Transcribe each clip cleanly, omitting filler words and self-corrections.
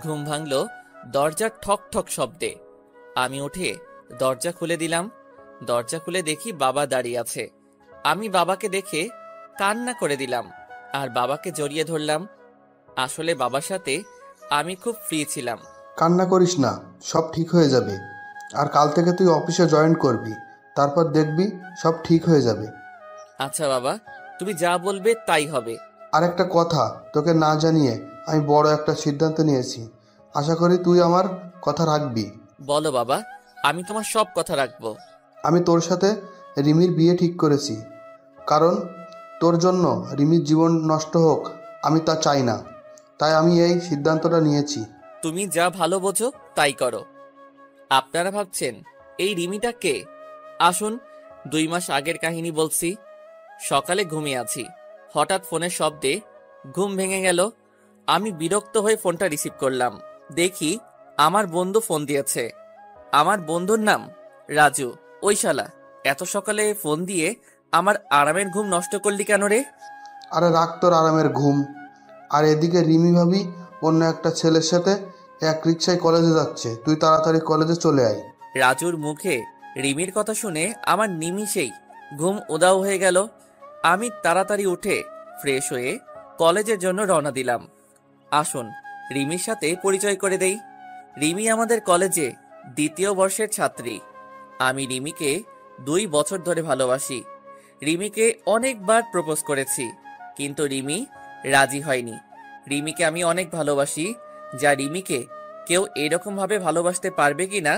ঘুম ভাঙল দরজার ঠক ঠক শব্দে। আমি উঠে দরজা খুলে দিলাম। দরজা খুলে দেখি বাবা দাঁড়িয়ে আছে। আমি বাবাকে দেখে কান্না করে দিলাম আর বাবাকে জড়িয়ে ধরলাম। আসলে বাবার সাথে আমি খুব ফ্রি ছিলাম। কান্না করিস না, সব ঠিক হয়ে যাবে। আর কাল থেকে তুই অফিসে জয়েন করবি, তারপর দেখবি সব ঠিক হয়ে যাবে। আচ্ছা বাবা, তুমি যা বলবে তাই হবে। আর একটা কথা তোকে না জানিয়ে আমি বড় একটা সিদ্ধান্ত নিয়েছি। আশা করি তুই আমার কথা রাখবি। বলো বাবা, আমি তোমার সব কথা রাখবো। আমি তোর সাথে রিমির বিয়ে ঠিক করেছি, কারণ তোর জন্য রিমির জীবন নষ্ট হোক আমি তা চাই না। তাই আমি এই সিদ্ধান্তটা নিয়েছি। তুমি যা ভালো বোঝো তাই করো। আপনারা ভাবছেন এই রিমিটা কে? আসুন 2 মাস আগের কাহিনী বলছি। সকালে ঘুমিয়ে আছি, হঠাৎ ফোনের শব্দে ঘুম ভেঙে গেল। আমি বিরক্ত হয়ে ফোনটা রিসিভ করলাম। দেখি আমার বন্ধু ফোন দিয়েছে। আমার বন্ধুর নাম রাজু। ওই শালা এত সকালে ফোন দিয়ে আমার আরামের ঘুম নষ্ট করলি কেন রে? আরে রাখ তোর আরামের ঘুম। আর এদিকে রিমি ভাবি অন্য একটা ছেলের সাথে এক রিক্সায় কলেজে যাচ্ছে, তুই তাড়াতাড়ি কলেজে চলে আয়। রাজুর মুখে রিমির কথা শুনে আমার নিমিষেই ঘুম উধাও হয়ে গেল। আমি তাড়াতাড়ি উঠে ফ্রেশ হয়ে কলেজের জন্য রওনা দিলাম। আসুন রিমির সাথে পরিচয় করে দেই। রিমি আমাদের কলেজে 2য় বর্ষের ছাত্রী। আমি রিমিকে 2 বছর ধরে ভালোবাসি। রিমিকে অনেকবার প্রপোজ করেছি, কিন্তু রিমি রাজি হয়নি। রিমিকে আমি অনেক ভালোবাসি, যা রিমিকে কেউ এরকম ভাবে ভালোবাসতে পারবে কিনা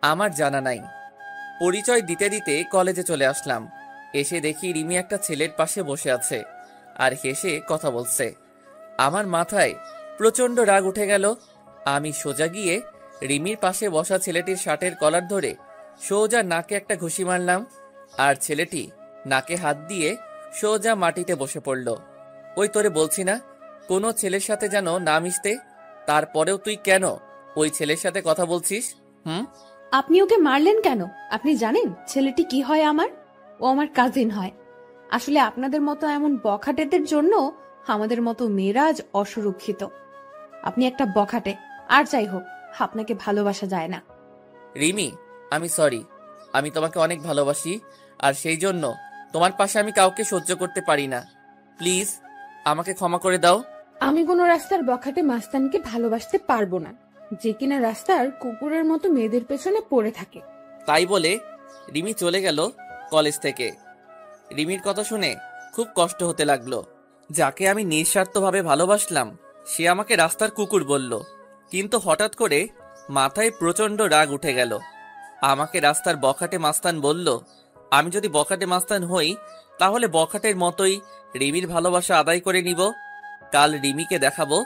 আমার জানা নাই। পরিচয় দিতে দিতে কলেজে চলে আসলাম। এসে দেখি রিমি একটা ছেলের পাশে বসে আছে আর হেসে কথা বলছে। আমার মাথায় প্রচন্ড রাগ উঠে গেল। আমি সোজা গিয়ে রিমির পাশে বসা ছেলেটির শার্টের কলার ধরে সোজা নাকে একটা ঘুষি মারলাম, আর ছেলেটি নাকে হাত দিয়ে সোজা মাটিতে বসে পড়ল। ওই তোরে বলছি না কোনো ছেলের সাথে যেন না মিশতে, তারপরেও তুই কেন ওই ছেলের সাথে কথা বলছিস? আপনি ওকে মারলেন কেন? আপনি জানেন ছেলেটি কি হয়? ও আমার কাজিন হয়। আসলে আপনাদের মতো এমন বখাটেদের জন্য আমাদের মতো মেয়েরা আজ অসুরক্ষিত। আপনি একটা বখাটে, আর যাই হোক আপনাকে ভালোবাসা যায় না। রিমি, আমি সরি। আমি তোমাকে অনেক ভালোবাসি, আর সেই জন্য তোমার পাশে আমি কাউকে সহ্য করতে পারি না। প্লিজ আমাকে ক্ষমা করে দাও। আমি কোনো রাস্তার বখাটে মাস্তানকে ভালোবাসতে পারবো না, যে কিনা রাস্তার কুকুরের মতো মেয়েদের পেছনে পড়ে থাকে। তাই বলে রিমি চলে গেল কলেজ থেকে। রিমির কথা শুনে খুব কষ্ট হতে লাগলো। যাকে আমি নিঃস্বার্থভাবে ভালোবাসলাম সে আমাকে রাস্তার কুকুর বলল। কিন্তু হঠাৎ করে মাথায় প্রচন্ড রাগ উঠে গেল। আমাকে রাস্তার বখাটে মাস্তান বলল। আমি যদি বখাটে মাস্তান হই তাহলে বখাটের মতোই রিমির ভালোবাসা আদায় করে নিব। কাল রিমিকে দেখাবো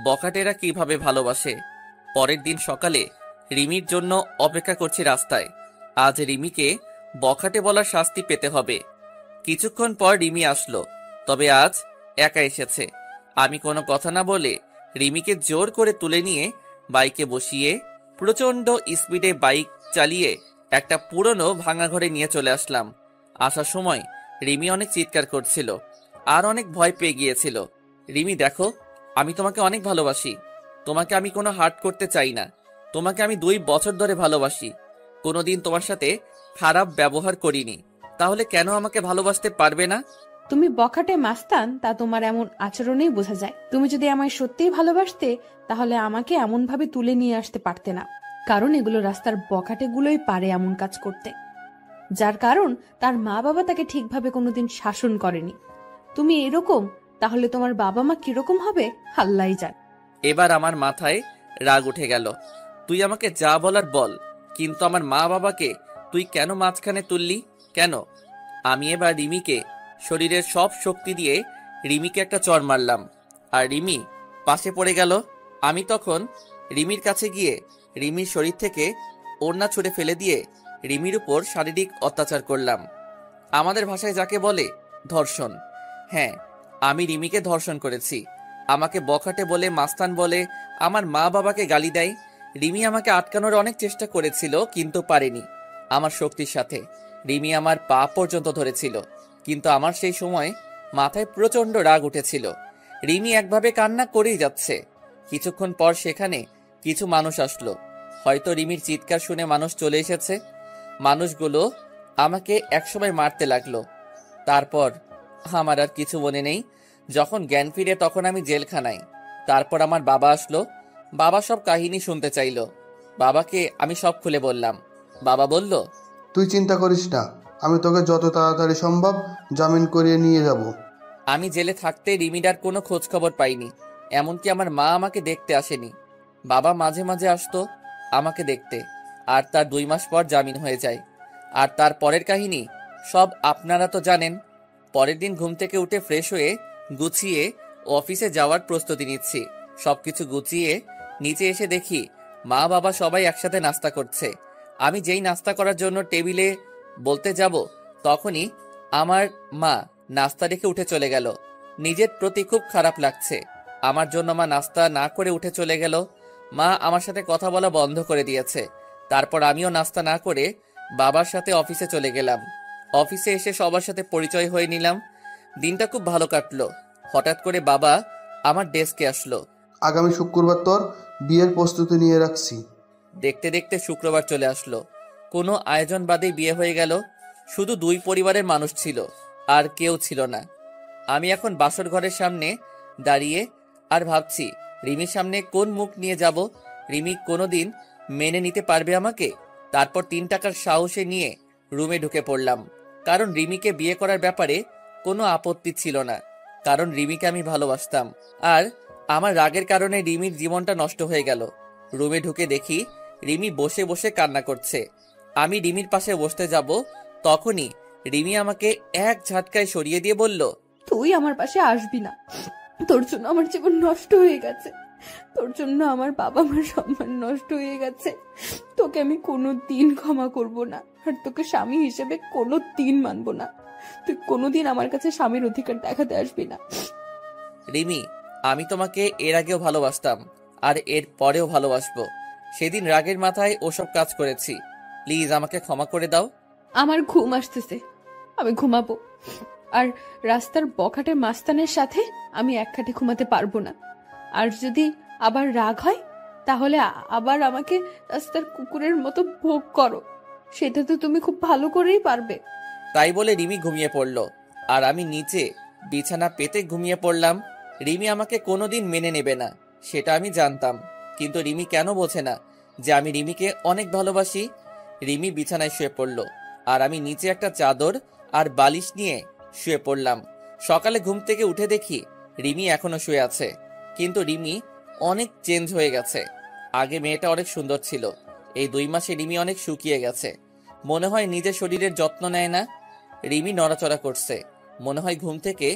বখাটেরা কিভাবে ভালোবাসে। পরের দিন সকালে রিমির জন্য অপেক্ষা করছি রাস্তায়। আজ রিমিকে বখাটে বলার শাস্তি পেতে হবে। কিছুক্ষণ পর রিমি আসলো, তবে আজ একা এসেছে। আমি কোনো কথা না বলে রিমিকে জোর করে তুলে নিয়ে বাইকে বসিয়ে প্রচন্ড স্পিডে বাইক চালিয়ে একটা পুরনো ভাঙা ঘরে নিয়ে চলে আসলাম। আসার সময় রিমি অনেক চিৎকার করছিল আর অনেক ভয় পেয়ে গিয়েছিল। রিমি দেখো, আমি তোমাকে অনেক ভালোবাসি। তোমাকে আমি কোনো হার্ট করতে চাই না। তোমাকে আমি 2 বছর ধরে ভালোবাসি। কোনোদিন তোমার সাথে খারাপ ব্যবহার করিনি, তাহলে কেন আমাকে ভালোবাসতে পারবে না? তুমি বখাটে মাস্তান তা তোমার এমন আচরণেই বোঝা যায়। তুমি যদি আমায় সত্যিই ভালোবাসতে তাহলে আমাকে এমন ভাবে তুলে নিয়ে আসতে পারতে না, কারণ এগুলো রাস্তার বখাটে গুলোই পারে এমন কাজ করতে, যার কারণ তার মা বাবা তাকে ঠিকভাবে কোনোদিন শাসন করেনি। তুমি এরকম, তাহলে তোমার বাবা মা কিরকম হবে আল্লাহই জানে। এবার আমার মাথায় রাগ উঠে গেল। তুই আমাকে যা বলার বল, কিন্তু আমার মা বাবাকে তুই কেন মাঝখানে তুললি? কেন? আমি এবার রিমিকে শরীরের সব শক্তি দিয়ে রিমিকে একটা চড় মারলাম, আর রিমি পাশে পড়ে গেল। আমি তখন রিমির কাছে গিয়ে রিমির শরীর থেকে ওড়না ছুঁড়ে ফেলে দিয়ে রিমির উপর শারীরিক অত্যাচার করলাম। আমাদের ভাষায় যাকে বলে ধর্ষণ। হ্যাঁ, আমি রিমিকে ধর্ষণ করেছি। আমাকে বখাটে বলে, মাস্তান বলে আমার মা বাবাকে গালি দেয়। রিমি আমাকে আটকানোর অনেক চেষ্টা করেছিল, কিন্তু পারেনি। আমার শক্তির সাথে রিমি আমার পা পর্যন্ত ধরেছিল, কিন্তু আমার সেই সময় মাথায় প্রচন্ড রাগ উঠেছিল। রিমি একভাবে কান্না করেই যাচ্ছে। কিছুক্ষণ পর সেখানে কিছু মানুষ আসলো। হয়তো রিমির চিৎকার শুনে মানুষ চলে এসেছে। মানুষগুলো আমাকে একসময় মারতে লাগলো। তারপর আমার আর কিছু মনে নেই। যখন জ্ঞান ফিরে তখন আমি জেলখানায়। তারপর আমার বাবা আসলো। বাবা সব কাহিনী শুনতে চাইলো। বাবাকে আমি সব খুলে বললাম। বাবা বলল, তুই চিন্তা করিস না, আমি তোকে যত তাড়াতাড়ি সম্ভব জামিন করিয়ে নিয়ে যাব। আমি জেলে থাকতে রিমিডার কোনো খোঁজ খবর পাইনি। এমনকি আমার মা আমাকে দেখতে আসেনি। বাবা মাঝে মাঝে আসতো আমাকে দেখতে, আর তার 2 মাস পর জামিন হয়ে যায়। আর তার পরের কাহিনী সব আপনারা তো জানেন। পরের দিন ঘুম থেকে উঠে ফ্রেশ হয়ে গুছিয়ে অফিসে যাওয়ার প্রস্তুতি নিচ্ছি। সবকিছু গুছিয়ে নিচে এসে দেখি মা বাবা সবাই একসাথে নাস্তা করছে। আমি যেই নাস্তা করার জন্য টেবিলে বলতে যাব, তখনই আমার মা নাস্তা রেখে উঠে চলে গেল। নিজের প্রতি খুব খারাপ লাগছে। আমার জন্য মা নাস্তা না করে উঠে চলে গেল। মা আমার সাথে কথা বলা বন্ধ করে দিয়েছে। তারপর আমিও নাস্তা না করে বাবার সাথে অফিসে চলে গেলাম। অফিসে এসে সবার সাথে পরিচয় হয়ে নিলাম। দিনটা খুব ভালো কাটলো। হঠাৎ করে বাবা আমার ডেস্কে আসলো। আগামী শুক্রবার তোর বিয়ের প্রস্তুতি নিয়ে রাখছি। দেখতে দেখতে শুক্রবার চলে আসলো। কোনো আয়োজন বাদেই বিয়ে হয়ে গেল। শুধু 2 পরিবারের মানুষ ছিল, আর কেউ ছিল না। আমি এখন বাসর ঘরের সামনে দাঁড়িয়ে আর ভাবছি রিমির সামনে কোন মুখ নিয়ে যাব। রিমি কোনোদিন মেনে নিতে পারবে আমাকে? তারপর 3 টাকার সাহসে নিয়ে রুমে ঢুকে পড়লাম। কারণ রিমিকে বিয়ে করার ব্যাপারে কোনো আপত্তি ছিল না। কারণ রিমিকে আমি ভালোবাসতাম। আর আমার রাগের কারণে রিমির জীবনটা নষ্ট হয়ে গেল। রুমে ঢুকে দেখি রিমি বসে বসে কান্না করছে। আমি রিমির পাশে বসতে যাব, তখনই রিমি আমাকে এক ঝাটকায় সরিয়ে দিয়ে বলল, তুই আমার পাশে আসবি না। তোর জন্য আমার জীবন নষ্ট হয়ে গেছে। তোর জন্য আমার বাবা মার সম্মান নষ্ট হয়ে গেছে। তোকে আমি কোনোদিন ক্ষমা করব না, আর তোকে স্বামী হিসেবে কোনোদিন মানব না। তুই কোনোদিন আমার কাছে স্বামীর অধিকার দেখাতে আসবি না। রিমি, আমি তোমাকে এর আগেও ভালোবাসতাম, আর এর পরেও ভালোবাসবো। সেদিন রাগের মাথায় ওসব কাজ করেছি। প্লিজ আমাকে ক্ষমা করে দাও। আমার ঘুম আসতেছে, আমি ঘুমাবো। আর রাস্তার বখাটে মাস্তানের সাথে আমি এক খাটে ঘুমাতে পারবো না। আর যদি আবার রাগ হয়, তাহলে আবার আমাকে রাস্তার কুকুরের মতো ভোগ করো। সেটা তো তুমি খুব ভালো করেই পারবে। তাই বলে রিমি ঘুমিয়ে পড়ল, আর আমি নিচে বিছানা পেতে ঘুমিয়ে পড়লাম। রিমি আমাকে কোনোদিন মেনে নেবে না, সেটা আমি জানতাম। কিন্তু রিমি কেন বোঝে না যে আমি রিমিকে অনেক ভালোবাসি? রিমি বিছানায় শুয়ে পড়ল, আর আমি নিচে একটা চাদর আর বালিশ নিয়ে শুয়ে পড়লাম। সকালে ঘুম থেকে উঠে দেখি রিমি এখনো শুয়ে আছে। কিন্তু রিমি অনেক চেঞ্জ হয়ে গেছে। আগে মেয়েটা অনেক সুন্দর ছিল, এই 2 মাসে রিমি অনেক শুকিয়ে গেছে। মনে হয় নিজের শরীরের যত্ন নেয় না। রিমি নড়াচড়া করছে, মনে হয় ঘুম থেকে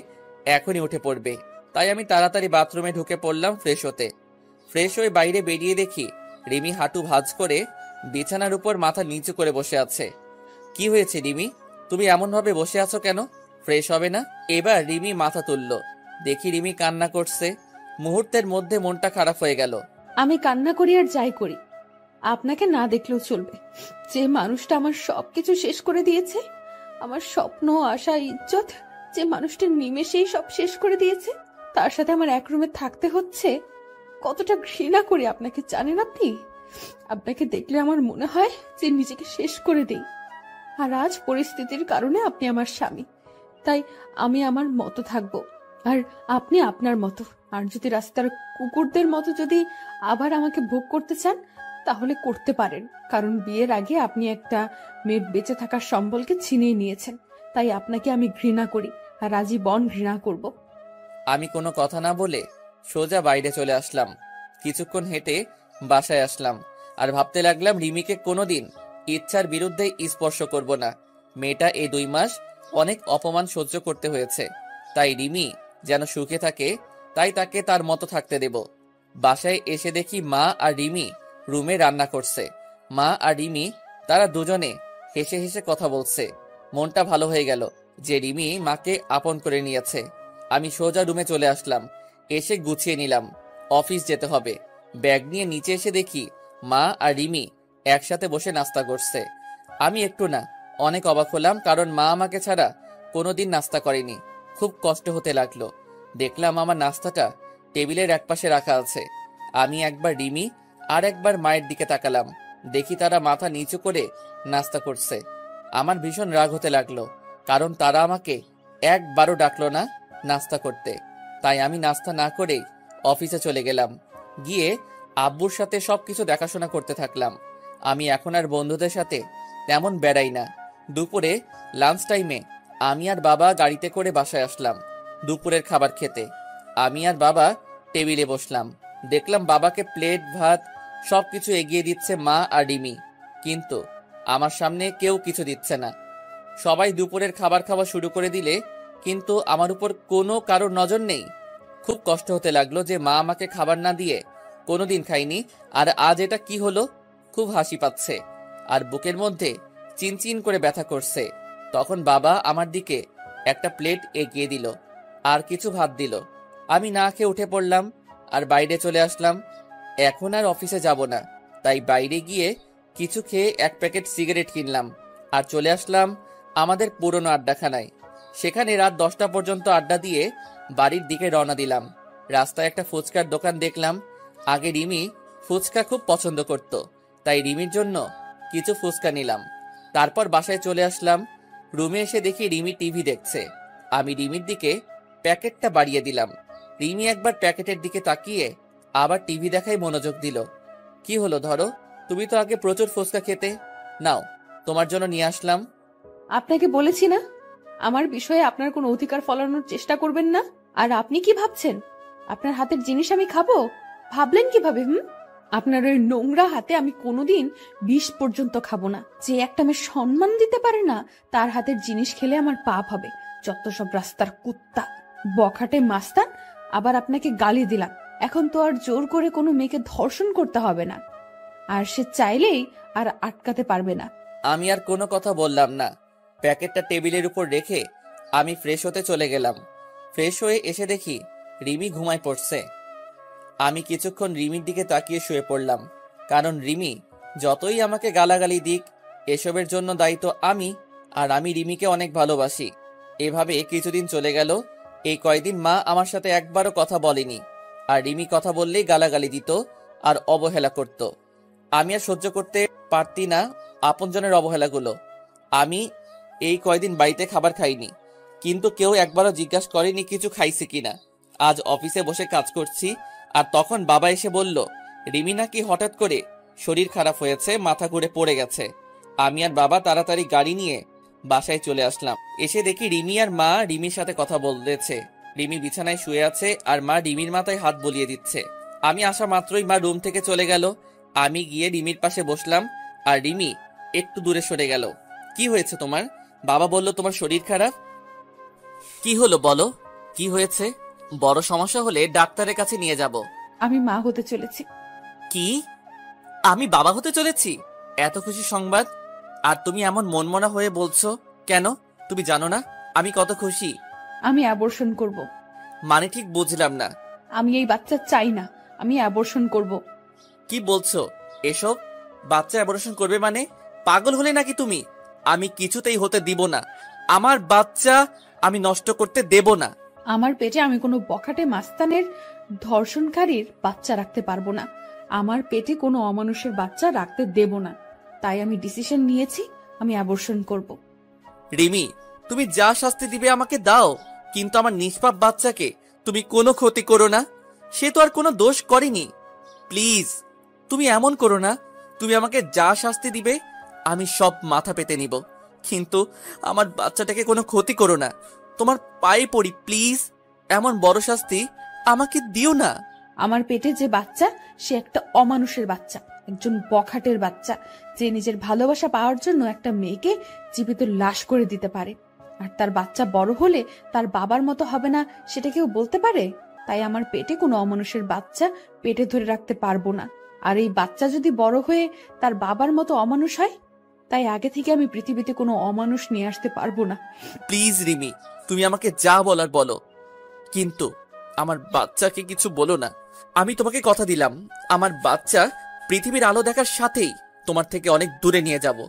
এখনই উঠে পড়বে। তাই আমি তাড়াতাড়ি বাথরুমে ঢুকে পড়লাম ফ্রেশ হতে। ফ্রেশ হয়ে বাইরে বেরিয়ে দেখি রিমি হাঁটু ভাঁজ করে বিছানার উপর মাথা নিচু করে বসে আছে। কি হয়েছে রিমি, তুমি এমন ভাবে বসে আছো কেন? ফ্রেশ হবে না? এবার রিমি মাথা তুলল, দেখি রিমি কান্না করছে। মুহূর্তের মধ্যে মনটা খারাপ হয়ে গেল। আমি কান্না করি আর যাই করি, আপনাকে না দেখলেও চলবে। যে মানুষটা আমার সবকিছু শেষ করে দিয়েছে, আমার স্বপ্ন, আশা, ইজ্জত, যে মানুষটা নিমেষেই সব শেষ করে দিয়েছে, তার সাথে আমার এক রুমে থাকতে হচ্ছে। কতটা ঘৃণা করি আপনাকে জানেন আপনি? আপনাকে দেখলে আমার মনে হয় যে নিজেকে শেষ করে দেই। আর আজ পরিস্থিতির কারণে আপনি আমার স্বামী, তাই আমি আমার মতো থাকবো, আর আপনি আপনার মতো। আর যদি রাস্তার কুকুরদের মতো যদি আবার আমাকে ভোগ করতে চান, তাহলে করতে পারেন। কারণ বিয়ের আগে আপনি একটা মেয়ের বেঁচে থাকার সম্বলকে ছিনিয়ে নিয়েছেন। তাই আপনাকে আমি ঘৃণা করি, আর আজীবন ঘৃণা করব। আমি কোনো কথা না বলে সোজা বাইরে চলে আসলাম। কিছুক্ষণ হেঁটে বাসায় আসলাম, আর ভাবতে লাগলাম রিমিকে কোনোদিন ইচ্ছার বিরুদ্ধে স্পর্শ করব না। মেয়েটা এই 2 মাস অনেক অপমান সহ্য করতে হয়েছে, তাই রিমি যেন সুখে থাকে, তাই তাকে তার মতো থাকতে দেব। বাসায় এসে দেখি মা আর রিমি রুমে রান্না করছে। মা আর রিমি তারা দুজনে হেসে হেসে কথা বলছে। মনটা ভালো হয়ে গেল যে রিমি মাকে আপন করে নিয়েছে। আমি সোজা রুমে চলে আসলাম, এসে গুছিয়ে নিলাম। অফিস যেতে হবে। ব্যাগ নিয়ে নিচে এসে দেখি মা আর রিমি একসাথে বসে নাস্তা করছে। আমি একটু না অনেক অবাক হলাম, কারণ মা আমাকে ছাড়া কোনোদিন নাস্তা করেনি। খুব কষ্ট হতে লাগলো। দেখলাম আমার নাস্তাটা টেবিলের একপাশে রাখা আছে। আমি একবার রিমি আর একবার মায়ের দিকে তাকালাম, দেখি তারা মাথা নিচু করে নাস্তা করছে। আমার ভীষণ রাগ হতে লাগলো, কারণ তারা আমাকে একবারও ডাকলো না নাস্তা করতে। তাই আমি নাস্তা না করেই অফিসে চলে গেলাম। গিয়ে আব্বুর সাথে সবকিছু দেখাশোনা করতে থাকলাম। আমি এখন আর বন্ধুদের সাথে তেমন বেড়াই না। দুপুরে লাঞ্চ টাইমে আমি আর বাবা গাড়িতে করে বাসায় আসলাম দুপুরের খাবার খেতে। আমি আর বাবা টেবিলে বসলাম। দেখলাম বাবাকে প্লেট ভাত সবকিছু এগিয়ে দিচ্ছে মা আর রিমি, কিন্তু আমার সামনে কেউ কিছু দিচ্ছে না। সবাই দুপুরের খাবার খাওয়া শুরু করে দিলে কিন্তু আমার উপর কোনো কারোর নজর নেই। খুব কষ্ট হতে লাগলো যে মা আমাকে খাবার না দিয়ে কোনোদিন খাইনি, আর আজ এটা কি হলো। খুব হাসি পাচ্ছে আর বুকের মধ্যে চিনচিন করে ব্যথা করছে। তখন বাবা আমার দিকে একটা প্লেট এগিয়ে দিল আর কিছু ভাত দিল। আমি না খেয়ে উঠে পড়লাম আর বাইরে চলে আসলাম। এখন আর অফিসে যাব না, তাই বাইরে গিয়ে কিছু খেয়ে এক প্যাকেট সিগারেট কিনলাম আর চলে আসলাম আমাদের পুরনো আড্ডাখানায়। সেখানে রাত 10টা পর্যন্ত আড্ডা দিয়ে বাড়ির দিকে রওনা দিলাম। রাস্তায় একটা ফুচকার দোকান দেখলাম। আগে রিমি ফুচকা খুব পছন্দ করত, তাই রিমির জন্য কিছু ফুচকা নিলাম। তারপর বাসায় চলে আসলাম। রুমে এসে দেখি রিমি টিভি দেখছে। আমি রিমির দিকে প্যাকেটটা বাড়িয়ে দিলাম। রিমি একবার প্যাকেটের দিকে তাকিয়ে আবার টিভি দেখায় মনোযোগ দিল। কি হলো ধরো, তুমি তো আগে প্রচুর ফুচকা খেতে। নাও, তোমার জন্য নিয়ে আসলাম। আপনাকে বলেছি না আমার বিষয়ে আপনার কোনো অধিকার ফলানোর চেষ্টা করবেন না। আর আপনি কি ভাবছেন আপনার হাতের জিনিস আমি খাবো? ভাবলেন কিভাবে? আপনার ওই নোংরা হাতে আমি কোনোদিন বিষ পর্যন্ত খাবো না। যে একটা মেয়ে সম্মান দিতে পারে না তার হাতের জিনিস খেলে আমার পাপ হবে। যত সব রাস্তার কুত্তা, বখাটে মাস্তান। আবার আপনাকে গালি দিলাম। এখন তো আর জোর করে কোনো মেয়েকে ধর্ষণ করতে হবে না, আর সে চাইলেই আর আটকাতে পারবে না। আমি আর কোনো কথা বললাম না। প্যাকেটটা টেবিলের উপর রেখে আমি ফ্রেশ হতে চলে গেলাম। ফ্রেশ হয়ে এসে দেখি রিমি ঘুমায় পড়ছে। আমি কিছুক্ষণ রিমির দিকে তাকিয়ে শুয়ে পড়লাম, কারণ রিমি যতই আমাকে গালাগালি দিক, এসবের জন্য দায়ী তো আমি, আর আমি রিমিকে অনেক ভালোবাসি। এভাবে কিছুদিন চলে গেল। এই কয়দিন মা আমার সাথে একবারও কথা বলেনি, আর রিমি কথা বললেই গালাগালি দিত আর অবহেলা করত। আমি আর সহ্য করতে পারতি না আপনজনের অবহেলাগুলো। আমি এই কয়দিন বাড়িতে খাবার খাইনি, কিন্তু কেউ একবারও জিজ্ঞাসা করেনি কিছু খাইছি কিনা। আজ অফিসে বসে কাজ করছি, আর তখন বাবা এসে বলল রিমি নাকি হঠাৎ করে শরীর খারাপ হয়েছে, মাথা ঘুরে পড়ে গেছে। আমি আর বাবা তাড়াতাড়ি গাড়ি নিয়ে বাসায় চলে আসলাম। এসে দেখি রিমি আর মা রিমির সাথে কথা বলতেছে। রিমি বিছানায় শুয়ে আছে আর মা রিমির মাথায় হাত বুলিয়ে দিচ্ছে। আমি আসা মাত্রই মা রুম থেকে চলে গেল। আমি গিয়ে রিমির পাশে বসলাম আর রিমি একটু দূরে সরে গেল। কি হয়েছে তোমার? বাবা বলল তোমার শরীর খারাপ। কি হলো বলো, কি হয়েছে? বড় সমস্যা হলে ডাক্তারের কাছে নিয়ে যাব। আমি মা হতে চলেছি। কি? আমি বাবা হতে চলেছি? এত খুশি সংবাদ, আর তুমি এমন মনমনা হয়ে বলছো কেন? তুমি জানো না আমি কত খুশি। আমি অ্যাবর্শন করব। মানে ঠিক বুঝলাম না। আমি এই বাচ্চা চাই না, আমি অ্যাবর্শন করব। কি বলছো এসব? বাচ্চা অ্যাবর্শন করবে মানে? পাগল হলে নাকি তুমি? আমি কিছুতেই হতে দিব না। আমার বাচ্চা আমি নষ্ট করতে দেব না। আমার পেটে আমি কোনো বখাটে মাস্তানের ধর্ষণকারীর বাচ্চা রাখতে পারবো না। আমার পেটে কোনো অমানুষের বাচ্চা রাখতে দেব না। তাই আমি ডিসিশন নিয়েছি, আমি অ্যাবর্শন করব। রিমি, তুমি যা শাস্তি দিবে আমাকে দাও, কিন্তু আমার নিষ্পাপ বাচ্চাকে তুমি কোনো ক্ষতি করো না। সে তো আর কোনো দোষ করেনি। প্লিজ, তুমি এমন করো না। তুমি আমাকে যা শাস্তি দিবে আমি সব মাথা পেতে নিব, কিন্তু আমার বাচ্চাটাকে কোনো ক্ষতি করো না। তোমার পায়ে পড়ি প্লিজ, এমন বড় শাস্তি আমাকে দিও না। আমার পেটে যে বাচ্চা সে একটা অমানুষের বাচ্চা, একজন বখাটের বাচ্চা, যে নিজের ভালোবাসা পাওয়ার জন্য একটা মেয়েকে জীবিত লাশ করে দিতে পারে। আর তার বাচ্চা বড় হলে তার বাবার মতো হবে না, সেটা কেউ বলতে পারে? তাই আমার পেটে কোনো অমানুষের বাচ্চা পেটে ধরে রাখতে পারবো না। আর এই বাচ্চা যদি বড় হয়ে তার বাবার মতো অমানুষ হয়, তাই আগে থেকে আমি পৃথিবীতে কোনো অমানুষ নিয়ে আসতে পারবো না। প্লিজ রিমি, তুমি আমাকে যা বলার বলো, কিন্তু আমার বাচ্চাকে কিছু বলো না। আমি তোমাকে কথা দিলাম, আমার বাচ্চা পৃথিবীর আলো দেখার সাথেই তোমার থেকে অনেক দূরে নিয়ে যাব।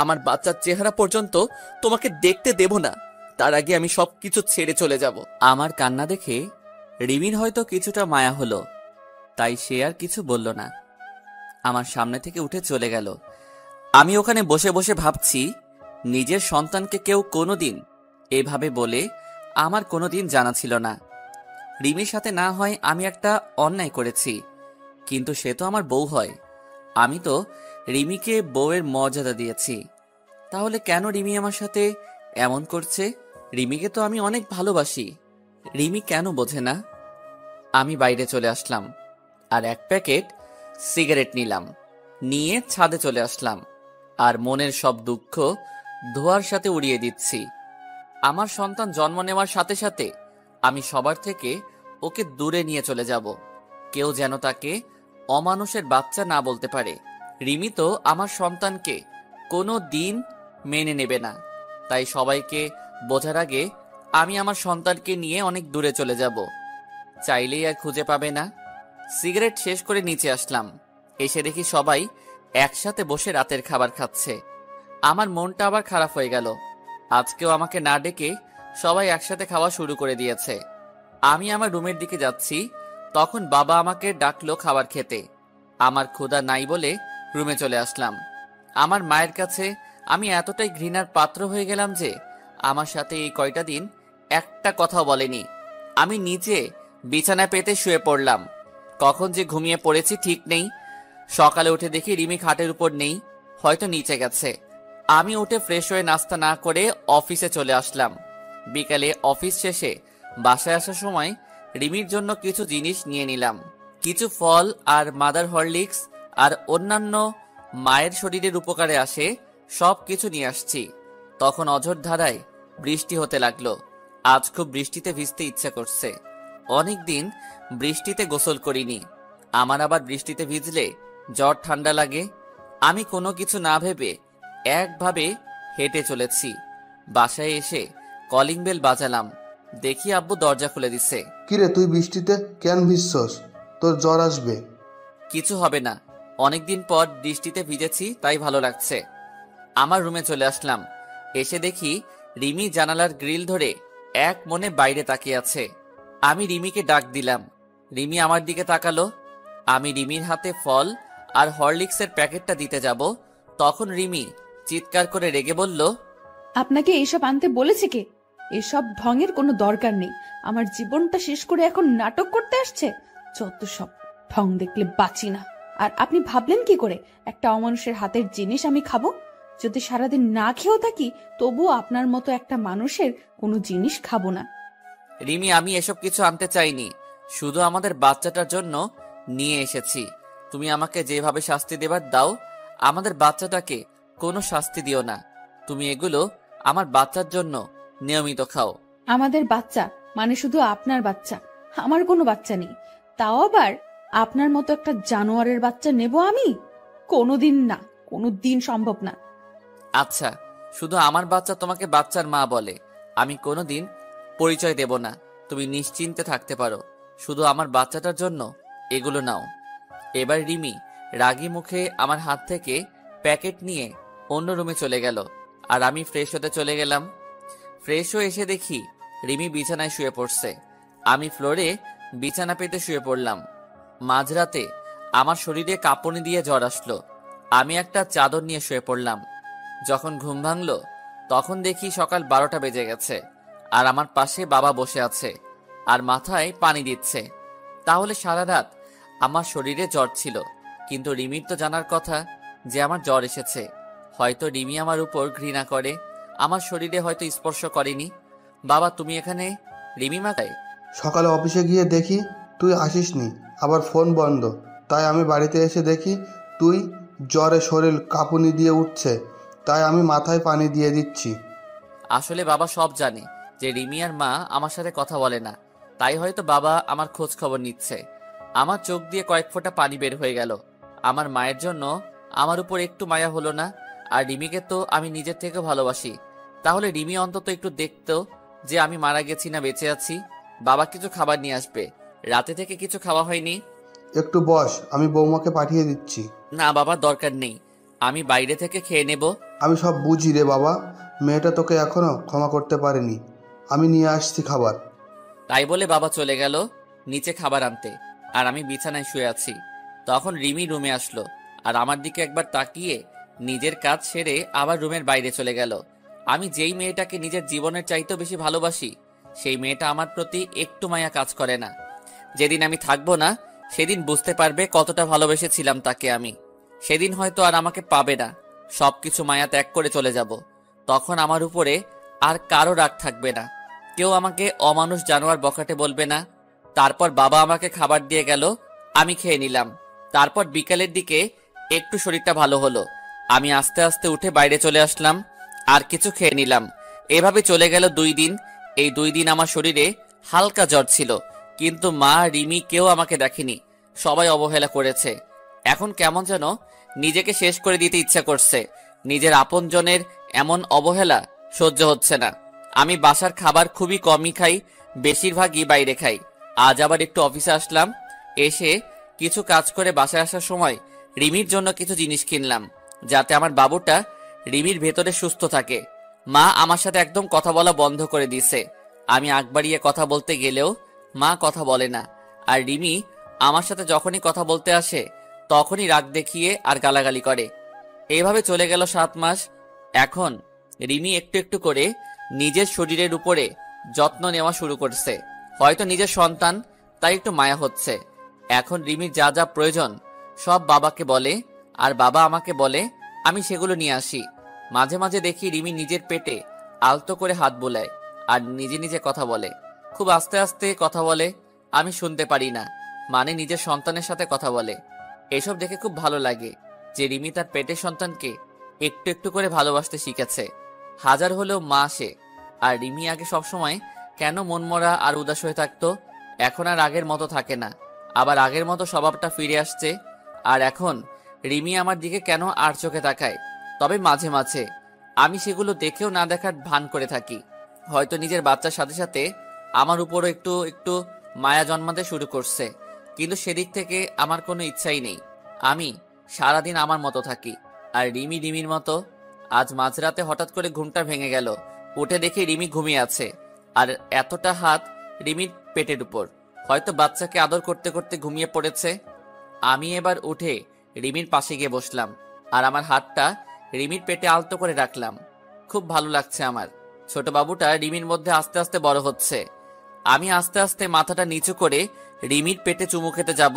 আমার বাচ্চার চেহারা পর্যন্ত তোমাকে দেখতে দেব না। তার আগে আমি সবকিছু ছেড়ে চলে যাব। আমার কান্না দেখে রিমির হয়তো কিছুটা মায়া হলো, তাই সে আর কিছু বলল না। আমার সামনে থেকে উঠে চলে গেল। আমি ওখানে বসে বসে ভাবছি, নিজের সন্তানকে কেউ কোনোদিন এভাবে বলে আমার কোনোদিন জানা ছিল না। রিমির সাথে না হয় আমি একটা অন্যায় করেছি, কিন্তু সে তো আমার বউ হয়। আমি তো রিমিকে বউয়ের মর্যাদা দিয়েছি, তাহলে কেন রিমি আমার সাথে এমন করছে? রিমিকে তো আমি অনেক ভালোবাসি, রিমি কেন বোঝে না? আমি বাইরে চলে আসলাম আর এক প্যাকেট সিগারেট নিলাম, নিয়ে ছাদে চলে আসলাম আর মনের সব দুঃখ ধোঁয়ার সাথে উড়িয়ে দিচ্ছি। আমার সন্তান জন্ম নেওয়ার সাথে সাথে আমি সবার থেকে ওকে দূরে নিয়ে চলে যাব। কেউ যেন তাকে অমানুষের বাচ্চা না বলতে পারে। রিমি তো আমার সন্তানকে কোনো দিন মেনে নেবে না, তাই সবাইকে বোঝার আগে আমি আমার সন্তানকে নিয়ে অনেক দূরে চলে যাব। চাইলেই আর খুঁজে পাবে না। সিগারেট শেষ করে নিচে আসলাম, এসে দেখি সবাই একসাথে বসে রাতের খাবার খাচ্ছে। আমার মনটা আবার খারাপ হয়ে গেল। আজকেও আমাকে না ডেকে সবাই একসাথে খাওয়া শুরু করে দিয়েছে। আমি আমার রুমের দিকে যাচ্ছি, তখন বাবা আমাকে ডাকলো খাবার খেতে। আমার ক্ষুধা নাই বলে রুমে চলে আসলাম। আমার মায়ের কাছে আমি এতটাই ঘৃণার পাত্র হয়ে গেলাম যে আমার সাথে এই কয়টা দিন একটা কথাও বলেনি। আমি নিচে বিছানায় পেতে শুয়ে পড়লাম। কখন যে ঘুমিয়ে পড়েছি ঠিক নেই। সকালে উঠে দেখি রিমি খাটের উপর নেই, হয়তো নিচে গেছে। আমি উঠে ফ্রেশ হয়ে নাস্তা না করে অফিসে চলে আসলাম। বিকালে অফিস শেষে বাসায় আসার সময় রিমির জন্য কিছু জিনিস নিয়ে নিলাম, কিছু ফল আর মাদার হরলিক্স আর অন্যান্য মায়ের শরীরের উপকারে আসে সব কিছু নিয়ে আসছি। তখন অঝোর ধারায় বৃষ্টি হতে লাগলো। আজ খুব বৃষ্টিতে ভিজতে ইচ্ছা করছে। অনেকদিন বৃষ্টিতে গোসল করিনি। আমার আবার বৃষ্টিতে ভিজলে জ্বর ঠান্ডা লাগে। আমি কোনো কিছু না ভেবে একভাবে হেঁটে চলেছি। বাসায় এসে কলিং বেল বাজালাম, দেখি আব্বু দরজা খুলে দিছে। কিরে, তুই বৃষ্টিতে কেন ভিজছস? তোর জ্বর আসবে। কিছু হবে না, অনেকদিন পর বৃষ্টিতে ভিজেছি তাই ভালো লাগছে। আমার রুমে চলে আসলাম। এসে দেখি রিমি জানালার গ্রিল ধরে এক মনে বাইরে তাকিয়ে আছে। আমি রিমিকে ডাক দিলাম। রিমি আমার দিকে তাকালো। আমি রিমির হাতে ফল আর হরলিক্সের প্যাকেটটা দিতে যাব, তখন রিমি চিৎকার করে রেগে বলল, আপনাকে এইসব আনতে বলেছে কে? এসব ঢঙের কোনো দরকার নেই। আমার জীবনটা শেষ করে এখন নাটক করতে আসছে। যত সব ঢং দেখলে বাঁচি না। আর আপনি ভাবলেন কি করে একটা অমানুষের হাতের জিনিস আমি খাবো? যদি সারাদিন না খেয়েও থাকি তবুও আপনার মতো একটা মানুষের কোনো জিনিস খাবো না। রিমি, আমি এসব কিছু আনতে চাইনি, শুধু আমাদের বাচ্চাটার জন্য নিয়ে এসেছি। তুমি আমাকে যেভাবে শাস্তি দেবার দাও, আমাদের বাচ্চাটাকে কোনো শাস্তি দিও না। তুমি এগুলো আমার বাচ্চার জন্য নিয়মিত খাও। আমাদের বাচ্চা মানে শুধু আপনার বাচ্চা, আমার কোনো বাচ্চা নেই। তাও আবার আপনার মতো একটা জানোয়ারের বাচ্চা নেব আমি? কোনোদিন না, কোনো দিন সম্ভব না। আচ্ছা, শুধু আমার বাচ্চা তোমাকে বাচ্চার মা বলে, আমি কোনোদিন পরিচয় দেব না। তুমি নিশ্চিন্তে থাকতে পারো। শুধু আমার বাচ্চাটার জন্য এগুলো নাও। এবার রিমি রাগী মুখে আমার হাত থেকে প্যাকেট নিয়ে অন্য রুমে চলে গেল আর আমি ফ্রেশ হতে চলে গেলাম। ফ্রেশ হয়ে এসে দেখি রিমি বিছানায় শুয়ে পড়ছে। আমি ফ্লোরে বিছানা পেতে শুয়ে পড়লাম। মাঝরাতে আমার শরীরে কাঁপুনি দিয়ে জ্বর আসলো। আমি একটা চাদর নিয়ে শুয়ে পড়লাম। যখন ঘুম ভাঙলো তখন দেখি সকাল 12টা বেজে গেছে আর আমার পাশে বাবা বসে আছে আর মাথায় পানি দিচ্ছে। তাহলে সারা রাত আমার শরীরে জ্বর ছিল, কিন্তু রিমির তো জানার কথা যে আমার জ্বর এসেছে। হয়তো রিমি আমার উপর ঘৃণা করে, আমার শরীরে হয়তো স্পর্শ করেনি। বাবা, তুমি এখানে? রিমি মাথায়। সকালে অফিসে গিয়ে দেখি তুই আসিসনি, আবার ফোন বন্ধ। তাই আমি বাড়িতে এসে দেখি তুই জ্বরে শরীর কাঁপুনি দিয়ে উঠছে, তাই আমি মাথায় পানি দিয়ে দিচ্ছি। আসলে বাবা সব জানে যে রিমি আর মা আমার সাথে কথা বলে না, তাই হয়তো বাবা আমার খোঁজ খবর নিচ্ছে। আমার চোখ দিয়ে কয়েক ফোঁটা পানি বের হয়ে গেল। আমার মায়ের জন্য আমার উপর একটু মায়া হলো না। আর রিমিকে তো আমি নিজের থেকে ভালোবাসি, তাহলে রিমি অন্তত একটু দেখতো যে আমি মারা গেছি না বেঁচে আছি। বাবা কিছু খাবার নিয়ে আসবে, রাতে থেকে কিছু খাওয়া হয়নি। একটু বস, আমি বৌমাকে পাঠিয়ে দিচ্ছি। না বাবা, দরকার নেই, আমি বাইরে থেকে খেয়ে নেব। আমি সব বুঝি রে বাবা, মেয়েটা তোকে এখনো ক্ষমা করতে পারেনি। আমি নিয়ে আসছি খাবার। তাই বলে বাবা চলে গেল। নিচে খাবার আনতে, আর আমি বিছানায় শুয়ে আছি। তখন রিমি রুমে আসলো আর আমার দিকে একবার তাকিয়ে নিজের কাজ সেরে আবার রুমের বাইরে চলে গেল। আমি যেই মেয়েটাকে নিজের জীবনের চাইতেও বেশি ভালোবাসি, সেই মেয়েটা আমার প্রতি একটু মায়া কাজ করে না। যেদিন আমি থাকবো না, সেদিন বুঝতে পারবে কতটা ভালোবেসেছিলাম তাকে আমি। সেদিন হয়তো আর আমাকে পাবে না, সবকিছু মায়া ত্যাগ করে চলে যাব। তখন আমার উপরে আর কারো রাগ থাকবে না, কেউ আমাকে অমানুষ জানোয়ার বকাটে বলবে না। তারপর বাবা আমাকে খাবার দিয়ে গেল, আমি খেয়ে নিলাম। তারপর বিকালের দিকে একটু শরীরটা ভালো হলো, আমি আস্তে আস্তে উঠে বাইরে চলে আসলাম আর কিছু খেয়ে নিলাম। এভাবে চলে গেল 2 দিন। এই 2 দিন আমার শরীরে হালকা জ্বর ছিল, কিন্তু মা, রিমি কেউ আমাকে দেখেনি, সবাই অবহেলা করেছে। এখন কেমন যেন নিজেকে শেষ করে দিতে ইচ্ছা করছে। নিজের আপনজনের এমন অবহেলা সহ্য হচ্ছে না। আমি বাসার খাবার খুবই কমই খাই, বেশিরভাগই বাইরে খাই। আজ আবার একটু অফিসে আসলাম, এসে কিছু কাজ করে বাসায় আসার সময় রিমির জন্য কিছু জিনিস কিনলাম, যাতে আমার বাবুটা রিমির ভেতরে সুস্থ থাকে। মা আমার সাথে একদম কথা বলা বন্ধ করে দিয়েছে। আমি আগ বাড়িয়ে কথা বলতে গেলেও মা কথা বলে না, আর রিমি আমার সাথে যখনই কথা বলতে আসে তখনই রাগ দেখিয়ে আর গালাগালি করে। এইভাবে চলে গেল 7 মাস। এখন রিমি একটু একটু করে নিজের শরীরের উপরে যত্ন নেওয়া শুরু করছে। হয়তো নিজের সন্তান, তাই একটু মায়া হচ্ছে। এখন রিমির যা যা প্রয়োজন সব বাবাকে বলে, আর বাবা আমাকে বলে আমি সেগুলো নিয়ে আসি। মাঝে মাঝে দেখি রিমি নিজের পেটে আলতো করে হাত বোলায় আর নিজে নিজে কথা বলে। খুব আস্তে আস্তে কথা বলে, আমি শুনতে পারি না, মানে নিজের সন্তানের সাথে কথা বলে। এসব দেখে খুব ভালো লাগে যে রিমি তার পেটের সন্তানকে একটু একটু করে ভালোবাসতে শিখেছে। হাজার হলেও মা সে। আর রিমি আগে সবসময় কেন মনমরা আর উদাস হয়ে থাকতো, এখন আর আগের মতো থাকে না, আবার আগের মতো স্বভাবটা ফিরে আসছে। আর এখন রিমি আমার দিকে কেন আর চোখে তাকায়, তবে মাঝে মাঝে আমি সেগুলো দেখেও না দেখার ভান করে থাকি। হয়তো নিজের বাচ্চার সাথে সাথে আমার উপরও একটু একটু মায়া জন্মাতে শুরু করছে, কিন্তু সেদিক থেকে আমার কোনো ইচ্ছাই নেই। আমি সারাদিন আমার মতো থাকি, আর রিমি রিমির মতো। আজ মাঝরাতে হঠাৎ করে ঘুমটা ভেঙে গেল, উঠে দেখি রিমি ঘুমিয়ে আছে, আর এতটা হাত রিমির পেটের উপর। হয়তো বাচ্চাকে আদর করতে করতে ঘুমিয়ে পড়েছে। আমি এবার উঠে রিমির পাশে গিয়ে বসলাম, আর আমার হাতটা রিমির পেটে আলতো করে রাখলাম। খুব ভালো লাগছে আমার। ছোট বাবুটা রিমির মধ্যে আস্তে আস্তে বড় হচ্ছে। আমি আস্তে আস্তে মাথাটা নিচু করে রিমির পেটে চুমু খেতে যাব,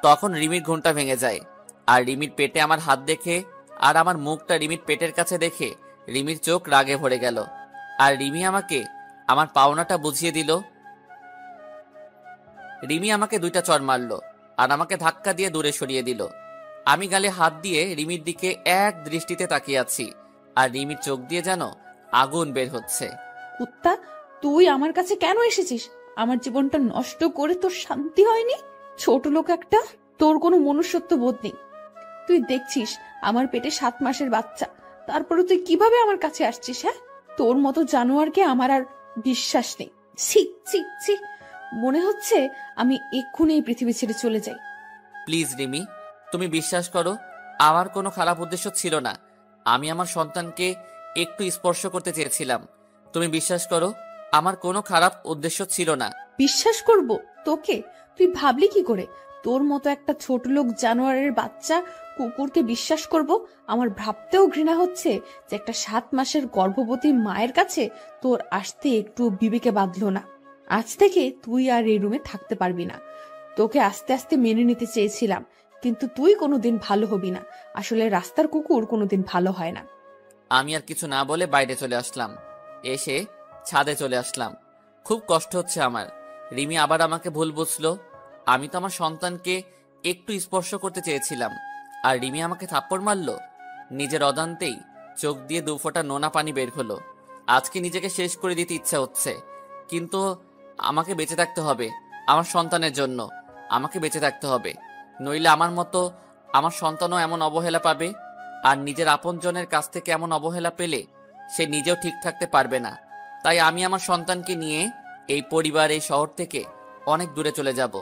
তখন রিমির ঘুমটা ভেঙে যায়। আর রিমির পেটে আমার হাত দেখে আর আমার মুখটা রিমির পেটের কাছে দেখে রিমির চোখ রাগে ভরে গেল। আর রিমি আমাকে আমার পাওনাটা বুঝিয়ে দিল। রিমি আমাকে 2টা চড় মারলো আর আমাকে ধাক্কা দিয়ে দূরে সরিয়ে দিল। আমি গালে হাত দিয়ে রিমির দিকে এক দৃষ্টিতে তাকিয়ে আছি, আর রিমির চোখ দিয়ে যেন আগুন বের হচ্ছে। কুত্তা, তুই আমার কাছে কেন এসেছিস? আমার জীবনটা নষ্ট করে তোর শান্তি হয়নি? ছোট লোক একটা, তোর কোনো মনুষ্যত্ব বোধ নেই। তুই দেখছিস আমার পেটে 7 মাসের বাচ্চা, তারপরে তুই কিভাবে আমার কাছে আসছিস? হ্যাঁ, তোর মতো জানোয়ারকে আমার আর বিশ্বাস নেই। ছি ছি ছি, মনে হচ্ছে আমি এক্ষুনি এই পৃথিবী ছেড়ে চলে যাই। প্লিজ রিমি, তুমি বিশ্বাস করো, আমার কোনো খারাপ উদ্দেশ্য ছিল না। আমি আমার সন্তানকে একটু স্পর্শ করতে চেয়েছিলাম। তুমি বিশ্বাস করো, আমার কোনো খারাপ উদ্দেশ্য ছিল না। বিশ্বাস করব তোকে? তুই ভাবলি কি করে তোর মতো একটা ছোট লোক জানোয়ারের বাচ্চা কুকুরকে বিশ্বাস করব? আমার ভাবতেও ঘৃণা হচ্ছে যে একটা 7 মাসের গর্ভবতী মায়ের কাছে তোর আসতে একটু বিবেকে বাঁধলো না। আজ থেকে তুই আর এই রুমে থাকতে পারবি না। তোকে আস্তে আস্তে মেনে নিতে চেয়েছিলাম, কিন্তু তুই কোনোদিন ভালো হবি না। আসলে রাস্তার কুকুর কোনোদিন ভালো হয় না। আমি আর কিছু না বলে বাইরে চলে আসলাম। এসে ছাদে চলে আসলাম। খুব কষ্ট হচ্ছে আমার। রিমি আবার আমাকে ভুল বুঝলো। আমি তো আমার সন্তানকে একটু স্পর্শ করতে চেয়েছিলাম, আর রিমি আমাকে থাপ্পড় মারলো। নিজের অজান্তেই চোখ দিয়ে 2 ফোঁটা নোনা পানি বের হলো। আজকে নিজেকে শেষ করে দিতে ইচ্ছা হচ্ছে, কিন্তু আমাকে বেঁচে থাকতে হবে। আমার সন্তানের জন্য আমাকে বেঁচে থাকতে হবে, নইলে আমার মতো আমার সন্তানও এমন অবহেলা পাবে। আর নিজের আপনজনের কাছ থেকে এমন অবহেলা পেলে সে নিজেও ঠিক থাকতে পারবে না। তাই আমি আমার সন্তানকে নিয়ে এই পরিবার, এই শহর থেকে অনেক দূরে চলে যাব।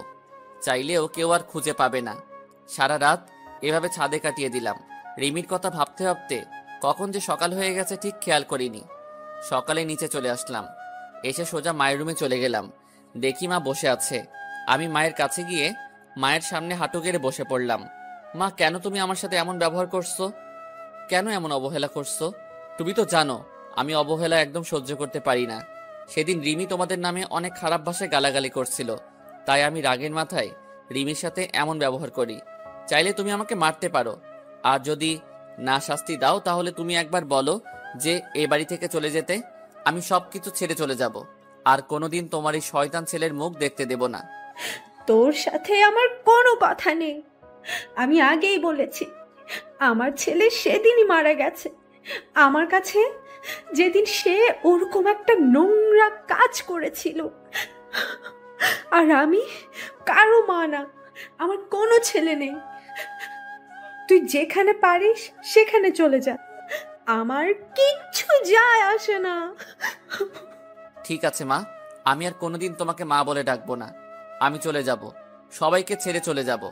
চাইলেও কেউ আর খুঁজে পাবে না। সারা রাত এভাবে ছাদে কাটিয়ে দিলাম। রিমির কথা ভাবতে ভাবতে কখন যে সকাল হয়ে গেছে ঠিক খেয়াল করিনি। সকালে নিচে চলে আসলাম, এসে সোজা মায়ের রুমে চলে গেলাম। দেখি মা বসে আছে আমি মায়ের কাছে গিয়ে মায়ের সামনে হাঁটু গেড়ে বসে পড়লাম। মা, কেন তুমি আমার সাথে এমন ব্যবহার করছো? কেন এমন অবহেলা করছো? তুমি তো জানো আমি অবহেলা একদম সহ্য করতে পারি না। সেদিন রিমি তোমাদের নামে অনেক খারাপ ভাষায় গালাগালি করছিল, তাই আমি রাগের মাথায় রিমির সাথে এমন ব্যবহার করি। চাইলে তুমি আমাকে মারতে পারো, আর যদি না শাস্তি দাও তাহলে তুমি একবার বলো যে এ বাড়ি থেকে চলে যেতে। আমি সবকিছু ছেড়ে চলে যাব, আর কোনোদিন তোমার এই শয়তান ছেলের মুখ দেখতে দেব না। তোর সাথে আমার কোনো কথা নেই। আমি আগেই বলেছি, আমার ছেলে সেদিনই মারা গেছে আমার কাছে, যেদিন সে ওরকম একটা নোংরা কাজ করেছিল। আর আমি কারো মা না, আমার কোনো ছেলে নেই। তুই যেখানে পারিস সেখানে চলে যা, আমার কিচ্ছু যায় আসে না। ঠিক আছে মা, আমি আর কোনোদিন তোমাকে মা বলে ডাকবো না। আমি চলে যাব, সবাইকে ছেড়ে চলে যাব।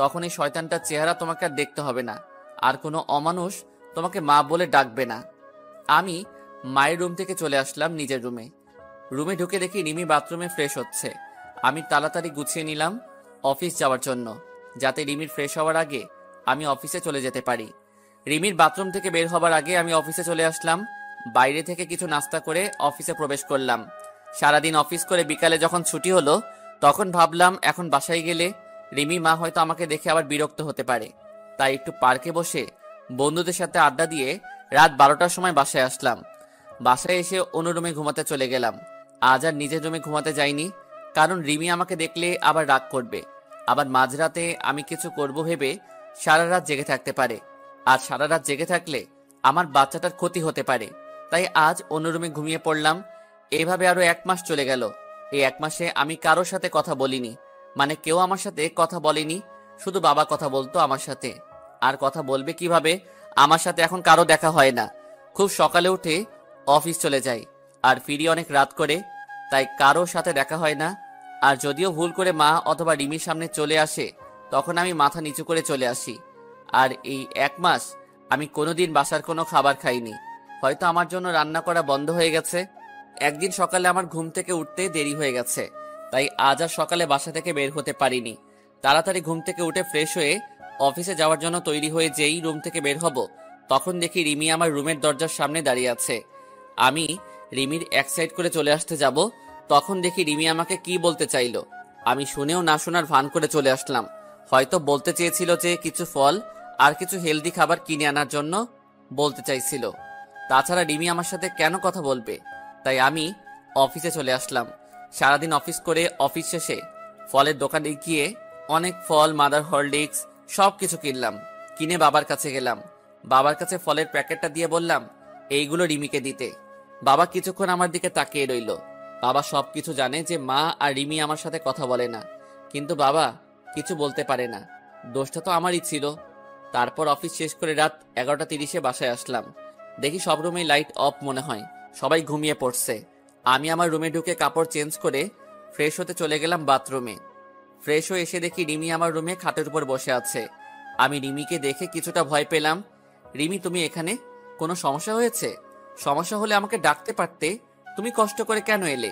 তখন এই শয়তানটার চেহারা তোমাকে আর দেখতে হবে না, আর কোনো অমানুষ তোমাকে মা বলে ডাকবে না। আমি মায়ের রুম থেকে চলে আসলাম নিজের রুমে। রুমে ঢুকে দেখি রিমি বাথরুমে ফ্রেশ হচ্ছে। আমি তাড়াতাড়ি গুছিয়ে নিলাম অফিস যাওয়ার জন্য, যাতে রিমির ফ্রেশ হওয়ার আগে আমি অফিসে চলে যেতে পারি। রিমির বাথরুম থেকে বের হবার আগে আমি অফিসে চলে আসলাম। বাইরে থেকে কিছু নাস্তা করে অফিসে প্রবেশ করলাম। সারাদিন অফিস করে বিকালে যখন ছুটি হলো, তখন ভাবলাম এখন বাসায় গেলে রিমি মা হয়তো আমাকে দেখে আবার বিরক্ত হতে পারে। তাই একটু পার্কে বসে বন্ধুদের সাথে আড্ডা দিয়ে রাত 12টার সময় বাসায় আসলাম। বাসায় এসে অন্য রুমে ঘুমাতে চলে গেলাম। আজ আর নিজের রুমে ঘুমাতে যাইনি, কারণ রিমি আমাকে দেখলে আবার রাগ করবে। আবার মাঝরাতে আমি কিছু করব ভেবে সারা রাত জেগে থাকতে পারে, আর সারা রাত জেগে থাকলে আমার বাচ্চাটার ক্ষতি হতে পারে। তাই আজ অন্য রুমে ঘুমিয়ে পড়লাম। এভাবে আরো 1 মাস চলে গেল। এই 1 মাসে আমি কারোর সাথে কথা বলিনি, মানে কেউ আমার সাথে কথা বলেনি। শুধু বাবা কথা বলতো আমার সাথে, আর কথা বলবে কিভাবে? আমার সাথে এখন কারো দেখা হয় না। খুব সকালে উঠে অফিস চলে যাই, আর ফিরি অনেক রাত করে, তাই কারোর সাথে দেখা হয় না। আর যদিও ভুল করে মা অথবা রিমির সামনে চলে আসে, তখন আমি মাথা নিচু করে চলে আসি। আর এই 1 মাস আমি কোনোদিন বাসার কোনো খাবার খাইনি। হয়তো আমার জন্য রান্না করা বন্ধ হয়ে গেছে। একদিন সকালে আমার ঘুম থেকে উঠতে দেরি হয়ে গেছে, তাই আজ আর সকালে বাসা থেকে বের হতে পারিনি। তাড়াতাড়ি ঘুম থেকে উঠে ফ্রেশ হয়ে অফিসে যাওয়ার জন্য তৈরি হয়ে যেই রুম থেকে বের হব, তখন দেখি রিমি আমার রুমের দরজার সামনে দাঁড়িয়ে আছে। আমি রিমির এক সাইড করে চলে আসতে যাব, তখন দেখি রিমি আমাকে কি বলতে চাইলো। আমি শুনেও না শোনার ভান করে চলে আসলাম। হয়তো বলতে চেয়েছিল যে কিছু ফল আর কিছু হেলদি খাবার কিনে আনার জন্য বলতে চাইছিল। তাছাড়া রিমি আমার সাথে কেন কথা বলবে? তাই আমি অফিসে চলে আসলাম। সারাদিন অফিস করে অফিস শেষে ফলের দোকানে গিয়ে অনেক ফল, মাদার হরলিক্স সবকিছু কিনলাম। কিনে বাবার কাছে গেলাম। বাবার কাছে ফলের প্যাকেটটা দিয়ে বললাম এইগুলো রিমিকে দিতে। বাবা কিছুক্ষণ আমার দিকে তাকিয়ে রইল। বাবা সবকিছু জানে যে মা আর রিমি আমার সাথে কথা বলে না, কিন্তু বাবা কিছু বলতে পারে না। দোষটা তো আমারই ছিল। তারপর অফিস শেষ করে রাত 11:30-এ বাসায় আসলাম। দেখি সব রুমে লাইট অফ মনে হয়, সবাই ঘুমিয়ে পড়ছে। আমি আমার রুমে ঢুকে কাপড় চেঞ্জ করে ফ্রেশ হতে চলে গেলাম বাথরুমে। ফ্রেশ হয়ে এসে দেখি রিমি আমার রুমে খাটের উপর বসে আছে। আমি রিমিকে দেখে কিছুটা ভয় পেলাম। রিমি, তুমি এখানে? কোনো সমস্যা হয়েছে? সমস্যা হলে আমাকে ডাকতে পারতে, তুমি কষ্ট করে কেন এলে?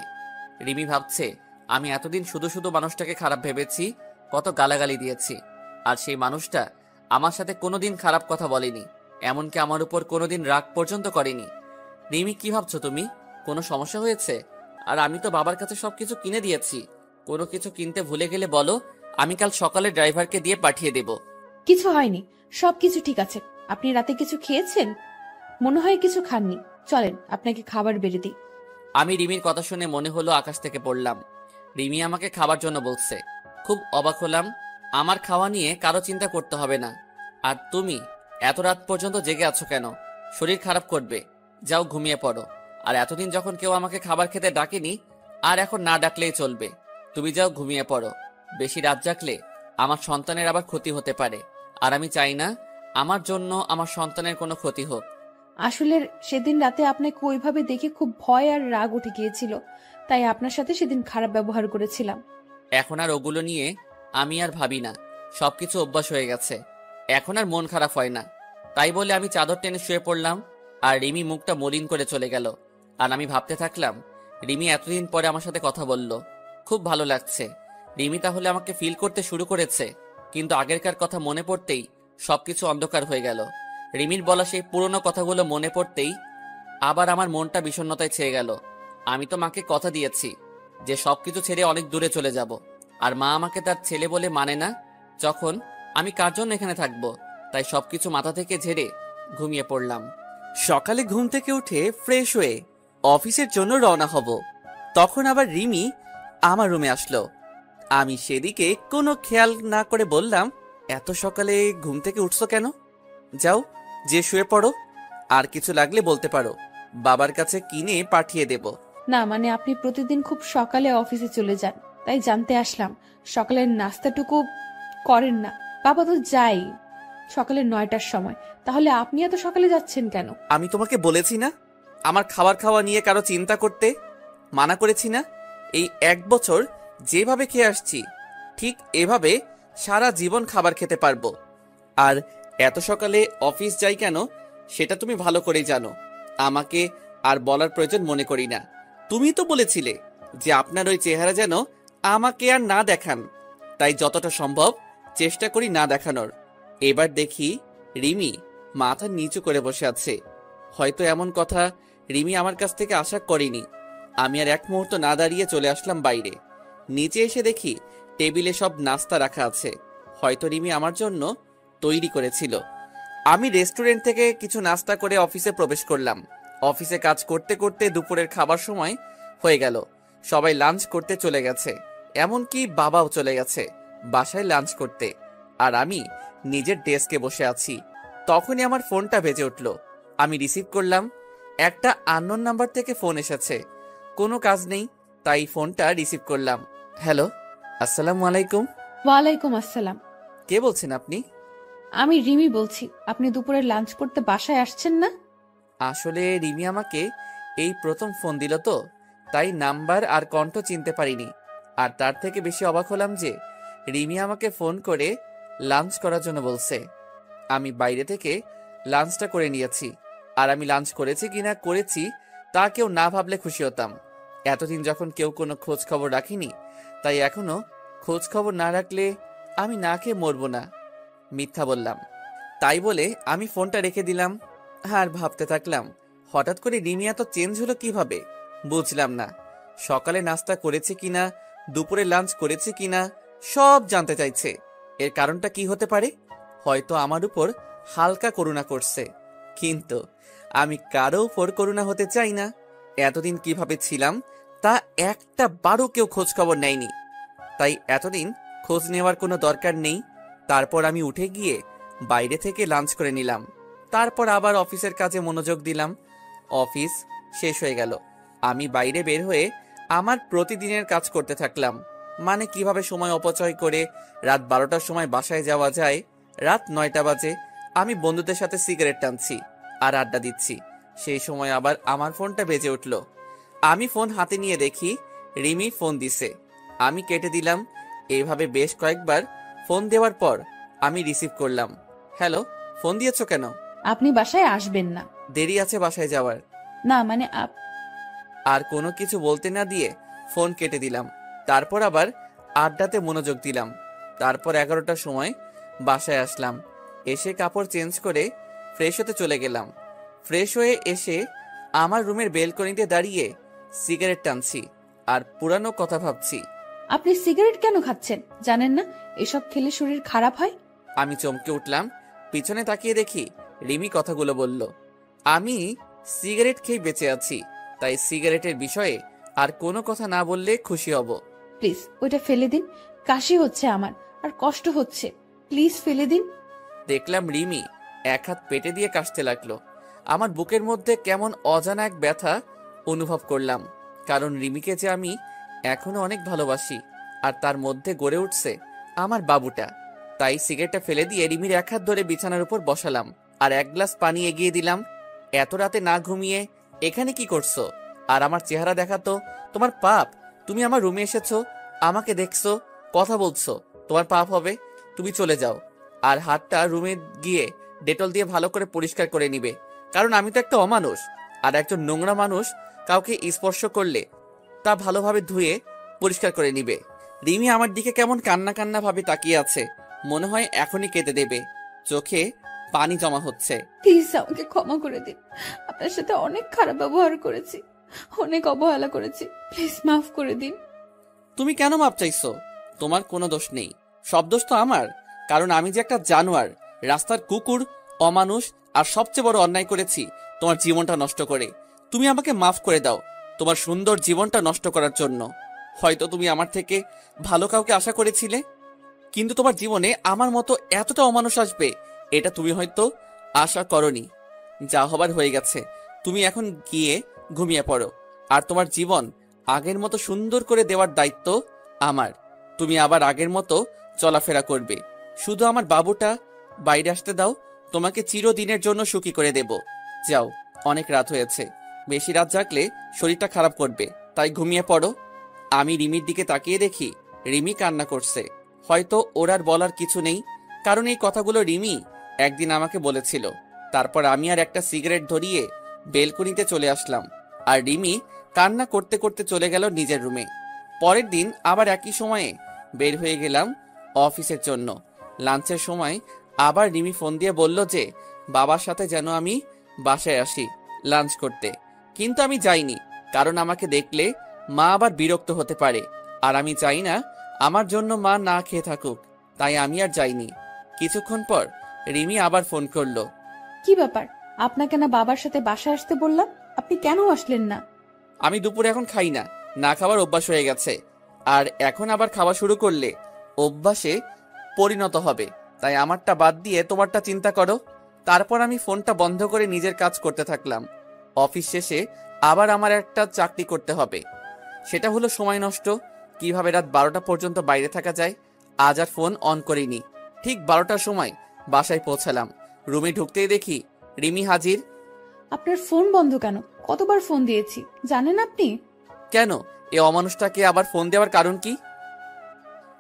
রিমি ভাবছে আমি এতদিন শুধু শুধু মানুষটাকে খারাপ ভেবেছি, কত গালাগালি দিয়েছি, আর সেই মানুষটা আমার সাথে কোনোদিন খারাপ কথা বলেনি, এমনকি আমার উপর কোনোদিন রাগ পর্যন্ত করেনি। রিমি, কি ভাবছো তুমি? কোনো সমস্যা হয়েছে? আর আমি তো বাবার কাছে সবকিছু কিনে দিয়েছি। কোনো কিছু কিনতে ভুলে গেলে বলো, আমি কাল সকালে ড্রাইভারকে দিয়ে পাঠিয়ে দেব। কিছু হয়নি, সবকিছু ঠিক আছে। আপনি রাতে কিছু খেয়েছেন? মনে হয় কিছু খাননি। চলেন আপনাকে খাবার বেড়ে দিই। আমি রিমির কথা শুনে মনে হলো আকাশ থেকে পড়লাম। রিমি আমাকে খাবার জন্য বলছে। খুব অবাক হলাম। আমার খাওয়া নিয়ে কারো চিন্তা করতে হবে না। আর তুমি এত রাত পর্যন্ত জেগে আছো কেন? শরীর খারাপ করবে, যাও ঘুমিয়ে পড়ো। আর এতদিন যখন কেউ আমাকে খাবার খেতে ডাকেনি, আর এখন না ডাকলেই চলবে। তুমি যাও ঘুমিয়ে পড়ো। বেশি রাত জাগলে আমার সন্তানের আবার ক্ষতি হতে পারে, আর আমি চাই না আমার জন্য আমার সন্তানের কোনো ক্ষতি হোক। আসলে সেদিন রাতে আপনাকে ওইভাবে দেখে খুব ভয় আর রাগ উঠে গিয়েছিল, তাই আপনার সাথে সেদিন খারাপ ব্যবহার করেছিলাম। এখন আর ওগুলো নিয়ে আমি আর ভাবি না, সবকিছু অভ্যাস হয়ে গেছে। এখন আর মন খারাপ হয় না। তাই বলে আমি চাদর টেনে শুয়ে পড়লাম, আর রিমি মুখটা মলিন করে চলে গেল। আর আমি ভাবতে থাকলাম রিমি এতদিন পরে আমার সাথে কথা বলল, খুব ভালো লাগছে। রিমি তাহলে আমাকে ফিল করতে শুরু করেছে। কিন্তু আগেরকার কথা মনে পড়তেই সবকিছু অন্ধকার হয়ে গেল। রিমির বলা সেই পুরনো কথাগুলো মনে পড়তেই আবার আমার মনটা বিষণ্ণতায় ছেয়ে গেল। আমি তো মাকে কথা দিয়েছি যে সবকিছু ছেড়ে অনেক দূরে চলে যাব, আর মা আমাকে তার ছেলে বলে মানে না। যখন আমি কার জন্য এখানে থাকবো, তাই সবকিছু মাথা থেকে ঝেড়ে ঘুমিয়ে পড়লাম। সকালে ঘুম থেকে উঠে ফ্রেশ হয়ে অফিসের জন্য রওনা হব, তখন আবার রিমি আমার রুমে আসলো। আমি সেদিকে কোনো খেয়াল না করে বললাম, এত সকালে ঘুম থেকে উঠছো কেন? যাও, যে শুয়ে পড়ো, আর কিছু লাগলে বলতে পারো, বাবার কাছে কিনে পাঠিয়ে দেব। না মানে আপনি প্রতিদিন খুব সকালে অফিসে চলে যান, তাই জানতে আসলাম সকালের নাস্তাটুকু করেন না। বাবা তো যাই সকালে 9টার সময়, তাহলে আপনি এত সকালে যাচ্ছেন কেন? আমি তোমাকে বলেছি না আমার খাবার খাওয়া নিয়ে কারো চিন্তা করতে? মানা করেছি না? এই 1 বছর যেভাবে খেয়ে আসছি ঠিক এভাবে সারা জীবন খাবার খেতে পারবো। আর এত সকালে অফিস যাই কেন সেটা তুমি ভালো করেই জানো। আমাকে আর বলার প্রয়োজন মনে করি না। তুমি তো বলেছিলে যে আপনার ওই চেহারা যেন আমাকে আর না দেখান, তাই যতটা সম্ভব চেষ্টা করি না দেখানোর। এবার দেখি রিমি মাথা নিচু করে বসে আছে। হয়তো এমন কথা রিমি আমার কাছ থেকে আশা করেনি। আমি আর এক মুহূর্ত না দাঁড়িয়ে চলে আসলাম বাইরে। নিচে এসে দেখি টেবিলে সব নাস্তা রাখা আছে, হয়তো রিমি আমার জন্য তৈরি করেছিল। আমি রেস্টুরেন্ট থেকে কিছু নাস্তা করে অফিসে প্রবেশ করলাম। অফিসে কাজ করতে করতে দুপুরের খাবার সময় হয়ে গেল। সবাই লাঞ্চ করতে চলে গেছে, এমনকি বাবাও চলে গেছে বাসায় লাঞ্চ করতে। আর আমি নিজের ডেস্কে বসে আছি। তখনই আমার ফোনটা বেজে উঠল। আমি রিসিভ করলাম। একটা আননোন নাম্বার থেকে ফোন এসেছে। কোনো কাজ নেই, তাই ফোনটা রিসিভ করলাম। হ্যালো, আসসালামু আলাইকুম। ওয়ালাইকুম আসসালাম। কে বলছেন আপনি? আমি রিমি বলছি। আপনি দুপুরে লাঞ্চ করতে বাসায় আসছেন না? আসলে রিমি আমাকে এই প্রথম ফোন দিল তো, তাই নাম্বার আর কণ্ঠ চিনতে পারিনি। আর তার থেকে বেশি অবাক হলাম যে রিমি আমাকে ফোন করে লাঞ্চ করার জন্য বলছে। আমি বাইরে থেকে লাঞ্চটা করে নিয়েছি। আর আমি লাঞ্চ করেছি কিনা করেছি তা কেউ না ভাবলে খুশি হতাম। এতদিন যখন কেউ কোনো খোঁজ খবর রাখিনি, তাই এখনো খোঁজ খবর না রাখলে আমি না খেয়ে মরবো না। মিথ্যা বললাম। তাই বলে আমি ফোনটা রেখে দিলাম। আর ভাবতে থাকলাম, হঠাৎ করে রিমি এত চেঞ্জ হলো কিভাবে? বুঝলাম না। সকালে নাস্তা করেছে কিনা, দুপুরে লাঞ্চ করেছে কিনা, সব জানতে চাইছে। এর কারণটা কি হতে পারে? হয়তো আমার উপর হালকা করুণা করছে, কিন্তু আমি কারো উপর করুণা হতে চাই না। এতদিন কিভাবে ছিলাম তা একটা বারও কেউ খোঁজ খবর নেয়নি, তাই এতদিন খোঁজ নেওয়ার কোনো দরকার নেই। তারপর আমি উঠে গিয়ে বাইরে থেকে লাঞ্চ করে নিলাম। তারপর আবার অফিসের কাজে মনোযোগ দিলাম। অফিস শেষ হয়ে গেল। আমি বাইরে বের হয়ে আমার প্রতিদিনের কাজ করতে থাকলাম। মানে কিভাবে সময় অপচয় করে রাত 12টার সময় বাসায় যাওয়া যায়। রাত 9টা বাজে। আমি বন্ধুদের সাথে সিগারেট টানছি আর আড্ডা দিচ্ছি। সেই সময় আবার আমার ফোনটা বেজে উঠল। আমি ফোন হাতে নিয়ে দেখি রিমি ফোন দিছে। আমি কেটে দিলাম। এইভাবে বেশ কয়েকবার ফোন দেওয়ার পর আমি রিসিভ করলাম। হ্যালো, ফোন দিয়েছো কেন? আপনি বাসায় আসবেন না। দেরি আছে বাসায় যাওয়ার। না মানে আর কোনো কিছু বলতে না দিয়ে ফোন কেটে দিলাম। তারপর আবার আড্ডাতে মনোযোগ দিলাম। তারপর 11টার সময় বাসায় আসলাম। এসে কাপড় চেঞ্জ করে ফ্রেশ হতে চলে গেলাম। ফ্রেশ হয়ে এসে আমার রুমের বেলকনিতে দাঁড়িয়ে সিগারেট টানছি আর পুরানো কথা ভাবছি। আপনি সিগারেট কেন খাচ্ছেন? জানেন না এসব খেলে শরীর খারাপ হয়? আমি চমকে উঠলাম। পিছনে তাকিয়ে দেখি রিমি কথাগুলো বলল। আমি সিগারেট খেয়ে বেঁচে আছি, তাই সিগারেটের বিষয়ে আর কোনো কথা না বললে খুশি হব। প্লিজ ওইটা ফেলে দিন। কাশি হচ্ছে আমার আর কষ্ট হচ্ছে, প্লিজ ফেলে দিন। দেখলাম রিমি এক হাত পেটে দিয়ে কাশতে লাগলো। আমার বুকের মধ্যে কেমন অজানা এক ব্যথা অনুভব করলাম, কারণ রিমিকে যে আমি এখনো অনেক ভালোবাসি আর তার মধ্যে গড়ে উঠছে আমার বাবুটা। তাই সিগারেটটা ফেলে দিয়ে রিমির এক হাত ধরে বিছানার উপর বসালাম আর 1 গ্লাস পানি এগিয়ে দিলাম। এত রাতে না ঘুমিয়ে এখানে কি করছো? আর আমার চেহারা দেখাতো। তোমার পাপ। তুমি আমার রুমে এসেছো, আমাকে দেখছো, কথা বলছো, তোমার পাপ হবে। তুমি চলে যাও আর হাতটা রুমে গিয়ে ডেটল দিয়ে ভালো করে পরিষ্কার করে নিবে, কারণ আমি তো একটা অমানুষ। আর একজন নোংরা মানুষ কাউকে স্পর্শ করলে তা ভালোভাবে ধুয়ে পরিষ্কার করে নিবে। রিমি আমার দিকে কেমন কান্না কান্না ভাবে তাকিয়ে আছে, মনে হয় এখনই কেঁদে দেবে, চোখে পানি জমা হচ্ছে। প্লিজ আমাকে ক্ষমা করে দিন, আপনার সাথে অনেক খারাপ ব্যবহার করেছি, অনেক অবহেলা করেছি, প্লিজ মাফ করে দিন। তুমি কেন মাপ চাইছো? তোমার কোনো দোষ নেই, সব দোষ তো আমার, কারণ আমি যে একটা জানোয়ার, রাস্তার কুকুর, অমানুষ, আর সবচেয়ে বড় অন্যায় করেছি তোমার জীবনটা নষ্ট করে। তুমি আমাকে মাফ করে দাও তোমার সুন্দর জীবনটা নষ্ট করার জন্য। হয়তো তুমি আমার থেকে ভালো কাউকে আশা করেছিলে, কিন্তু তোমার জীবনে আমার মতো এতটা অমানুষ আসবে এটা তুমি হয়তো আশা করনি। যা হবার হয়ে গেছে, তুমি এখন গিয়ে ঘুমিয়ে পড়ো, আর তোমার জীবন আগের মতো সুন্দর করে দেওয়ার দায়িত্ব আমার। তুমি আবার আগের মতো চলাফেরা করবে, শুধু আমার বাবুটা বাইরে আসতে দাও, তোমাকে চিরদিনের জন্য সুখী করে দেব। যাও, অনেক রাত হয়েছে, বেশি রাত জাগলে শরীরটা খারাপ করবে, তাই ঘুমিয়ে পড়ো। আমি রিমির দিকে তাকিয়ে দেখি রিমি কান্না করছে। হয়তো ওর আর বলার কিছু নেই, কারণ এই কথাগুলো রিমি একদিন আমাকে বলেছিল। তারপর আমি আর একটা সিগারেট ধরিয়ে বেলকনিতে চলে আসলাম, আর রিমি কান্না করতে করতে চলে গেল নিজের রুমে। পরের দিন আবার একই সময়ে বের হয়ে গেলাম অফিসের জন্য। লাঞ্চের সময় আবার রিমি ফোন দিয়ে বলল যে বাবার সাথে যেন আমি বাসায় আসি লাঞ্চ করতে, কিন্তু আমি যাইনি, কারণ আমাকে দেখলে মা আবার বিরক্ত হতে পারে, আর আমি চাই না আমার জন্য মা না খেয়ে থাকুক, তাই আমি আর যাইনি। কিছুক্ষণ পর রিমি আবার ফোন করলো। কি ব্যাপার, আপনাকে না বাবার সাথে বাসায় আসতে বললাম, আপনি কেন আসলেন না? আমি দুপুরে এখন খাই না, না খাবার অভ্যাস হয়ে গেছে, আর এখন আবার খাওয়া শুরু করলে অভ্যাসে পরিণত হবে, তাই আমারটা বাদ দিয়ে তোমারটা চিন্তা করো। তারপর আমি ফোনটা বন্ধ করে নিজের কাজ করতে থাকলাম। অফিস শেষে আবার আমার একটা চাকরি করতে হবে, সেটা হলো সময় নষ্ট, কিভাবে রাত 12টা পর্যন্ত বাইরে থাকা যায়। আজ আর ফোন অন করিনি। ঠিক 12টার সময় বাসায় পৌঁছালাম। রুমে ঢুকতেই দেখি রিমি হাজির। আপনার ফোন বন্ধ কেন? কতবার ফোন দিয়েছি জানেন আপনি? কেন, এ অমানুষটাকে আবার ফোন দেওয়ার কারণ কি?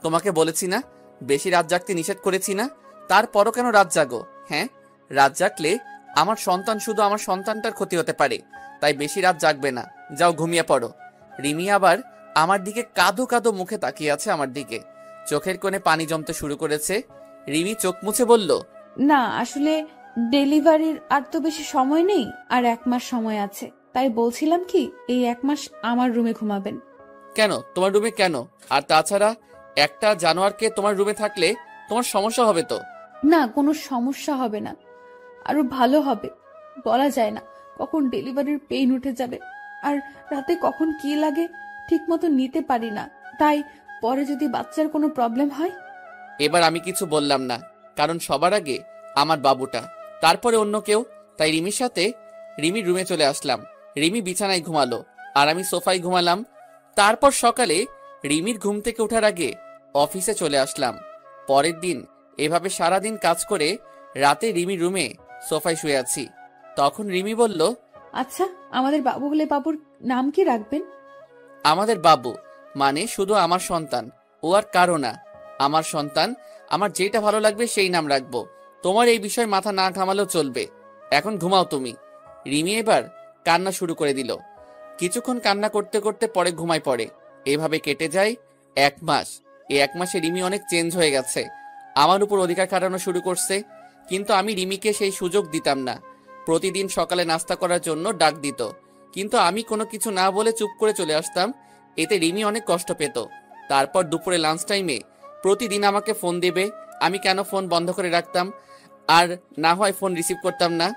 তোমাকে বলেছি না বেশি রাত জাগতে নিষেধ করেছি না, তারপরও কেন রাত জাগো? হ্যাঁ, রাত জাগলে আমার সন্তান, শুধু আমার সন্তানটার ক্ষতি হতে পারে, তাই বেশি রাত জাগবে না, যাও ঘুমিয়ে পড়ো। রিমি আবার আমার দিকে কাঁদো কাঁদো মুখে তাকিয়ে আছে, আমার দিকে চোখের কোণে পানি জমতে শুরু করেছে। রিমি চোখ মুছে বলল, না আসলে ডেলিভারির আর তো বেশি সময় নেই, আর 1 মাস সময় আছে, তাই বলছিলাম কি এই 1 মাস আমার রুমে ঘুমাবেন। কেন তোমার রুমে কেন? আর তাছাড়া একটা জানোয়ারকে তোমার রুমে থাকলে তোমার সমস্যা হবে তো? না, কোনো সমস্যা হবে না, আরো ভালো হবে। বলা যায় না কখন ডেলিভারির পেইন উঠে যাবে, আর রাতে কখন কি লাগে ঠিক মতো নিতে পারি না, তাই পরে যদি বাচ্চার কোনো প্রবলেম হয়। এবার আমি কিছু বললাম না, কারণ সবার আগে আমার বাবুটা, তারপরে অন্য কেউ। তাই রিমির সাথে রিমির রুমে চলে আসলাম। রিমি বিছানায় ঘুমালো, আর আমি সোফায় ঘুমালাম। তারপর সকালে রিমির ঘুম থেকে ওঠার আগে অফিসে চলে আসলাম। পরের দিন এভাবে সারাদিন কাজ করে রাতে রিমির রুমে সোফায় শুয়ে আছি। তখন রিমি বলল, আচ্ছা, আমাদের বাবু হলে বাবুর নাম কি রাখবেন? আমাদের বাবু মানে শুধু আমার সন্তান, ও আর কারো না। আমার সন্তান, আমার যেটা ভালো লাগবে সেই নাম রাখবো, তোমার এই বিষয় মাথা না ঘামালেও চলবে। এখন ঘুমাও তুমি। রিমি এবার কান্না শুরু করে দিল। কিছুক্ষণ কান্না করতে করতে পরে ঘুমায় পড়ে। এভাবে কেটে যায় 1 মাস। এই 1 মাসে রিমি অনেক চেঞ্জ হয়ে গেছে, আমার উপর অধিকার খাটানো শুরু করছে, কিন্তু আমি রিমিকে সেই সুযোগ দিতাম না। প্রতিদিন সকালে নাস্তা করার জন্য ডাক দিত, কিন্তু আমি কোনো কিছু না বলে চুপ করে চলে আসতাম। এতে রিমি অনেক কষ্ট পেত। তারপর দুপুরে লাঞ্চ টাইমে প্রতিদিন আমাকে ফোন দেবে, আমি কেন ফোন বন্ধ করে রাখতাম, আর না হয় ফোন রিসিভ করতাম না।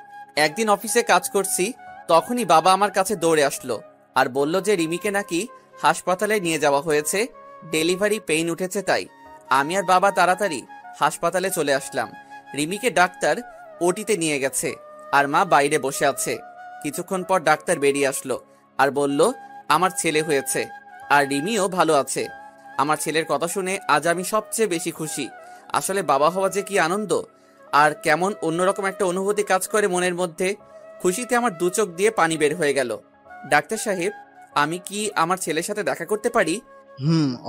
একদিন অফিসে কাজ করছি, তখনই বাবা আমার কাছে দৌড়ে আসলো আর বলল যে রিমিকে নাকি হাসপাতালে নিয়ে যাওয়া হয়েছে, ডেলিভারি পেইন উঠেছে। তাই আমি আর বাবা তাড়াতাড়ি হাসপাতালে চলে আসলাম। রিমিকে ডাক্তার ওটিতে নিয়ে গেছে, আর মা বাইরে বসে আছে। কিছুক্ষণ পর ডাক্তার বেরিয়ে আসলো আর বলল আমার ছেলে হয়েছে, আর রিমিও ভালো আছে। আমার ছেলের কথা শুনে আজ আমি সবচেয়ে বেশি খুশি। আসলে বাবা হওয়া যে কি আনন্দ, আর কেমন অন্যরকম একটা অনুভূতি কাজ করে মনের মধ্যে। খুশিতে আমার 2 চোখ দিয়ে পানি বের হয়ে গেল। ডাক্তার সাহেব, আমি কি আমার ছেলের সাথে দেখা করতে পারি?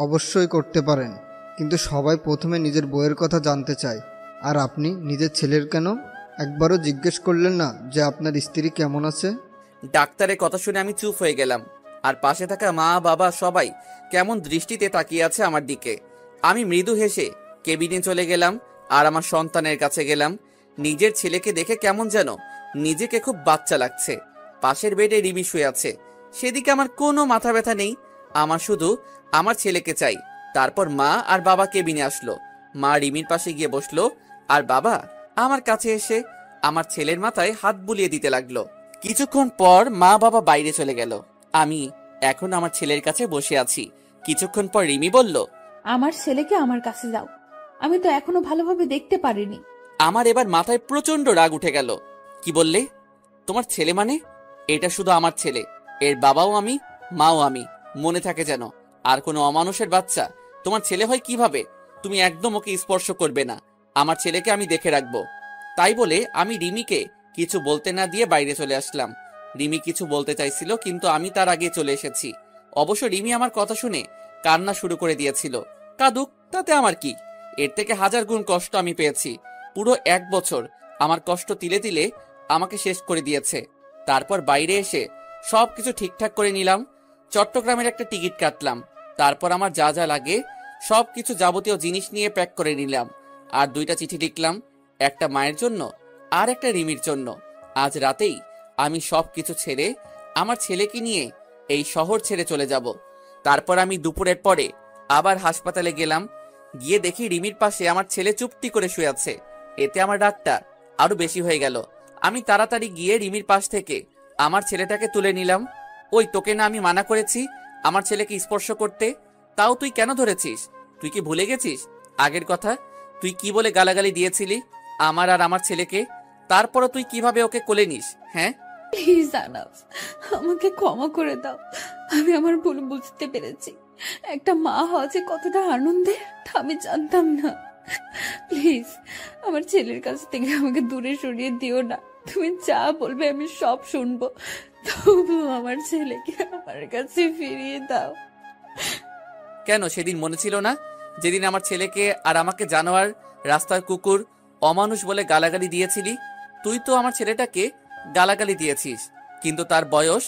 অবশ্যই করতে পারেন, কিন্তু সবাই প্রথমে নিজের বউয়ের কথা জানতে চায়। আর আপনি নিজের ছেলের কেন একবারও জিজ্ঞেস করলেন না যে আপনার স্ত্রী কেমন আছে? ডাক্তারের কথা শুনে আমি চুপ হয়ে গেলাম। আর পাশে থাকা মা বাবা সবাই কেমন দৃষ্টিতে তাকিয়ে আছে আমার দিকে। আমি মৃদু হেসে কেবিনে চলে গেলাম আর আমার সন্তানের কাছে গেলাম। নিজের ছেলেকে দেখে কেমন যেন নিজেকে খুব বাচ্চা লাগছে। পাশের বেডে রিমি শুয়ে আছে, সেদিকে আমার কোনো মাথা ব্যথা নেই। আমার শুধু আমার ছেলেকে চাই। তারপর মা আর বাবা কেবিনে আসলো। মা রিমির পাশে গিয়ে বসলো আর বাবা আমার কাছে এসে আমার ছেলের মাথায় হাত বুলিয়ে দিতে লাগলো। কিছুক্ষণ পর মা বাবা বাইরে চলে গেল। আমি এখন আমার ছেলের কাছে বসে আছি। কিছুক্ষণ পর রিমি বলল, আমার ছেলেকে আমার কাছে দাও, আমি তো এখনো ভালোভাবে দেখতে পারিনি। আমার এবার মাথায় প্রচন্ড রাগ উঠে গেল। কি বললে? তোমার ছেলে মানে? এটা শুধু আমার ছেলে, এর বাবাও আমি, মাও আমি। মনে থাকে যেন। আর কোনো অমানুষের বাচ্চা তোমার ছেলে হয় কিভাবে? তুমি একদম ওকে স্পর্শ করবে না। আমার ছেলেকে আমি দেখে রাখবো। তাই বলে আমি রিমিকে কিছু বলতে না দিয়ে বাইরে চলে আসলাম। রিমি কিছু বলতে চাইছিল, কিন্তু আমি তার আগে চলে এসেছি। অবশ্য রিমি আমার কথা শুনে কান্না শুরু করে দিয়েছিল। কাঁদুক, তাতে আমার কি? এর থেকে 1000 গুণ কষ্ট আমি পেয়েছি। পুরো 1 বছর আমার কষ্ট তিলে তিলে আমাকে শেষ করে দিয়েছে। তারপর বাইরে এসে সবকিছু ঠিকঠাক করে নিলাম। চট্টগ্রামের একটা টিকিট কাটলাম। তারপর আমার যা যা লাগে সবকিছু যাবতীয় জিনিস নিয়ে প্যাক করে নিলাম। আর 2টা চিঠি লিখলাম, একটা মায়ের জন্য আর একটা রিমির জন্য। আজ রাতেই আমি সবকিছু ছেড়ে আমার ছেলেকে নিয়ে এই শহর ছেড়ে চলে যাব। তারপর আমি দুপুরের পরে আবার হাসপাতালে গেলাম। গিয়ে দেখি রিমির পাশে আমার ছেলে চুপটি করে শুয়ে আছে। এতে আমার রাগটা আরো বেশি হয়ে গেল। আমি তাড়াতাড়ি গিয়ে রিমির পাশ থেকে আমার ছেলেটাকে তুলে নিলাম। ওই, তোকে না আমি মানা করেছি আমার ছেলেকে স্পর্শ করতে? তাও তুই কেন ধরেছিস? তুই কি ভুলে গেছিস আগের কথা? তুই কি বলে গালাগালি দিয়েছিলি আমার আর আমার ছেলেকে? তারপরও তুই কিভাবে ওকে কোলে নিস? হ্যাঁ, প্লিজ আনাফ, আমাকে ক্ষমা করে দাও। আমি আমার ভুল বুঝতে পেরেছি। একটা মা হওয়া যে কতটা আনন্দের তা আমি জানতাম না। প্লিজ আমার ছেলের কাছ থেকে আমাকে দূরে সরিয়ে দিও না। তুমি যা বলবে আমি সব শুনবো, তবু আমার ছেলেকে আমার কাছে ফিরিয়ে দাও। কেন সেদিন মনে ছিল না যেদিন আমার ছেলেকে আর আমাকে জানোয়ার, রাস্তার কুকুর, অমানুষ বলে গালাগালি দিয়েছিলি? তুই তো আমার ছেলেটাকে গালাগালি দিয়েছিস, কিন্তু তার বয়স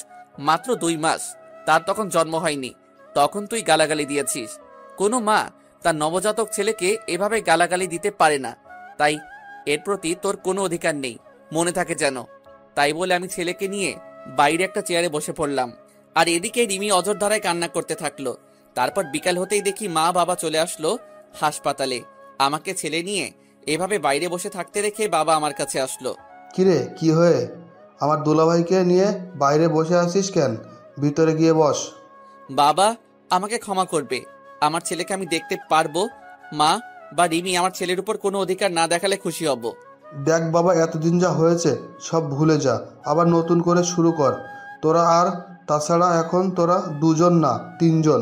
মাত্র 2 মাস, তার তখন জন্ম হয়নি। তখন তুই গালাগালি দিয়েছিস। কোনো মা তার নবজাতক ছেলেকে এভাবে গালাগালি দিতে পারে না। তাই এর প্রতি তোর কোনো অধিকার নেই, মনে থাকে যেন। তাই বলে আমি ছেলেকে নিয়ে বাইরে একটা চেয়ারে বসে পড়লাম। আর এদিকে রিমি অঝোর ধারায় কান্না করতে থাকলো। তারপর বিকাল হতেই দেখি মা বাবা চলে আসলো হাসপাতালে। আমাকে ছেলে নিয়ে এভাবে বাইরে বসে থাকতে দেখে বাবা আমার কাছে আসলো। কিরে, কি হয়ে আমার দুলাভাইকে নিয়ে বাইরে বসে আছিস কেন? ভিতরে গিয়ে বস। বাবা আমাকে ক্ষমা করবে, আমার ছেলেকে আমি দেখতে পারবো। মা বা রিমি আমার ছেলের উপর কোনো অধিকার না দেখালে খুশি হব। দেখ বাবা, এতদিন যা হয়েছে সব ভুলে যা, আবার নতুন করে শুরু কর তোরা। আর তাছাড়া এখন তোরা 2 জন না 3 জন।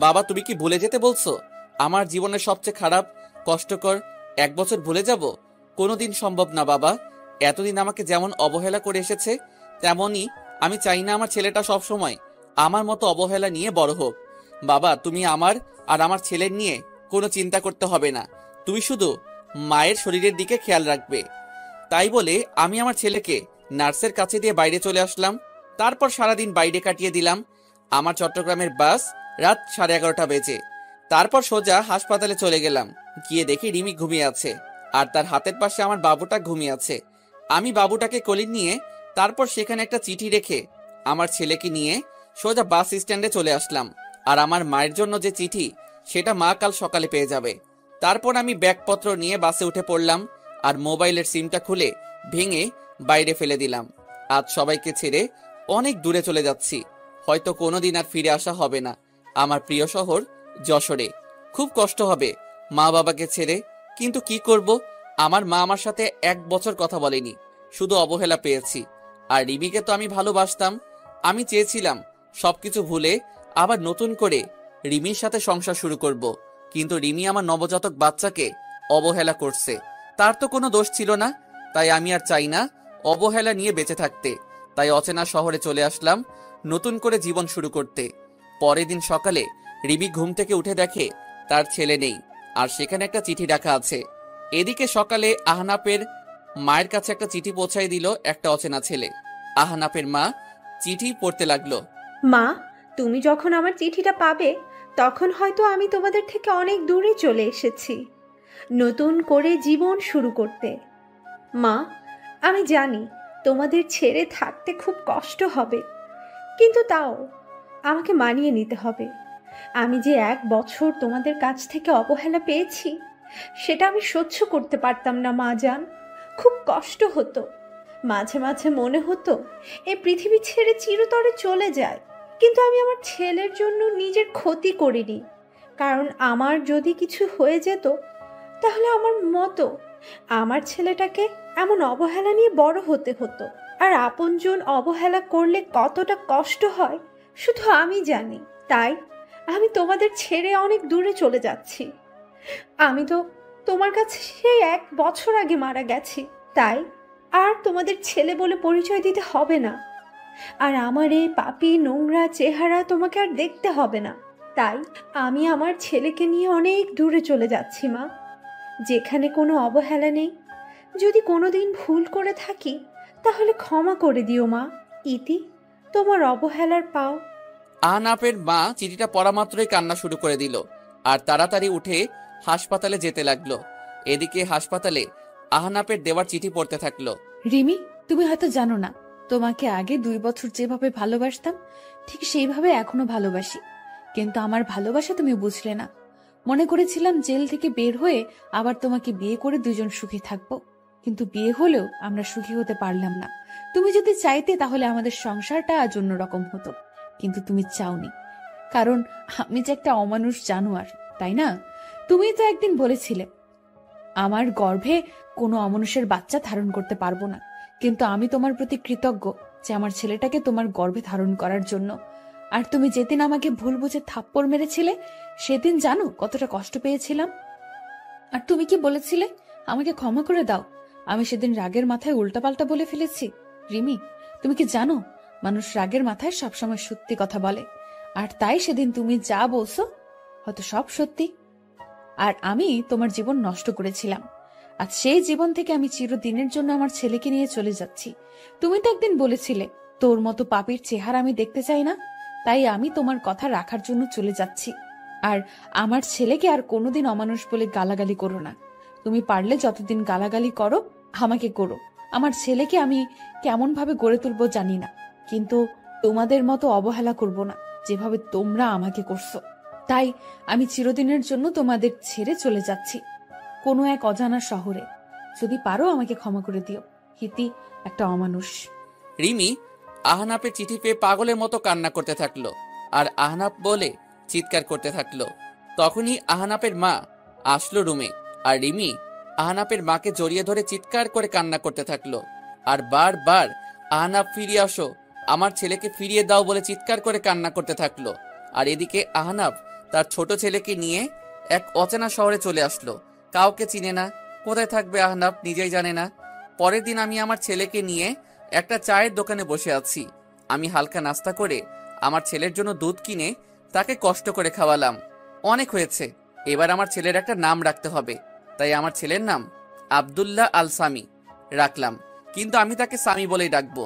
বাবা তুমি কি ভুলে যেতে বলছো? আমার জীবনের সবচেয়ে খারাপ কষ্টকর 1 বছর ভুলে যাব? কোনোদিন সম্ভব না বাবা। এতদিন আমাকে যেমন অবহেলা করে এসেছে, তেমনই আমি চাই না আমার ছেলেটা সব সময় আমার মতো অবহেলা নিয়ে বড় হোক। বাবা তুমি আমার আর আমার ছেলের নিয়ে কোনো চিন্তা করতে হবে না, তুমি শুধু মায়ের শরীরের দিকে খেয়াল রাখবে। তাই বলে আমি আমার ছেলেকে নার্সের কাছে দিয়ে বাইরে চলে আসলাম। তারপর সারাদিন বাইরে কাটিয়ে দিলাম। আমার চট্টগ্রামের বাস রাত 11:30 বেজে। তারপর সোজা হাসপাতালে চলে গেলাম। গিয়ে দেখি রিমি ঘুমিয়ে আছে আর তার হাতের পাশে আমার বাবুটা ঘুমিয়ে আছে। আমি বাবুটাকে কোলে নিয়ে তারপর সেখানে একটা চিঠি রেখে আমার ছেলেকে নিয়ে সোজা বাস স্ট্যান্ডে চলে আসলাম। আর আমার মায়ের জন্য যে চিঠি, সেটা মা কাল সকালে পেয়ে যাবে। তারপর আমি ব্যাগপত্র নিয়ে বাসে উঠে পড়লাম আর মোবাইলের সিমটা খুলে ভেঙে বাইরে ফেলে দিলাম। আজ সবাইকে ছেড়ে অনেক দূরে চলে যাচ্ছি, হয়তো কোনোদিন আর ফিরে আসা হবে না আমার প্রিয় শহর যশোরে। খুব কষ্ট হবে মা বাবাকে ছেড়ে, কিন্তু কি করব, আমার মা আমার সাথে 1 বছর কথা বলেনি, শুধু অবহেলা পেয়েছি। আর রিমিকে তো আমি ভালোবাসতাম। আমি চেয়েছিলাম সবকিছু ভুলে আবার নতুন করে রিমির সাথে সংসার শুরু করব, কিন্তু রিমি আমার নবজাতক বাচ্চাকে অবহেলা করছে। তার তো কোনো দোষ ছিল না। তাই আমি আর চাই না অবহেলা নিয়ে বেঁচে থাকতে। তাই অচেনা শহরে চলে আসলাম নতুন করে জীবন শুরু করতে। পরের দিন সকালে রিমি ঘুম থেকে উঠে দেখে তার ছেলে নেই, আর সেখানে একটা চিঠি রাখা আছে। এদিকে সকালে আহনাফের মায়ের কাছে একটা চিঠি পৌঁছায় দিল একটা অচেনা ছেলে। আহনাফের মা চিঠি পড়তে লাগলো। মা, তুমি যখন আমার চিঠিটা পাবে তখন হয়তো আমি তোমাদের থেকে অনেক দূরে চলে এসেছি, নতুন করে জীবন শুরু করতে। মা, আমি জানি তোমাদের ছেড়ে থাকতে খুব কষ্ট হবে, কিন্তু তাও আমাকে মানিয়ে নিতে হবে। আমি যে 1 বছর তোমাদের কাছ থেকে অবহেলা পেয়েছি সেটা আমি সহ্য করতে পারতাম না মা জান। খুব কষ্ট হতো, মাঝে মাঝে মনে হতো এই পৃথিবী ছেড়ে চিরতরে চলে যায়। কিন্তু আমি আমার ছেলের জন্য নিজের ক্ষতি করিনি, কারণ আমার যদি কিছু হয়ে যেত তাহলে আমার ছেলেটাকে এমন অবহেলা নিয়ে বড় হতে হতো। আর আপনজন অবহেলা করলে কতটা কষ্ট হয় শুধু আমি জানি। তাই আমি তোমাদের ছেড়ে অনেক দূরে চলে যাচ্ছি। আমি তো তোমার কাছে সেই 1 বছর আগে মারা গেছি, তাই আর তোমাদের ছেলে বলে পরিচয় দিতে হবে না। আর আমার এই পাপী নোংরা চেহারা তোমাকে আর দেখতে হবে না। তাই আমি আমার ছেলেকে নিয়ে অনেক দূরে চলে যাচ্ছি মা, যেখানে কোনো অবহেলা নেই। যদি কোনোদিন ভুল করে থাকি তাহলে ক্ষমা করে দিও মা। ইতি, তোমার অবহেলার পাও। আহনাফের মা চিঠিটা পড়া মাত্রই কান্না শুরু করে দিল আর তাড়াতাড়ি উঠে হাসপাতালে যেতে লাগলো। এদিকে হাসপাতালে আহনাফের দেওয়ার চিঠি পড়তে থাকলো। রিমি, তুমি হয়তো জানো না, তোমাকে আগে 2 বছর যেভাবে ভালোবাসতাম ঠিক সেইভাবে এখনো ভালোবাসি। কিন্তু আমার ভালোবাসা তুমি বুঝলে না। মনে করেছিলাম জেল থেকে বের হয়ে আবার তোমাকে বিয়ে করে 2 জন সুখী থাকবো, কিন্তু বিয়ে হলেও আমরা সুখী হতে পারলাম না। তুমি যদি চাইতে তাহলে আমাদের সংসারটা আজ অন্যরকম হতো, কিন্তু তুমি চাওনি, কারণ আমি যে একটা অমানুষ জানোয়ার, তাই না? তুমি তো একদিন বলেছিলে আমার গর্ভে কোনো অমানুষের বাচ্চা ধারণ করতে পারবো না, কিন্তু আমি তোমার প্রতি কৃতজ্ঞ যে আমার ছেলেটাকে তোমার গর্ভে ধারণ করার জন্য। আর তুমি যেদিন আমাকে ভুল বুঝে থাপ্পড় মেরেছিলে সেদিন জানো কতটা কষ্ট পেয়েছিলাম। আর তুমি কি বলেছিলে? আমাকে ক্ষমা করে দাও। আমি সেদিন রাগের মাথায় উল্টাপাল্টা বলে ফেলেছি। রিমি, তুমি কি জানো মানুষ রাগের মাথায় সবসময় সত্যি কথা বলে, আর তাই সেদিন তুমি যা বলছো হয়তো সব সত্যি। আর আমি তোমার জীবন নষ্ট করেছিলাম, আর সেই জীবন থেকে আমি চিরদিনের জন্য আমার ছেলেকে নিয়ে চলে যাচ্ছি। তুমি তো একদিন বলেছিলে তোর মতো পাপীর চেহারা আমি দেখতে চাই না, তাই আমি তোমার কথা রাখার জন্য চলে যাচ্ছি। আর আমার ছেলেকে আর কোনোদিন অমানুষ বলে গালাগালি করো না। তুমি পারলে যতদিন গালাগালি করো আমাকে করো, আমার ছেলেকে আমি কেমন ভাবে গড়ে তুলবো জানি না, কিন্তু তোমাদের মতো অবহেলা করব না যেভাবে তোমরা আমাকে করছো। তাই আমি চিরদিনের জন্য তোমাদের ছেড়ে চলে যাচ্ছি কোনো এক অজানা শহরে। যদি পারো আমাকে ক্ষমা করে দিও। হিতি একটা অমানুষ। রিমি আহনাফের চিঠি পেয়ে পাগলের মতো কান্না করতে থাকলো আর আহনাফ বলে চিৎকার করতে থাকলো। তখনই আহনাফের মা আসলো রুমে, আর রিমি আহনাফের মাকে জড়িয়ে ধরে চিৎকার করে কান্না করতে থাকলো আর বারবার আহনাফ ফিরিয়ে আসো, আমার ছেলেকে ফিরিয়ে দাও বলে চিৎকার করে কান্না করতে থাকলো। আর এদিকে আহনাফ তার ছোট ছেলেকে নিয়ে এক অচেনা শহরে চলে আসলো। কাউকে চিনে না, কোথায় থাকবে আহনাফ নিজেই জানে না। পরের দিন আমি আমার ছেলেকে নিয়ে একটা চায়ের দোকানে বসে আছি। আমি হালকা নাস্তা করে আমার ছেলের জন্য দুধ কিনে তাকে কষ্ট করে খাওয়ালাম। অনেক হয়েছে, এবার আমার ছেলের একটা নাম রাখতে হবে, তাই আমার ছেলের নাম আব্দুল্লাহ আল সামি রাখলাম, কিন্তু আমি তাকে সামি বলেই ডাকবো,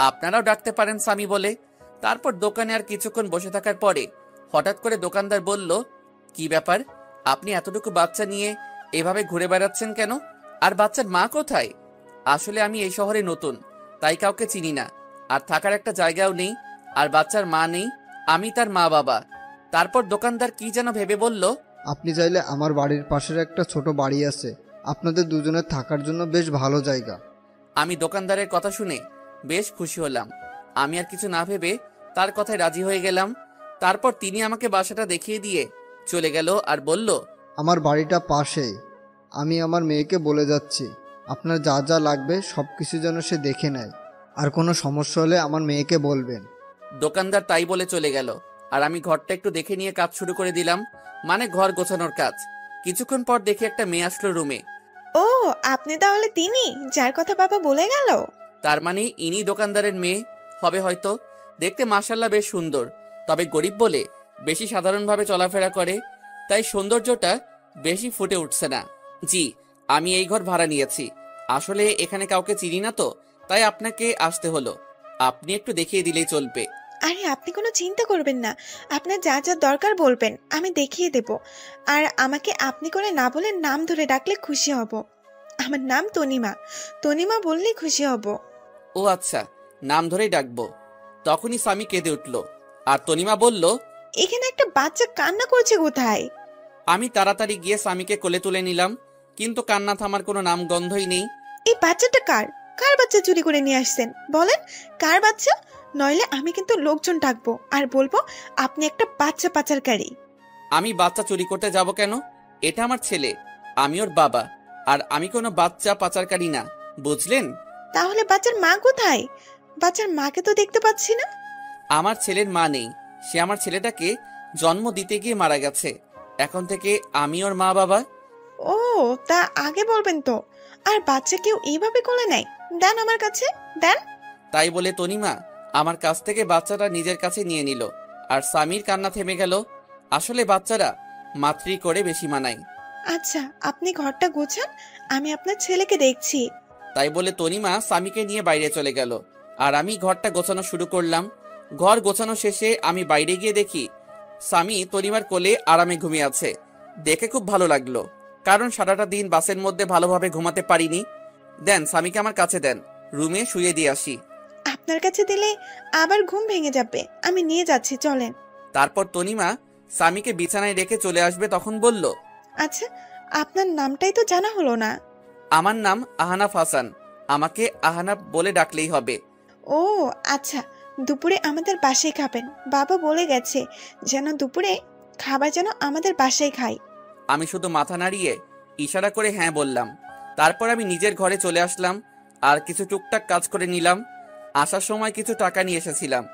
আপনারাও ডাকতে পারেন সামি বলে। তারপর দোকানে আর কিছুক্ষণ বসে থাকার পরে হঠাৎ করে দোকানদার বলল, কি ব্যাপার, আপনি এতটুকু বাচ্চা নিয়ে এভাবে ঘুরে বেড়াচ্ছেন কেন? আর বাচ্চার মা কোথায়? আসলে আমি এই শহরে নতুন, তাই কাউকে চিনি না, আর থাকার একটা জায়গাও নেই, আর বাচ্চার মা নেই, আমি তার মা বাবা। তারপর দোকানদার কি যেন ভেবে বলল, আপনি চাইলে আমার বাড়ির পাশের একটা ছোট বাড়ি আছে, আপনাদের দুজনের থাকার জন্য বেশ ভালো জায়গা। আমি দোকানদারের কথা শুনে বেশ খুশি হলাম। আমি আর কিছু না ভেবে তার কথায় রাজি হয়ে গেলাম। তারপর তিনি আমাকে বাসাটা দেখিয়ে দিয়ে চলে গেল আর বলল, আমার বাড়িটা পাশেই, আমি আমার মেয়েকে বলে যাচ্ছি আপনার যা যা লাগবে সব কিছু যেন সে দেখে নেয়, আর কোনো সমস্যা হলে আমার মেয়েকে বলবেন। দোকানদার তাই বলে চলে গেল আর আমি ঘরটা একটু দেখে নিয়ে কাজ শুরু করে দিলাম, মানে ঘর গোছানোর কাজ। কিছুক্ষণ পর দেখি একটা মেয়ে আসলো রুমে। ও, আপনি তাহলে তিনি যার কথা বাবা বলে গেল? তার মানে ইনি দোকানদারের মেয়ে হবে হয়তো। দেখতে মাশাআল্লাহ বেশ সুন্দর, তবে গরিব বলে বেশি সাধারণভাবে চলাফেরা করে, তাই সৌন্দর্যটা বেশি ফুটে উঠছে না। জি, আমি এই ঘর ভাড়া নিয়েছি, আসলে এখানে কাউকে চিনি না তো, তাই আপনাকে আসতে হলো, আপনি একটু দেখিয়ে দিলেই চলবে। আরে আপনি কোনো চিন্তা করবেন না, আপনার যা যা দরকার বলবেন, আমি দেখিয়ে দেব। আর আমাকে আপনি করে না বলে নাম ধরে ডাকলে খুশি হব। আমার নাম তনিমা, তনিমা বললেই খুশি হব। ও আচ্ছা, নাম ধরেই ডাকবো। তখনই স্বামী কেঁদে উঠল, আর তনিমা বলল, এখানে একটা বাচ্চা কান্না করছে কোথায়? আমি তাড়াতাড়ি গিয়ে স্বামীকে কোলে তুলে নিলাম, কিন্তু কান্না থামার কোনো নাম গন্ধই নেই। এই বাচ্চাটা কার? কার বাচ্চা চুরি করে নিয়ে আসছেন? বলেন কার বাচ্চা, নইলে আমি কিন্তু লোকজন ডাকবো আর বলবো আপনি একটা বাচ্চা পাচারকারী। আমি বাচ্চা চুরি করতে যাব কেন? এটা আমার ছেলে, আমি ওর বাবা। আর আমি কোনো বাচ্চা পাচারকারী না, বুঝলেন? তাহলে বাচ্চার মা কোথায়? বাচ্চার মাকে তো দেখতে পাচ্ছি না। আমার ছেলের মা নেই, সে আমার ছেলেটাকে জন্ম দিতে গিয়ে মারা গেছে। এখন থেকে আমি ওর মা বাবা। ও, তা আগে বলবেন তো। আর বাচ্চা কেউ এইভাবে কোলে নেয়? দেন আমার কাছে, দেন। তাই বলে তনিমা আমার কাছ থেকে বাচ্চাটা নিজের কাছে নিয়ে নিল, আর স্বামীর কান্না থেমে গেল। আসলে বাচ্চারা মাতৃ করে বেশি মানায়। আচ্ছা, আপনি ঘরটা গোছান, আমি আপনার ছেলেকে দেখছি। তাই বলে তনিমা স্বামীকে নিয়ে বাইরে চলে গেল, আর আমি ঘরটা গোছানো শুরু করলাম। ঘর গোছানো শেষে আমি বাইরে গিয়ে দেখি স্বামী তনিমার কোলে আরামে ঘুমিয়ে আছে। দেখে খুব ভালো লাগলো, কারণ সারাটা দিন বাসের মধ্যে ভালোভাবে ঘুমাতে পারিনি। দেন স্বামীকে আমার কাছে দেন, রুমে শুয়ে দিয়ে আসি। আপনার কাছে দিলে আবার ঘুম ভেঙে যাবে, আমি নিয়ে যাচ্ছি, চলেন। তারপর তনিমা স্বামীকে বিছানায় রেখে চলে আসবে, তখন বলল, আচ্ছা, আপনার নামটাই তো জানা হলো না। আমার নাম আহনাফ হাসান, আমাকে আহনাফ বলে ডাকলেই হবে। ও আচ্ছা, দুপুরে আমাদের বাসায় খাবেন। বাবা বলে গেছে যেন দুপুরে খাবার যেন আমাদের বাসায় খাই। আমি শুধু মাথা নাড়িয়ে ইশারা করে হ্যাঁ বললাম। তারপর আমি নিজের ঘরে চলে আসলাম আর কিছু টুকটাক কাজ করে নিলাম। আসার সময় কিছু টাকা নিয়ে এসেছিলাম,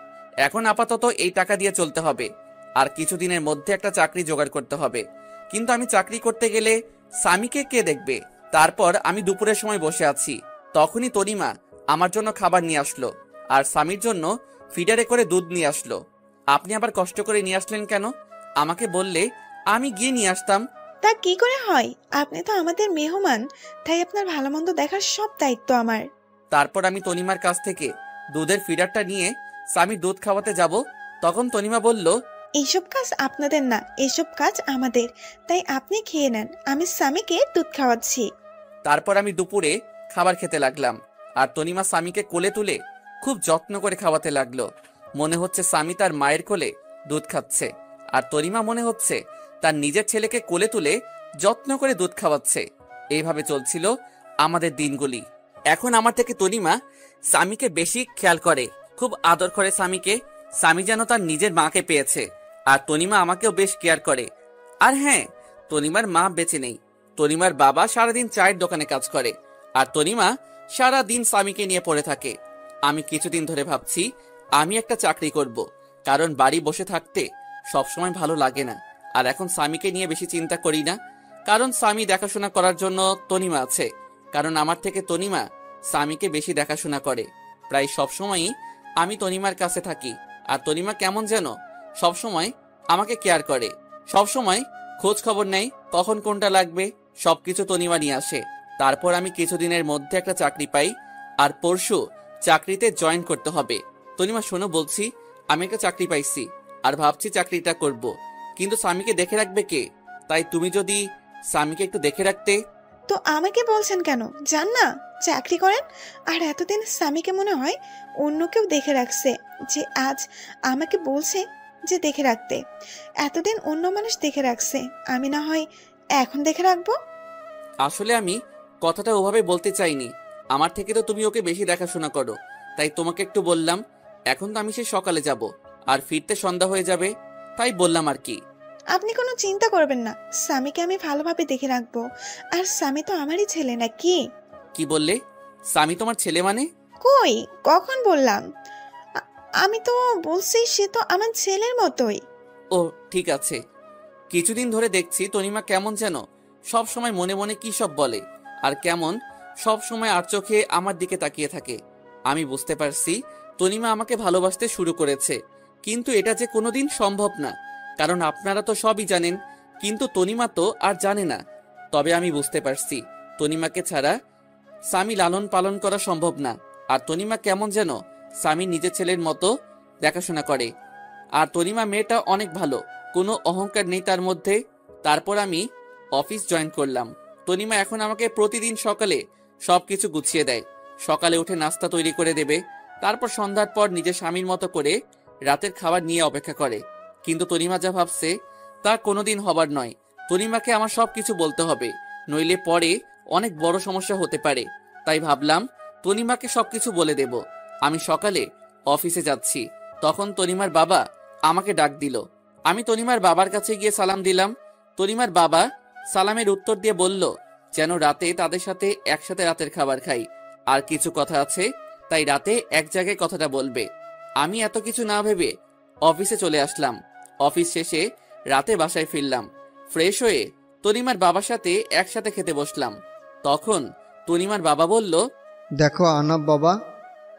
এখন আপাতত এই টাকা দিয়ে চলতে হবে। আর কিছুদিনের মধ্যে একটা চাকরি জোগাড় করতে হবে, কিন্তু আমি চাকরি করতে গেলে স্বামীকে কে দেখবে? তারপর আমি দুপুরের সময় বসে আছি, তখনই তনিমা আমার জন্য খাবার নিয়ে আসলো, আর স্বামীর জন্য ফিডারে করে দুধ নিয়ে আসলো। আপনি আবার কষ্ট করে নিয়ে আসলেন কেন? আমাকে বললে আমি গিয়ে নিয়ে আসতাম। তা কি করে হয়? আপনি তো আমাদের মেহমান, তাই আপনার ভালো মন্দ দেখার সব দায়িত্ব আমার। তারপর আমি তনিমার কাছ থেকে দুধের ফিডারটা নিয়ে স্বামীর দুধ খাওয়াতে যাব, তখন তনিমা বলল, এইসব কাজ আপনাদের না, এসব কাজ আমাদের, তাই আপনি খেয়ে নেন, আমি স্বামীকে দুধ খাওয়াচ্ছি। তারপর আমি দুপুরে খাবার খেতে লাগলাম, আর তনিমা স্বামীকে কোলে তুলে খুব যত্ন করে খাওয়াতে লাগলো। মনে হচ্ছে স্বামী তার মায়ের কোলে দুধ খাচ্ছে, আর তনিমা মনে হচ্ছে তার নিজের ছেলেকে কোলে তুলে যত্ন করে দুধ খাওয়াচ্ছে। এইভাবে চলছিল আমাদের দিনগুলি। এখন আমার থেকে তনিমা স্বামীকে বেশি খেয়াল করে, খুব আদর করে স্বামীকে। স্বামী যেন তার নিজের মাকে পেয়েছে, আর তনিমা আমাকেও বেশ কেয়ার করে। আর হ্যাঁ, তনিমার মা বেঁচে নেই, তনিমার বাবা সারাদিন চায়ের দোকানে কাজ করে, আর তনিমা সারাদিন স্বামীকে নিয়ে পড়ে থাকে। আমি কিছুদিন ধরে ভাবছি আমি একটা চাকরি করব, কারণ বাড়ি বসে থাকতে সবসময় ভালো লাগে না। আর এখন স্বামীকে নিয়ে বেশি চিন্তা করি না, কারণ স্বামী দেখাশোনা করার জন্য তনিমা আছে। কারণ আমার থেকে তনিমা স্বামীকে বেশি দেখাশোনা করে। প্রায় সবসময়ই আমি তনিমার কাছে থাকি, আর তনিমা কেমন যেন সবসময় আমাকে কেয়ার করে, সবসময় খোঁজ খবর নেয়, কখন কোনটা লাগবে সবকিছু তনিমা নিয়ে আসে। তারপর আমি কিছুদিনের মধ্যে একটা চাকরি পাই, আর পরশু চাকরিতে জয়েন করতে হবে। তনিমা শোনো, বলছি আমি একটা চাকরি পাইছি, আর ভাবছি চাকরিটা করব, কিন্তু স্বামীকে দেখে রাখবে কে? তাই তুমি যদি স্বামীকে একটু দেখে রাখতে। তো আমাকে বলছেন কেন? যান না, চাকরি করেন। আর এতদিন স্বামীকে মনে হয় অন্য কেউ দেখে রাখছে, যে আজ আমাকে বলছে যে দেখে রাখতে। এতদিন অন্য মানুষ দেখে রাখছে, আমি না হয় এখন দেখে রাখবো। আসলে আমি কথাটা ওভাবে বলতে চাইনি, আমার থেকে তো তুমি ওকে বেশি দেখাশোনা করো, তাই তোমাকে একটু বললাম। এখন তো আমি সে সকালে যাব, আর ফিরতে সন্ধ্যা হয়ে যাবে, তাই বললাম আর কি। আপনি কোনো চিন্তা করবেন না, স্বামীকে আমি ভালোভাবে দেখে রাখবো। আর স্বামী তো আমারই ছেলে নাকি? কি বললে? স্বামী তোমার ছেলে মানে? কই, কখন বললাম? আমি তো বলছি সে তো আমার ছেলের মতোই। ও ঠিক আছে। কিছুদিন ধরে দেখছি তনিমা কেমন যেন সব সময় মনে মনে কি সব বলে, আর কেমন সব সময় আর চোখে আমার দিকে তাকিয়ে থাকে। আমি বুঝতে পারছি তনিমা আমাকে ভালোবাসতে শুরু করেছে, কিন্তু এটা যে কোনোদিন সম্ভব না, কারণ আপনারা তো সবই জানেন, কিন্তু তনিমা তো আর জানে না। তবে আমি বুঝতে পারছি তনিমাকে ছাড়া স্বামী লালন পালন করা সম্ভব না, আর তনিমা কেমন যেন স্বামী নিজের ছেলের মতো দেখাশোনা করে। আর তনিমা মেয়েটা অনেক ভালো, কোনো অহংকার নেই তার মধ্যে। তারপর আমি অফিস জয়েন করলাম। তনিমা এখন আমাকে প্রতিদিন সকালে সবকিছু গুছিয়ে দেয়। সকালে উঠে নাস্তা তৈরি করে দেবে, তারপর সন্ধ্যার পর নিজের স্বামীর মতো করে রাতের খাবার নিয়ে অপেক্ষা করে। কিন্তু তনিমা যা ভাবছে তা কোনোদিন হবার নয়। তনিমাকে আমার সবকিছু বলতে হবে, নইলে পরে অনেক বড় সমস্যা হতে পারে। তাই ভাবলাম তনিমাকে সবকিছু বলে দেব। আমি সকালে অফিসে যাচ্ছি, তখন তনিমার বাবা আমাকে ডাক দিল। আমি তনিমার বাবার কাছে গিয়ে সালাম দিলাম। তনিমার বাবা সালামের উত্তর দিয়ে বলল যেন রাতে তাদের সাথে একসাথে রাতের খাবার খাই, আর কিছু কথা আছে, তাই রাতে এক জায়গায় কথাটা বলবে। আমি এত কিছু না ভেবে অফিসে চলে আসলাম। অফিস শেষে রাতে বাসায় ফিরলাম। ফ্রেশ হয়ে তনিমার বাবার সাথে একসাথে খেতে বসলাম। তখন তনিমার বাবা বলল, দেখো আহনাব বাবা,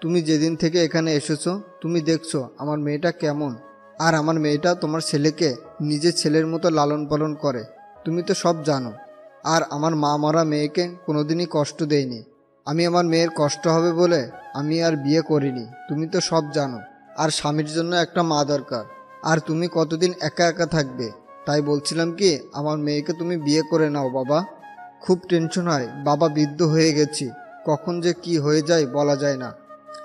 তুমি যেদিন থেকে এখানে এসেছো তুমি দেখছো আমার মেয়েটা কেমন। আর আমার মেয়েটা তোমার ছেলেকে নিজের ছেলের মতো লালন পালন করে, তুমি তো সব জানো। আর আমার মা মরা মেয়েকে কোনোদিনই কষ্ট দেয়নি। আমি আমার মেয়ের কষ্ট হবে বলে আমি আর বিয়ে করিনি, তুমি তো সব জানো। আর স্বামীর জন্য একটা মা দরকার, আর তুমি কতদিন একা একা থাকবে। তাই বলছিলাম কি আমার মেয়েকে তুমি বিয়ে করে নাও বাবা। খুব টেনশন হয় বাবা, বৃদ্ধ হয়ে গেছি, কখন যে কি হয়ে যায় বলা যায় না।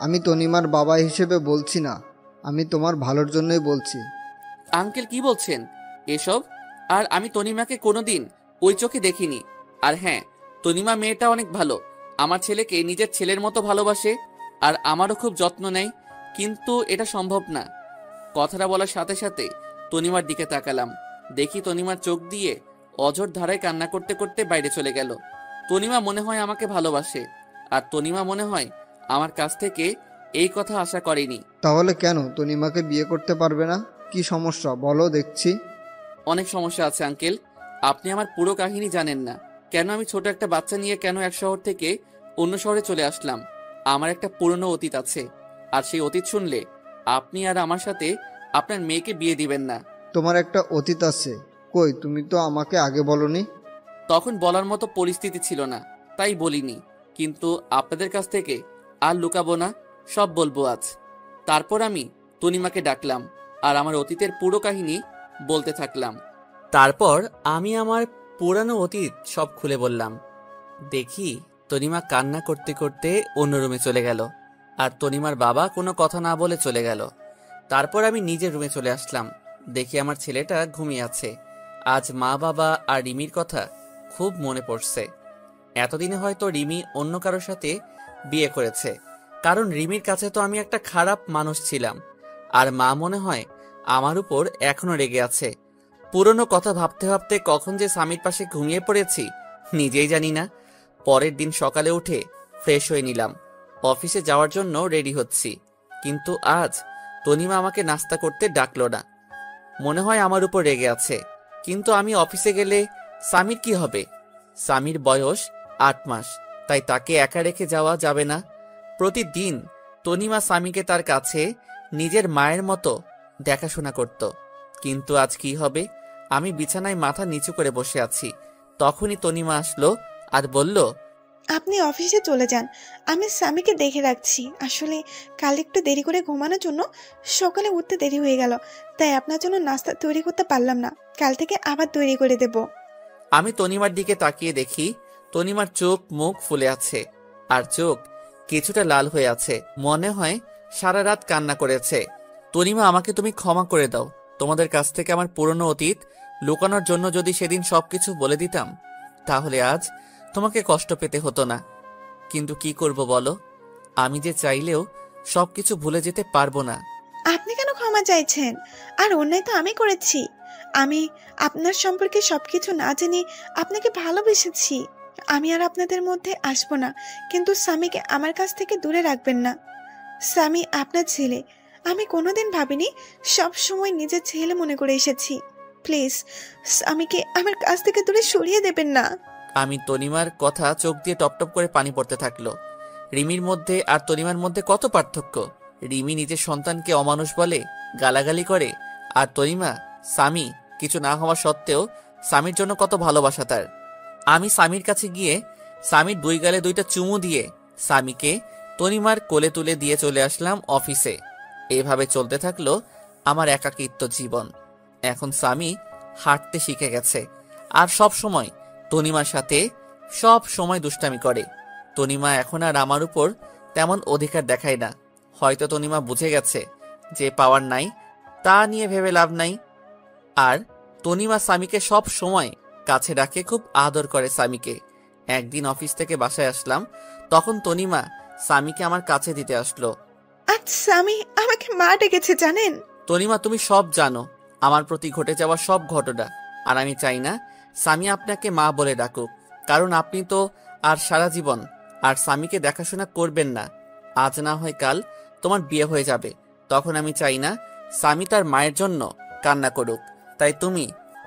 আমি তনিমার বাবা হিসেবে বলছি না, আমি তোমার ভালোর জন্যই বলছি। আঙ্কেল কি বলছেন এসব? আর আমি তনিমাকে কোনোদিন ওই চোখে দেখিনি। আর হ্যাঁ, তনিমা মেয়েটা অনেক ভালো, আমার ছেলেকে নিজের ছেলের মতো ভালোবাসে, আর আমারও খুব যত্ন নেয়। কিন্তু এটা সম্ভব না। কথাটা বলার সাথে সাথে তনিমার দিকে তাকালাম, দেখি তনিমার চোখ দিয়ে অঝোর ধারায় কান্না করতে করতে বাইরে চলে গেল। তনিমা মনে হয় আমাকে ভালোবাসে, আর তনিমা মনে হয় আমার কাছ থেকে এই কথা আশা করেনি। তাহলে কেন তনিমাকে বিয়ে করতে পারবে না? কি সমস্যা বলো দেখছি। অনেক সমস্যা আছে আঙ্কেল, আপনি আমার পুরো কাহিনী জানেন না। কেন আমি ছোট একটা বাচ্চা নিয়ে কেন এক শহর থেকে অন্য শহরে চলে আসলাম। আমার একটা পুরনো অতীত আছে, আর সেই অতীত শুনলে আপনি আর আমার সাথে আপনার মেয়েকে বিয়ে দিবেন না। তোমার একটা অতীত আছে? কই, তুমি তো আমাকে আগে বলনি। তখন বলার মতো পরিস্থিতি ছিল না, তাই বলিনি। কিন্তু আপনাদের কাছ থেকে আর লুকাবো না, সব বলবো আজ। তারপর আমি তনিমাকে ডাকলাম আর আমার অতীতের পুরো কাহিনী বলতে থাকলাম। তারপর আমি আমার পুরানো অতীত সব খুলে বললাম। দেখি তনিমা কান্না করতে করতে অন্য রুমে চলে গেল, আর তনিমার বাবা কোনো কথা না বলে চলে গেল। তারপর আমি নিজের রুমে চলে আসলাম, দেখি আমার ছেলেটা ঘুমিয়ে আছে। আজ মা বাবা আর রিমির কথা খুব মনে পড়ছে। এতদিনে হয়তো রিমি অন্য কারোর সাথে বিয়ে করেছে, কারণ রিমির কাছে তো আমি একটা খারাপ মানুষ ছিলাম। আর মা মনে হয় আমার উপর এখনো রেগে আছে। পুরনো কথা ভাবতে ভাবতে কখন যে স্বামীর পাশে ঘুমিয়ে পড়েছি নিজেই জানি না। পরের দিন সকালে উঠে ফ্রেশ হয়ে নিলাম, অফিসে যাওয়ার জন্য রেডি হচ্ছি। কিন্তু আজ তনিমা আমাকে নাস্তা করতে ডাকলো না, মনে হয় আমার উপর রেগে আছে। কিন্তু আমি অফিসে গেলে স্বামীর কি হবে? স্বামীর বয়স 8 মাস, তাই তাকে একা রেখে যাওয়া যাবে না। প্রতিদিন তনিমা স্বামীকে তার কাছে নিজের মায়ের মতো দেখাশোনা করত। কিন্তু আজ কি হবে? আমি বিছানায় মাথা নিচু করে বসে আছি, তখনই তনিমা আসলো আর বলল, আপনি অফিসে চলে যান, আমি স্বামীকে দেখে রাখছি। আসলে কাল একটু দেরি করে ঘুমানোর জন্য সকালে উঠতে দেরি হয়ে গেল, তাই আপনার জন্য নাস্তা তৈরি করতে পারলাম না। কাল থেকে আবার তৈরি করে দেব। আমি তনিমার দিকে তাকিয়ে দেখি তনিমার চোখ মুখ ফুলে আছে, আর চোখ কিছুটা লাল হয়ে আছে, মনে হয় সারা রাত কান্না করেছে। তনিমা, আমাকে তুমি ক্ষমা করে দাও। তোমাদের কাছ থেকে আমার পুরনো অতীত লুকানোর জন্য যদি সেদিন সবকিছু বলে দিতাম, তাহলে আজ তোমাকে কষ্ট পেতে হতো না। কিন্তু কি করব বলো, আমি যে চাইলেও সবকিছু ভুলে যেতে পারবো না। আপনি কেন ক্ষমা চাইছেন? আর অন্যায় তো আমি করেছি। আমি আপনার সম্পর্কে সবকিছু না জেনে আপনাকে ভালোবেসেছি। আমি আর আপনাদের মধ্যে আসবো না, কিন্তু স্বামীকে আমার কাছ থেকে দূরে রাখবেন না। স্বামী আপনার ছেলে, আমি কোনোদিন ভাবিনি, সব সময় নিজের ছেলে মনে করে এসেছি। প্লিজ স্বামীকে আমার কাছ থেকে দূরে সরিয়ে দেবেন না। আমি তনিমার কথা চোখ দিয়ে টপটপ করে পানি পড়তে থাকলো। রিমির মধ্যে আর তনিমার মধ্যে কত পার্থক্য। রিমি নিজের সন্তানকে অমানুষ বলে, গালাগালি করে, আর তনিমা স্বামী কিছু না হওয়া সত্ত্বেও স্বামীর জন্য কত ভালোবাসা তার। আমি স্বামীর কাছে গিয়ে স্বামীর 2 গালে 2টা চুমু দিয়ে স্বামীকে তনিমার কোলে তুলে দিয়ে চলে আসলাম অফিসে। এভাবে চলতে থাকলো আমার একাকিত্ব জীবন। এখন স্বামী হাঁটতে শিখে গেছে আর সব সময় তনিমার সাথে সব সময় দুষ্টামি করে। তনিমা এখন আর আমার উপর তেমন অধিকার দেখায় না। হয়তো তনিমা বুঝে গেছে যে পাওয়ার নাই তা নিয়ে ভেবে লাভ নাই। আর তনিমা স্বামীকে সব সময় কাছে রাখে, খুব আদর করে স্বামীকে। একদিন অফিস থেকে বাসায় আসলাম, তখন তনিমা স্বামীকে আমার কাছে দিতে আসলো। আজ স্বামী আমাকে মা ডেকেছে জানেন? তনিমা, তুমি সব জানো আমার প্রতি ঘটে যাওয়া সব ঘটনা, আর আমি চাই না স্বামী আপনাকে মা বলে ডাকুক, কারণ আপনি তো আর সারা জীবন আর স্বামীকে দেখাশোনা করবেন না। আজ না হয় কাল তোমার বিয়ে হয়ে যাবে, তখন আমি চাই না স্বামী তার মায়ের জন্য কান্না করুক। তাই তুমি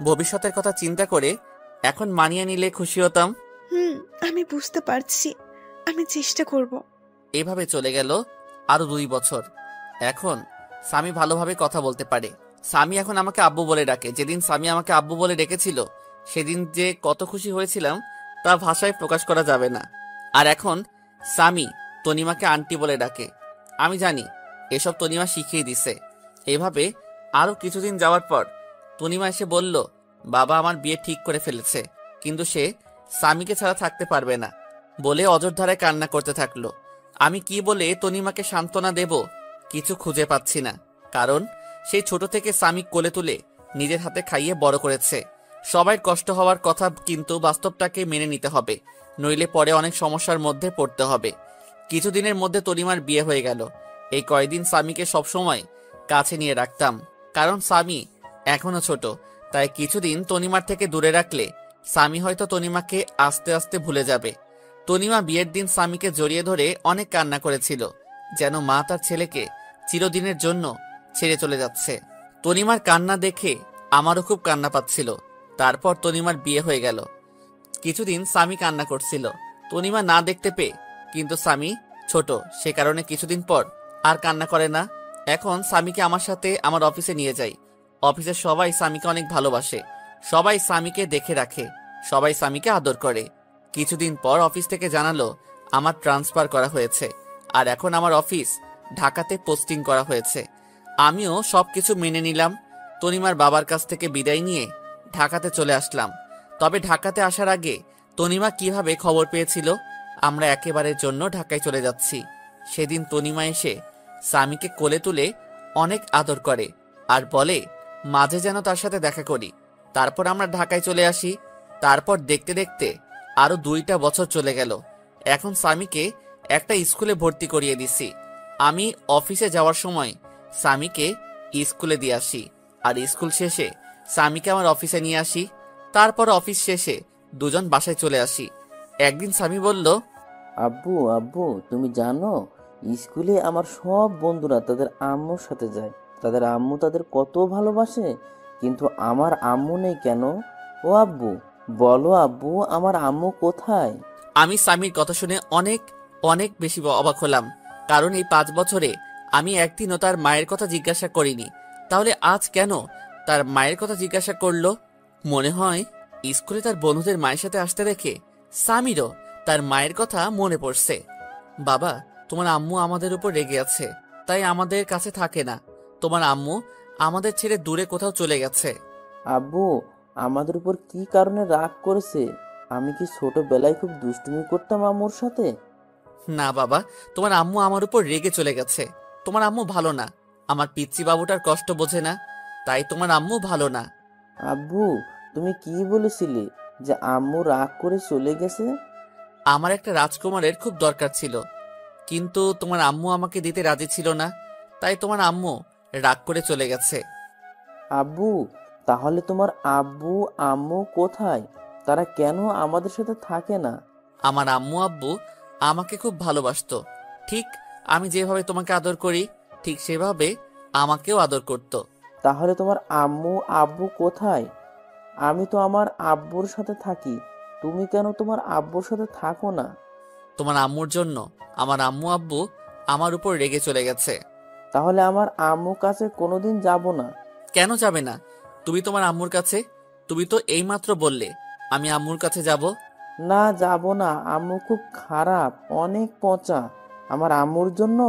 ভবিষ্যতের কথা চিন্তা করে এখন মানিয়ে নিলে খুশি হতাম। আমি বুঝতে পারছি, আমি চেষ্টা করব। এভাবে চলে গেল আরো 2 বছর। এখন স্বামী ভালোভাবে কথা বলতে পারে। স্বামী এখন আমাকে আব্বু বলে ডাকে। যেদিন স্বামী আমাকে আব্বু বলে ডেকেছিল সেদিন যে কত খুশি হয়েছিলাম তা ভাষায় প্রকাশ করা যাবে না। আর এখন স্বামী তনিমাকে আন্টি বলে ডাকে। আমি জানি এসব তনিমা শিখিয়ে দিছে। এভাবে আরো কিছুদিন যাওয়ার পর তনিমা এসে বলল, বাবা আমার বিয়ে ঠিক করে ফেলেছে, কিন্তু সে স্বামীকে ছাড়া থাকতে পারবে না বলে অজরধারায় কান্না করতে থাকলো। আমি কি বলে তনিমাকে সান্ত্বনা দেব কিছু খুঁজে পাচ্ছি না, কারণ সেই ছোট থেকে স্বামী কোলে তুলে নিজের হাতে খাইয়ে বড় করেছে। সবাই কষ্ট হওয়ার কথা, কিন্তু বাস্তবটাকে মেনে নিতে হবে, নইলে পরে অনেক সমস্যার মধ্যে পড়তে হবে। কিছুদিনের মধ্যে তনিমার বিয়ে হয়ে গেল। এই কয়দিন স্বামীকে সবসময় কাছে নিয়ে রাখতাম, কারণ স্বামী এখনো ছোট। তাই কিছুদিন তনিমার থেকে দূরে রাখলে স্বামী হয়তো তনিমাকে আস্তে আস্তে ভুলে যাবে। তনিমা বিয়ের দিন স্বামীকে জড়িয়ে ধরে অনেক কান্না করেছিল, যেন মা তার ছেলেকে চিরদিনের জন্য ছেড়ে চলে যাচ্ছে। তনিমার কান্না দেখে আমারও খুব কান্না পাচ্ছিল। তারপর তনিমার বিয়ে হয়ে গেল। কিছুদিন স্বামী কান্না করছিল তনিমা না দেখতে পেয়ে, কিন্তু স্বামী ছোট, সে কারণে কিছুদিন পর আর কান্না করে না। এখন স্বামীকে আমার সাথে আমার অফিসে নিয়ে যাই। অফিসের সবাই স্বামীকে অনেক ভালোবাসে, সবাই স্বামীকে দেখে রাখে, সবাই স্বামীকে আদর করে। কিছুদিন পর অফিস থেকে জানালো আমার ট্রান্সফার করা হয়েছে, আর এখন আমার অফিস ঢাকাতে পোস্টিং করা হয়েছে। আমিও সবকিছু মেনে নিলাম। তনিমার বাবার কাছ থেকে বিদায় নিয়ে ঢাকাতে চলে আসলাম। তবে ঢাকাতে আসার আগে তনিমা কিভাবে খবর পেয়েছিল আমরা একেবারের জন্য ঢাকায় চলে যাচ্ছি, সেদিন তনিমা এসে স্বামীকে কোলে তুলে অনেক আদর করে আর বলে মাঝে যেন তার সাথে দেখা করি। তারপর আমরা ঢাকায় চলে আসি। তারপর দেখতে দেখতে আরো 2টা বছর চলে গেল। এখন স্বামীকে একটা স্কুলে ভর্তি করিয়ে দিছি। আমি অফিসে যাওয়ার সময় স্বামীকে স্কুলে দিয়ে আসি, আর স্কুল শেষে স্বামীকে আমার অফিসে নিয়ে আসি। তারপর অফিস শেষে দুজন বাসায় চলে আসি। একদিন স্বামী বলল, আব্বু আব্বু তুমি জানো স্কুলে আমার সব বন্ধুরা তাদের আম্মুর সাথে যায়, তাদের আম্মু তাদের কত ভালোবাসে, কিন্তু আমার আম্মু নেই কেন? ও আব্বু বলো আব্বু, আমার আম্মু কোথায়? আমি স্বামীর কথা শুনে অনেক অনেক বেশি অবাক হলাম, কারণ এই 5 বছরে আমি একদিনও তার মায়ের কথা জিজ্ঞাসা করিনি। তাহলে আজ কেন তার মায়ের কথা জিজ্ঞাসা করলো? মনে হয় স্কুলে তার বন্ধুদের মায়ের সাথে আসতে দেখে স্বামীরও তার মায়ের কথা মনে পড়ছে। বাবা, তোমার আম্মু আমাদের উপর রেগে আছে, তাই আমাদের কাছে থাকে না। তোমার আম্মু আমাদের ছেড়ে দূরে কোথাও চলে গেছে। আব্বু আমাদের উপর কি কারণে রাগ করেছে? আমি কি ছোটবেলায় খুব দুষ্টুমি করতাম আম্মুর সাথে? না বাবা, তোমার আম্মু আমার উপর রেগে চলে গেছে। তোমার আম্মু ভালো না, আমার পিচ্চি বাবুটার কষ্ট বোঝে না, তাই তোমার আম্মু ভালো না। আব্বু তুমি কি বলেছিলে যে আম্মু রাগ করে চলে গেছে? আমার একটা রাজকুমারের খুব দরকার ছিল, কিন্তু তোমার আম্মু আমাকে দিতে রাজি ছিল না, তাই তোমার আম্মু রাগ করে চলে গেছে। আব্বু তাহলে তোমার আব্বু আম্মু কোথায়? তারা কেন আমাদের সাথে থাকে না? আমার আম্মু আব্বু আমাকে খুব ভালোবাসতো। ঠিক আমি যেভাবে তোমাকে আদর করি ঠিক সেভাবে আমাকেও আদর করত। তাহলে তোমার আম্মু আব্বু কোথায়? আমি তো আমার আব্বুর সাথে থাকি, তুমি কেন তোমার আব্বুর সাথে থাকো না? তোমার আম্মুর জন্য আমার আম্মু আব্বু আমার উপর রেগে চলে গেছে। তাহলে আমার আম্মুর কাছে কোনোদিন যাব না। কেন যাবে না? তুমি তোমার আম্মুর কাছে, তুমি তো এইমাত্র বললে আমি আম্মুর কাছে যাব। না যাব না, আম্মু খুব খারাপ, অনেক পচা। আমার আম্মুর জন্য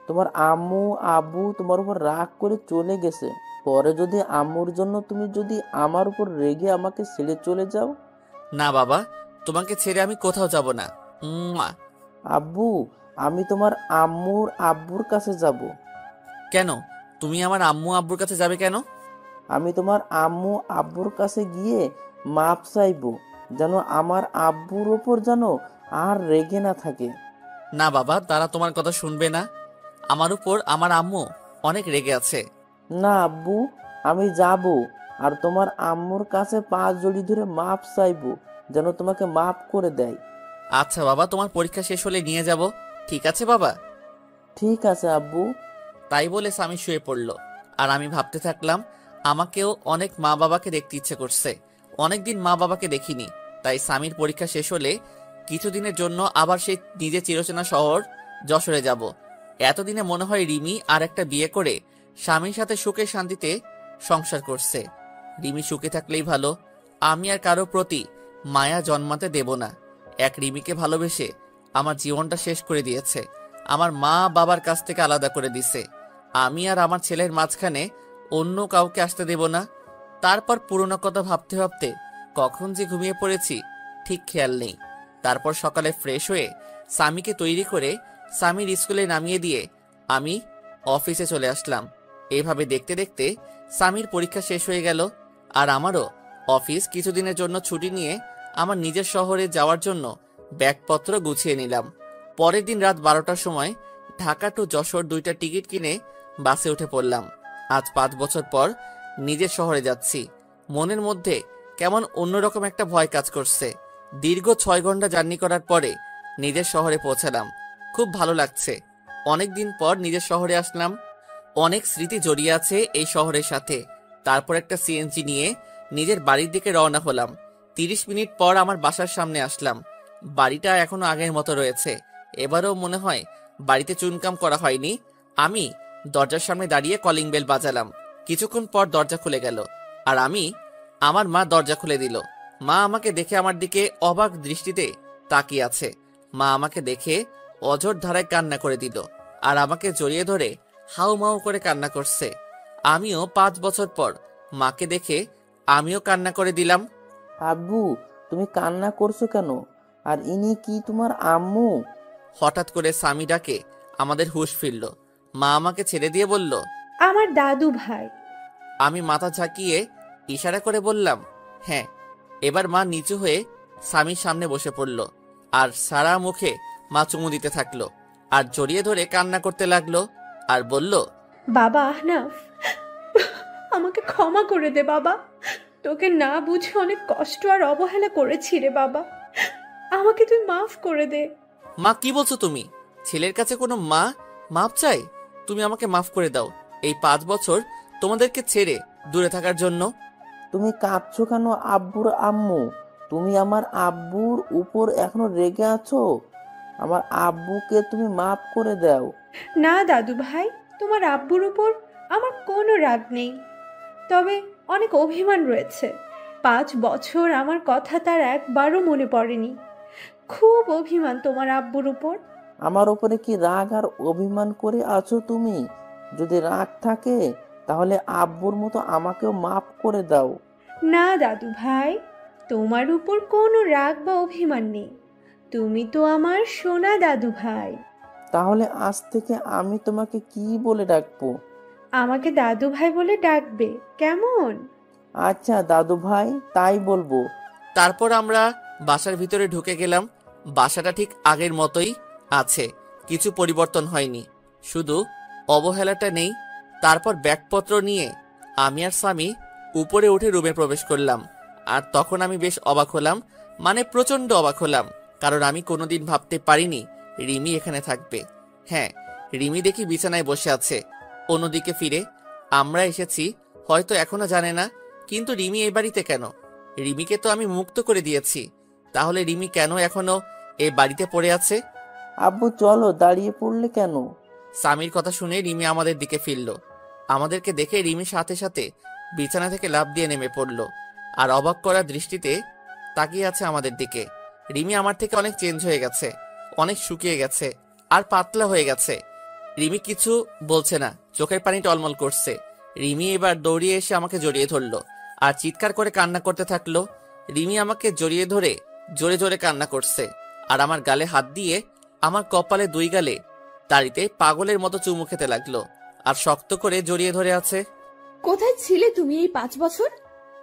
তোমার আম্মু আব্বু তোমার উপর রাগ করে চলে গেছে। পরে যদি আম্মুর জন্য তুমি যদি আমার উপর রেগে আমাকে ছেড়ে চলে যাও। না বাবা, তোমাকে ছেড়ে আমি কোথাও যাব না। উম্মা। আব্বু, আমি তোমার আম্মুর আব্বুর কাছে যাব। কেন? তুমি আমার আম্মু আব্বুর কাছে যাবে কেন? আমি তোমার আম্মু আব্বুর কাছে গিয়ে মাপ চাইবো, যেন আমার আব্বুর ওপর যেন আর রেগে না থাকে। না বাবা, তারা তোমার কথা শুনবে না। আমার উপর আমার আম্মু অনেক রেগে আছে। না আব্বু, আমি যাব আর তোমার আম্মুর কাছে পা জড়ি ধরে মাপ চাইবো, যেন তোমাকে মাপ করে দেয়। আচ্ছা বাবা, তোমার পরীক্ষা শেষ হলে নিয়ে যাব। ঠিক আছে বাবা? ঠিক আছে আব্বু। তাই বলে স্বামী শুয়ে পড়ল। আর আমি ভাবতে থাকলাম, আমাকেও অনেক মা বাবাকে দেখতে ইচ্ছে করছে। অনেকদিন মা বাবাকে দেখিনি। তাই স্বামীর পরীক্ষা শেষ হলে কিছুদিনের জন্য আবার সেই নিজের চিরচেনা শহর যশোরে যাব। এতদিনে মনে হয় রিমি আর একটা বিয়ে করে স্বামীর সাথে সুখে শান্তিতে সংসার করছে। রিমি সুখে থাকলেই ভালো। আমি আর কারো প্রতি মায়া জন্মাতে দেব না। এক রিমিকে ভালোবেসে আমার জীবনটা শেষ করে দিয়েছে। আমার মা বাবার কাছ থেকে আলাদা করে দিছে। আমি আর আমার ছেলের মাঝখানে অন্য কাউকে আসতে দেব না। তারপর পুরোনো কথা ভাবতে ভাবতে কখন যে ঘুমিয়ে পড়েছি ঠিক খেয়াল নেই। তারপর সকালে ফ্রেশ হয়ে স্বামীকে তৈরি করে স্বামীর স্কুলে নামিয়ে দিয়ে আমি অফিসে চলে আসলাম। এইভাবে দেখতে দেখতে স্বামীর পরীক্ষা শেষ হয়ে গেল। আর আমারও অফিস কিছুদিনের জন্য ছুটি নিয়ে আমার নিজের শহরে যাওয়ার জন্য ব্যাগপত্র গুছিয়ে নিলাম। পরের দিন রাত 12টার সময় ঢাকা টু যশোর 2টা টিকিট কিনে বাসে উঠে পড়লাম। আজ 5 বছর পর নিজের শহরে যাচ্ছি। মনের মধ্যে কেমন অন্যরকম একটা ভয় কাজ করছে। দীর্ঘ 6 ঘন্টা জার্নি করার পরে নিজের শহরে পৌঁছালাম। খুব ভালো লাগছে। অনেক দিন পর নিজের শহরে আসলাম। অনেক স্মৃতি জড়িয়ে আছে এই শহরের সাথে। তারপর একটা সিএনজি নিয়ে নিজের বাড়ির দিকে রওনা হলাম। 30 মিনিট পর আমার বাসার সামনে আসলাম। বাড়িটা এখনো আগের মতো রয়েছে। এবারও মনে হয় বাড়িতে চুনকাম করা হয়নি। আমি দরজার সামনে দাঁড়িয়ে কলিং বেল বাজালাম। কিছুক্ষণ পর দরজা খুলে গেল আর আমার মা দরজা খুলে দিল। মা আমাকে দেখে আমার দিকে অবাক দৃষ্টিতে তাকিয়ে আছে। মা আমাকে দেখে অঝোর ধারায় কান্না করে দিল আর আমাকে জড়িয়ে ধরে হাউমাউ করে কান্না করছে। আমিও 5 বছর পর মাকে দেখে আমিও কান্না করে দিলাম। আব্বু, তুমি কান্না করছো কেন? আর ইনি কি তোমার আম্মু? হঠাৎ করে স্বামী ডাকে আমাদের হুঁশ ফিরল। মা আমাকে ছেড়ে দিয়ে বলল, আমার দাদু ভাই। আমি মাথা ঝাঁকিয়ে ইশারা করে বললাম, হ্যাঁ। এবার মা নিচু হয়ে স্বামীর সামনে বসে পড়ল আর সারা মুখে মা চুমু দিতে থাকলো আর জড়িয়ে ধরে কান্না করতে লাগলো আর বলল, বাবা আহনাফ, আমাকে ক্ষমা করে দে বাবা। তোকে না বুঝে অনেক কষ্ট আর অবহেলা করেছি রে বাবা। আমাকে তুই মাফ করে দে। মা কি বলছো তুমি? ছেলের কাছে কোনো মা মাপ চাই? তুমি আমাকে মাফ করে দাও এই 5 বছর তোমাদেরকে ছেড়ে দূরে থাকার জন্য। তুমি কাঁদছো কেন আব্বুর আম্মু? তুমি আমার আব্বুর উপর এখনো রেগে আছো? আমার আব্বুকে তুমি মাফ করে দাও। না দাদু ভাই, তোমার আব্বুর উপর আমার কোনো রাগ নেই, তবে অনেক অভিমান রয়েছে। 5 বছর আমার কথা তার একবারও মনে পড়েনি। খুব অভিমান তোমার আব্বুর উপর। আমার উপরে কি রাগ আর অভিমান করে আছো তুমি? যদি রাগ থাকে তাহলে আব্বুর মতো আমাকেও মাফ করে দাও। না দাদু ভাই, তোমার উপর কোনো রাগ বা অভিমান নেই। তুমি তো আমার সোনা দাদু ভাই। তাহলে আজ থেকে আমি তোমাকে কি বলে ডাকবো? আমাকে দাদু ভাই বলে ডাকবে, কেমন? আচ্ছা দাদু ভাই, তাই বলবো। তারপর আমরা বাসার ভিতরে ঢুকে গেলাম। বাসাটা ঠিক আগের মতোই আছে, কিছু পরিবর্তন হয়নি, শুধু অবহেলাটা নেই। তারপর ব্যাগপত্র নিয়ে আমি আর স্বামী উপরে উঠে রুমে প্রবেশ করলাম। আর তখন আমি বেশ অবাক হলাম, মানে প্রচন্ড অবাক হলাম, কারণ আমি কোনোদিন ভাবতে পারিনি রিমি এখানে থাকবে। হ্যাঁ, রিমি দেখি বিছানায় বসে আছে। অন্যদিকে ফিরে আমরা এসেছি হয়তো এখনো জানে না, কিন্তু রিমি এই বাড়িতে কেন? রিমিকে তো আমি মুক্ত করে দিয়েছি, তাহলে রিমি কেন এখনো এই বাড়িতে পড়ে আছে? আব্বু চলো, দাঁড়িয়ে পড়লে কেন? স্বামীর কথা শুনে রিমি আমাদের দিকে ফিরল। আমাদেরকে দেখে রিমির সাথে সাথে বিছানা থেকে লাফ দিয়ে নেমে পড়ল আর অবাক করা দৃষ্টিতে তাকিয়ে আছে আমাদের দিকে। রিমি আমার থেকে অনেক চেঞ্জ হয়ে গেছে, অনেক শুকিয়ে গেছে। আর পাতলা হয়ে গেছে। রিমি কিছু বলছে না, চোখের পানি টলমল করছে। রিমি এবার দৌড়িয়ে এসে আমাকে জড়িয়ে ধরলো আর চিৎকার করে কান্না করতে থাকলো। রিমি আমাকে জড়িয়ে ধরে জোরে জোরে কান্না করছে আর আমার গালে হাত দিয়ে আমার কপালে 2 গালে দাড়িতে পাগলের মতো চুমু খেতে লাগলো আর শক্ত করে জড়িয়ে ধরে আছে। কোথায় ছিলে তুমি এই 5 বছর?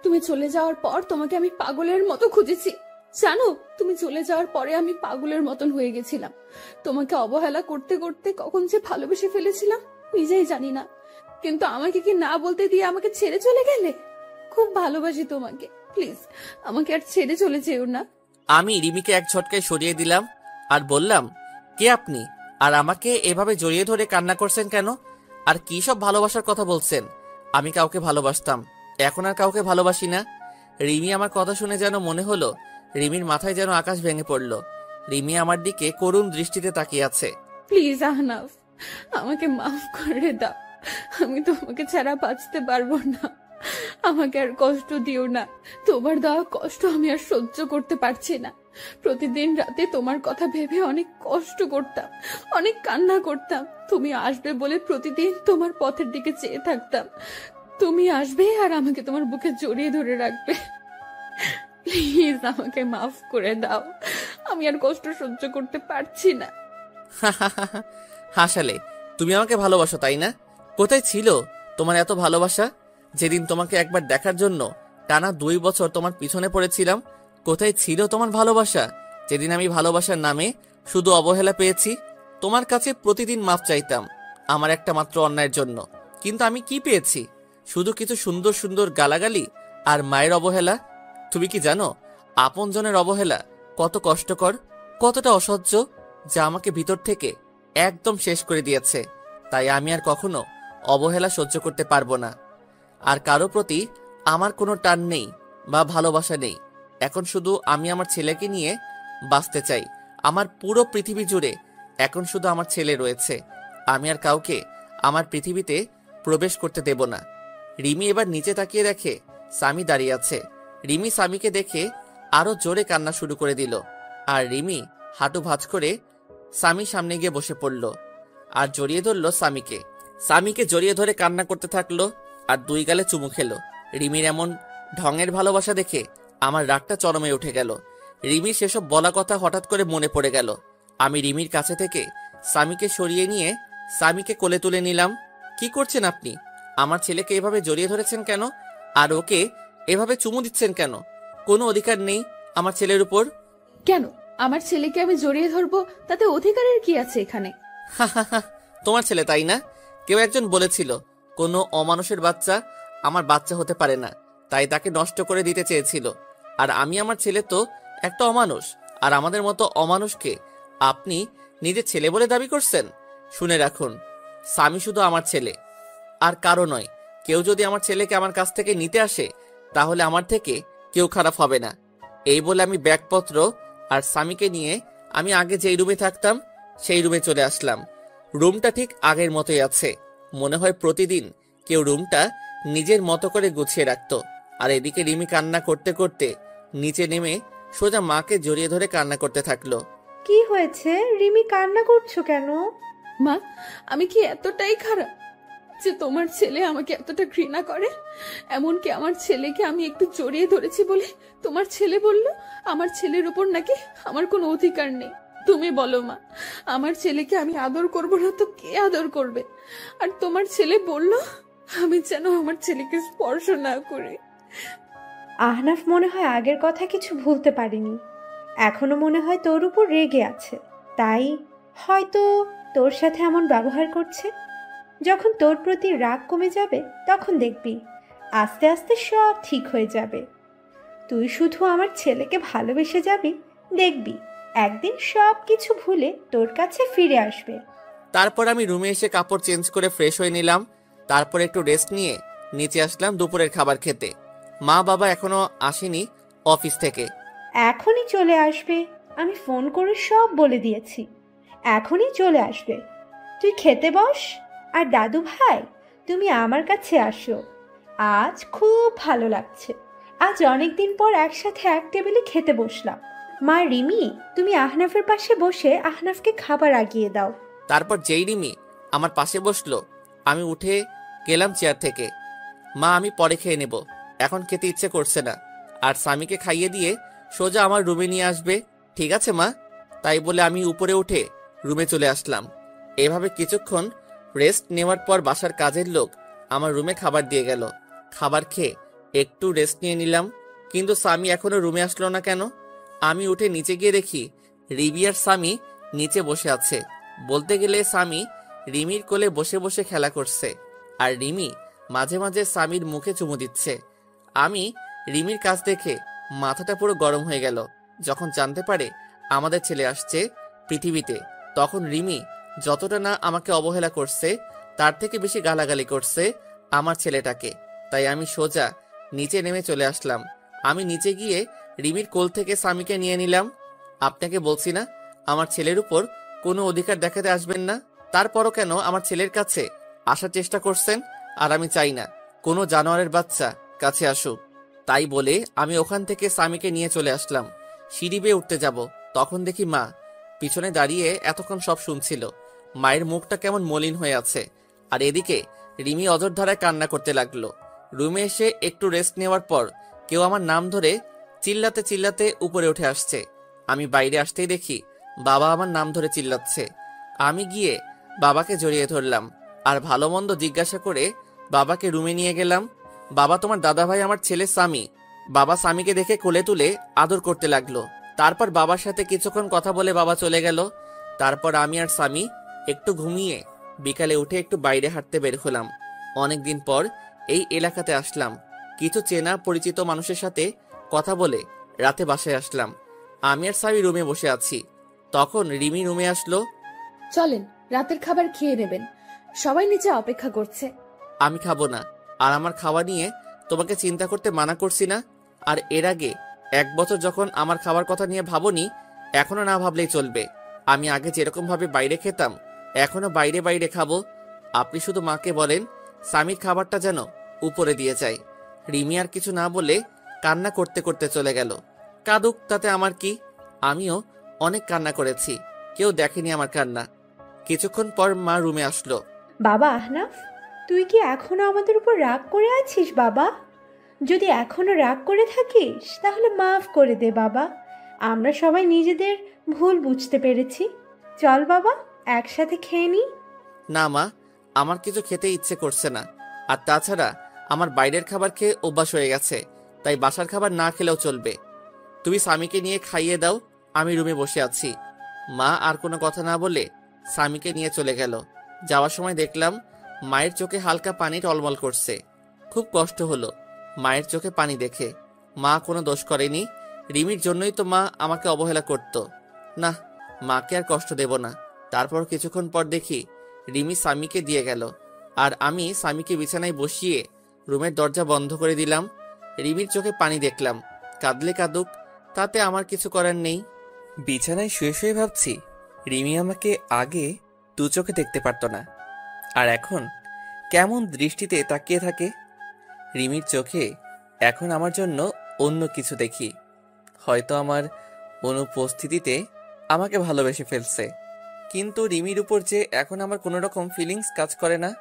তুমি চলে যাওয়ার পর তোমাকে আমি পাগলের মতো খুঁজেছি। জানো, তুমি চলে যাওয়ার পরে আমি পাগলের মতন হয়ে গেছিলাম। তোমাকে অবহেলা করতে করতে কখন যে ভালোবেসে ফেলেছিলাম নিজেই জানি না। কিন্তু আমাকে কি না বলতে দিয়ে আমাকে ছেড়ে চলে গেলে? খুব ভালোবাসি তোমাকে, প্লিজ আমাকে আর ছেড়ে চলে যেও না। আমি রিমিকে এক ঝটকায় সরিয়ে দিলাম আর বললাম, কে আপনি? আর আমাকে এভাবে জড়িয়ে ধরে কান্না করছেন কেন? আর কি সব ভালোবাসার কথা বলছেন? আমি কাউকে ভালোবাসতাম, এখন আর কাউকে ভালোবাসি না। রিমি আমার কথা শুনে যেন মনে হলো রিমির মাথায় যেন আকাশ ভেঙে পড়লো। রিমি আমার দিকে করুণ দৃষ্টিতে তাকিয়ে আছে। প্লিজ আহনাফ, আমাকে মাফ করে দাও। আমি তোমাকে ছাড়া বাঁচতে পারবো না। আমাকে আর কষ্ট দিও না। তোমার দেওয়া কষ্ট আমি আর সহ্য করতে পারছি না। প্রতিদিন রাতে তোমার কথা ভেবে অনেক কষ্ট করতাম, অনেক কান্না করতাম। তুমি আসবে বলে প্রতিদিন তোমার পথের দিকে চেয়ে থাকতাম। তুমি আসবে আর আমাকে তোমার বুকে জড়িয়ে ধরে রাখবে। প্লিজ আমাকে মাফ করে দাও, আমি আর কষ্ট সহ্য করতে পারছি না। হাসালে, তুমি আমাকে ভালোবাসো তাই না? কোথায় ছিল তোমার এত ভালোবাসা যেদিন তোমাকে একবার দেখার জন্য টানা 2 বছর তোমার পিছনে পড়েছিলাম? কোথায় ছিল তোমার ভালোবাসা যেদিন আমি ভালোবাসার নামে শুধু অবহেলা পেয়েছি? তোমার কাছে প্রতিদিন মাফ চাইতাম আমার একটা মাত্র অন্যায়ের জন্য, কিন্তু আমি কি পেয়েছি? শুধু কিছু সুন্দর সুন্দর গালাগালি আর মায়ের অবহেলা। তুমি কি জানো আপনজনের অবহেলা কত কষ্টকর, কতটা অসহ্য, যা আমাকে ভিতর থেকে একদম শেষ করে দিয়েছে। তাই আমি আর কখনো অবহেলা সহ্য করতে পারবো না। আর কারো প্রতি আমার কোনো টান নেই বা ভালোবাসা নেই। এখন শুধু আমি আমার ছেলেকে নিয়ে বাঁচতে চাই। আমার পুরো পৃথিবী জুড়ে এখন শুধু আমার ছেলে রয়েছে। আমি আর কাউকে আমার পৃথিবীতে প্রবেশ করতে দেব না। রিমি এবার নিচে তাকিয়ে দেখে সামি দাঁড়িয়ে আছে। রিমি সামিকে দেখে আরো জোরে কান্না শুরু করে দিল আর রিমি হাঁটু ভাঁজ করে সামির সামনে গিয়ে বসে পড়ল আর জড়িয়ে ধরল সামিকে। সামিকে জড়িয়ে ধরে কান্না করতে থাকলো আর 2 গালে চুমু খেলো। রিমির এমন ঢঙের ভালোবাসা দেখে আমার রাগটা চরমে উঠে গেল। রিমির সেসব বলা কথা হঠাৎ করে মনে পড়ে গেল। আমি রিমির কাছে থেকে সামিকে সরিয়ে নিয়ে সামিকে কোলে তুলে নিলাম। কি করছেন আপনি? আমার ছেলেকে এভাবে জড়িয়ে ধরেছেন কেন? আর ওকে এভাবে চুমু দিচ্ছেন কেন? কোনো অধিকার নেই আমার ছেলের উপর। কেন? আমার ছেলেকে আমি জড়িয়ে ধরবো, তাতে অধিকারের কি আছে এখানে? তোমার ছেলে তাই না? কেউ একজন বলেছিল কোনো অমানুষের বাচ্চা আমার বাচ্চা হতে পারে না, তাই তাকে নষ্ট করে দিতে চেয়েছিল। আর আমি আমার ছেলে তো একটা অমানুষ, আর আমাদের মতো অমানুষকে আপনি নিজের ছেলে বলে দাবি করছেন? শুনে রাখুন, সামি শুধু আমার ছেলে আর কারো নয়। কেউ যদি আমার ছেলেকে আমার কাছ থেকে নিতে আসে তাহলে আমার থেকে কেউ খারাপ হবে না। এই বলে আমি ব্যাগপত্র আর সামিকে নিয়ে আমি আগে যেই রুমে থাকতাম সেই রুমে চলে আসলাম। রুমটা ঠিক আগের মতোই আছে। মনে হয় প্রতিদিন কেউ রুমটা নিজের মতো করে গুছিয়ে রাখতো। আর এদিকে রিমি কান্না করতে করতে নিচে নেমে সোজা মাকে জড়িয়ে ধরে কান্না করতে থাকলো। কি হয়েছে রিমি, কান্না করছো কেন? মা, আমি কি এতটাই খারাপ যে তোমার ছেলে আমাকে এতটা ঘৃণা করে? এমনকি আমার ছেলেকে আমি একটু জড়িয়ে ধরেছি বলে তোমার ছেলে বলল আমার ছেলের উপর নাকি আমার কোনো অধিকার নেই। তুমি বলো মা, আমার ছেলেকে আমি আদর করবো না তো কে আদর করবে? আর তোমার ছেলে বলল আমি যেন আমার ছেলেকে স্পর্শ না করি। আহনাফ মনে হয় আগের কথা কিছু ভুলতে পারিনি। এখনো মনে হয় তোর উপর রেগে আছে, তাই হয়তো তোর সাথে এমন ব্যবহার করছে। যখন তোর প্রতি রাগ কমে যাবে তখন দেখবি আস্তে আস্তে সব ঠিক হয়ে যাবে। তুই শুধু আমার ছেলেকে ভালোবেসে যাবি, দেখবি একদিন সব কিছু ভুলে তোর কাছে ফিরে আসবে। তারপর আমি রুমে এসে কাপড় চেঞ্জ করে ফ্রেশ হয়ে নিলাম। তারপর একটু রেস্ট নিয়ে নিচে আসলাম দুপুরের খাবার খেতে। মা বাবা এখনো আসেনি অফিস থেকে। এখনই চলে আসবে, আমি ফোন করে সব বলে দিয়েছি। এখনই চলে আসবে, তুই খেতে বস। আর দাদু ভাই, তুমি আমার কাছে আসো, আজ খুব ভালো লাগছে। আজ অনেক দিন পর একসাথে এক টেবিলে খেতে বসলাম। মা রিমি, তুমি আহনাফের পাশে বসে আহনাফকে খাবার আগিয়ে দাও। তারপর যেই রিমি আমার পাশে বসলো, আমি উঠে গেলাম চেয়ার থেকে। মা, আমি পরে খেয়ে নেব, এখন খেতে ইচ্ছে করছে না। আর স্বামীকে খাইয়ে দিয়ে সোজা আমার রুমে নিয়ে আসবে, ঠিক আছে মা? তাই বলে আমি উপরে উঠে রুমে চলে আসলাম। এভাবে কিছুক্ষণ রেস্ট নেওয়ার পর বাসার কাজের লোক আমার রুমে খাবার দিয়ে গেল। খাবার খেয়ে একটু রেস্ট নিয়ে নিলাম, কিন্তু স্বামী এখনো রুমে আসলো না কেন? আমি উঠে নিচে গিয়ে দেখি রিবি আর স্বামী নিচে বসে আছে। বলতে গেলে স্বামী রিমির কোলে বসে বসে খেলা করছে, আর রিমি মাঝে মাঝে স্বামীর মুখে চুমু দিচ্ছে। আমি রিমির কাজ দেখে মাথাটা পুরো গরম হয়ে গেল। যখন জানতে পারে আমাদের ছেলে আসছে পৃথিবীতে, তখন রিমি যতটা না আমাকে অবহেলা করছে, তার থেকে বেশি গালাগালি করছে আমার ছেলেটাকে। তাই আমি সোজা নিচে নেমে চলে আসলাম। আমি নিচে গিয়ে রিমির কোল থেকে স্বামীকে নিয়ে নিলাম। আপনাকে বলছি না আমার ছেলের উপর কোনো অধিকার দেখাতে আসবেন না? তারপরও কেন আমার ছেলের কাছে আসার চেষ্টা করছেন? আর আমি চাই না কোনো জানোয়ারের বাচ্চা কাছে আসুক। তাই বলে আমি ওখান থেকে স্বামীকে নিয়ে চলে আসলাম। সিঁড়ি বেয়ে উঠতে যাব, তখন দেখি মা পিছনে দাঁড়িয়ে এতক্ষণ সব শুনছিল। মায়ের মুখটা কেমন মলিন হয়ে আছে, আর এদিকে রিমি অঝোর ধারায় কান্না করতে লাগলো। রুমে এসে একটু রেস্ট নেওয়ার পর কেউ আমার নাম ধরে চিল্লাতে চিল্লাতে উপরে উঠে আসছে। আমি বাইরে আসতেই দেখি বাবা আমার নাম ধরে চিল্লাচ্ছে। আমি গিয়ে বাবাকে জড়িয়ে ধরলাম আর ভালো মন্দ জিজ্ঞাসা করে বাবাকে রুমে নিয়ে গেলাম। বাবা, তোমার দাদাভাই আমার ছেলে স্বামী। বাবা স্বামীকে দেখে কোলে তুলে আদর করতে লাগলো। তারপর বাবার সাথে কিছুক্ষণ কথা বলে বাবা চলে গেল। তারপর আমি আর স্বামী একটু ঘুমিয়ে বিকালে উঠে একটু বাইরে হাঁটতে বের হলাম। অনেকদিন পর এই এলাকাতে আসলাম। কিছু চেনা পরিচিত মানুষের সাথে কথা বলে রাতে বাসায় আসলাম। আমি আর স্বামী রুমে বসে আছি, তখন রিমি রুমে আসলো। চলেন, রাতের খাবার খেয়ে নেবেন, সবাই নিচে অপেক্ষা করছে। আমি খাবো না, আর আমার খাওয়া নিয়ে তোমাকে চিন্তা করতে মানা করছি না? আর এর আগে 1 বছর যখন আমার খাবার কথা নিয়ে ভাবনি, এখনো না ভাবলেই চলবে। আমি আগে যেরকম ভাবে বাইরে খেতাম, এখনো বাইরে বাইরে খাবো। আপনি শুধু মাকে বলেন স্বামীর খাবারটা যেন উপরে দিয়ে যায়। রিমি আর কিছু না বলে কান্না করতে করতে চলে গেল। কাঁদুক, তাতে আমার কি? আমিও অনেক কান্না করেছি, কেউ দেখেনি আমার কান্না। কিছুক্ষণ পর মা রুমে আসলো। বাবা আহনাফ, তুই কি এখনো আমাদের উপর রাগ করে আছিস বাবা? যদি এখনো রাগ করে থাকিস তাহলে মাফ করে দে বাবা। আমরা সবাই নিজেদের ভুল বুঝতে পেরেছি। চল বাবা, একসাথে খেয়ে নি। না মা, আমার কিছু খেতে ইচ্ছে করছে না। আর তাছাড়া আমার বাইরের খাবার খেয়ে অভ্যাস হয়ে গেছে, তাই বাসার খাবার না খেলেও চলবে। তুমি স্বামীকে নিয়ে খাইয়ে দাও, আমি রুমে বসে আছি। মা আর কোনো কথা না বলে স্বামীকে নিয়ে চলে গেল। যাওয়ার সময় দেখলাম মায়ের চোখে হালকা পানি টলমল করছে। খুব কষ্ট হলো মায়ের চোখে পানি দেখে। মা কোনো দোষ করেনি, রিমির জন্যই তো মা আমাকে অবহেলা করত। না, মাকে আর কষ্ট দেব না। তারপর কিছুক্ষণ পর দেখি রিমি স্বামীকে দিয়ে গেল, আর আমি স্বামীকে বিছানায় বসিয়ে রুমের দরজা বন্ধ করে দিলাম। রিমির চোখে পানি দেখলাম, কাঁদলে কাঁদুক, তাতে আমার কিছু করার নেই। বিছানায় শুয়ে শুয়ে ভাবছি রিমি আমাকে আগে দু চোখে দেখতে পারত না, আর এখন কেমন দৃষ্টিতে তাকিয়ে থাকে। রিমির চোখে এখন আমার জন্য অন্য কিছু দেখি। হয়তো আমার অনুপস্থিতিতে আমাকে ভালোবেসে ফেলছে, কিন্তু রিমির উপর যে এখন আমার কোনো রকম ফিলিংস কাজ করে না।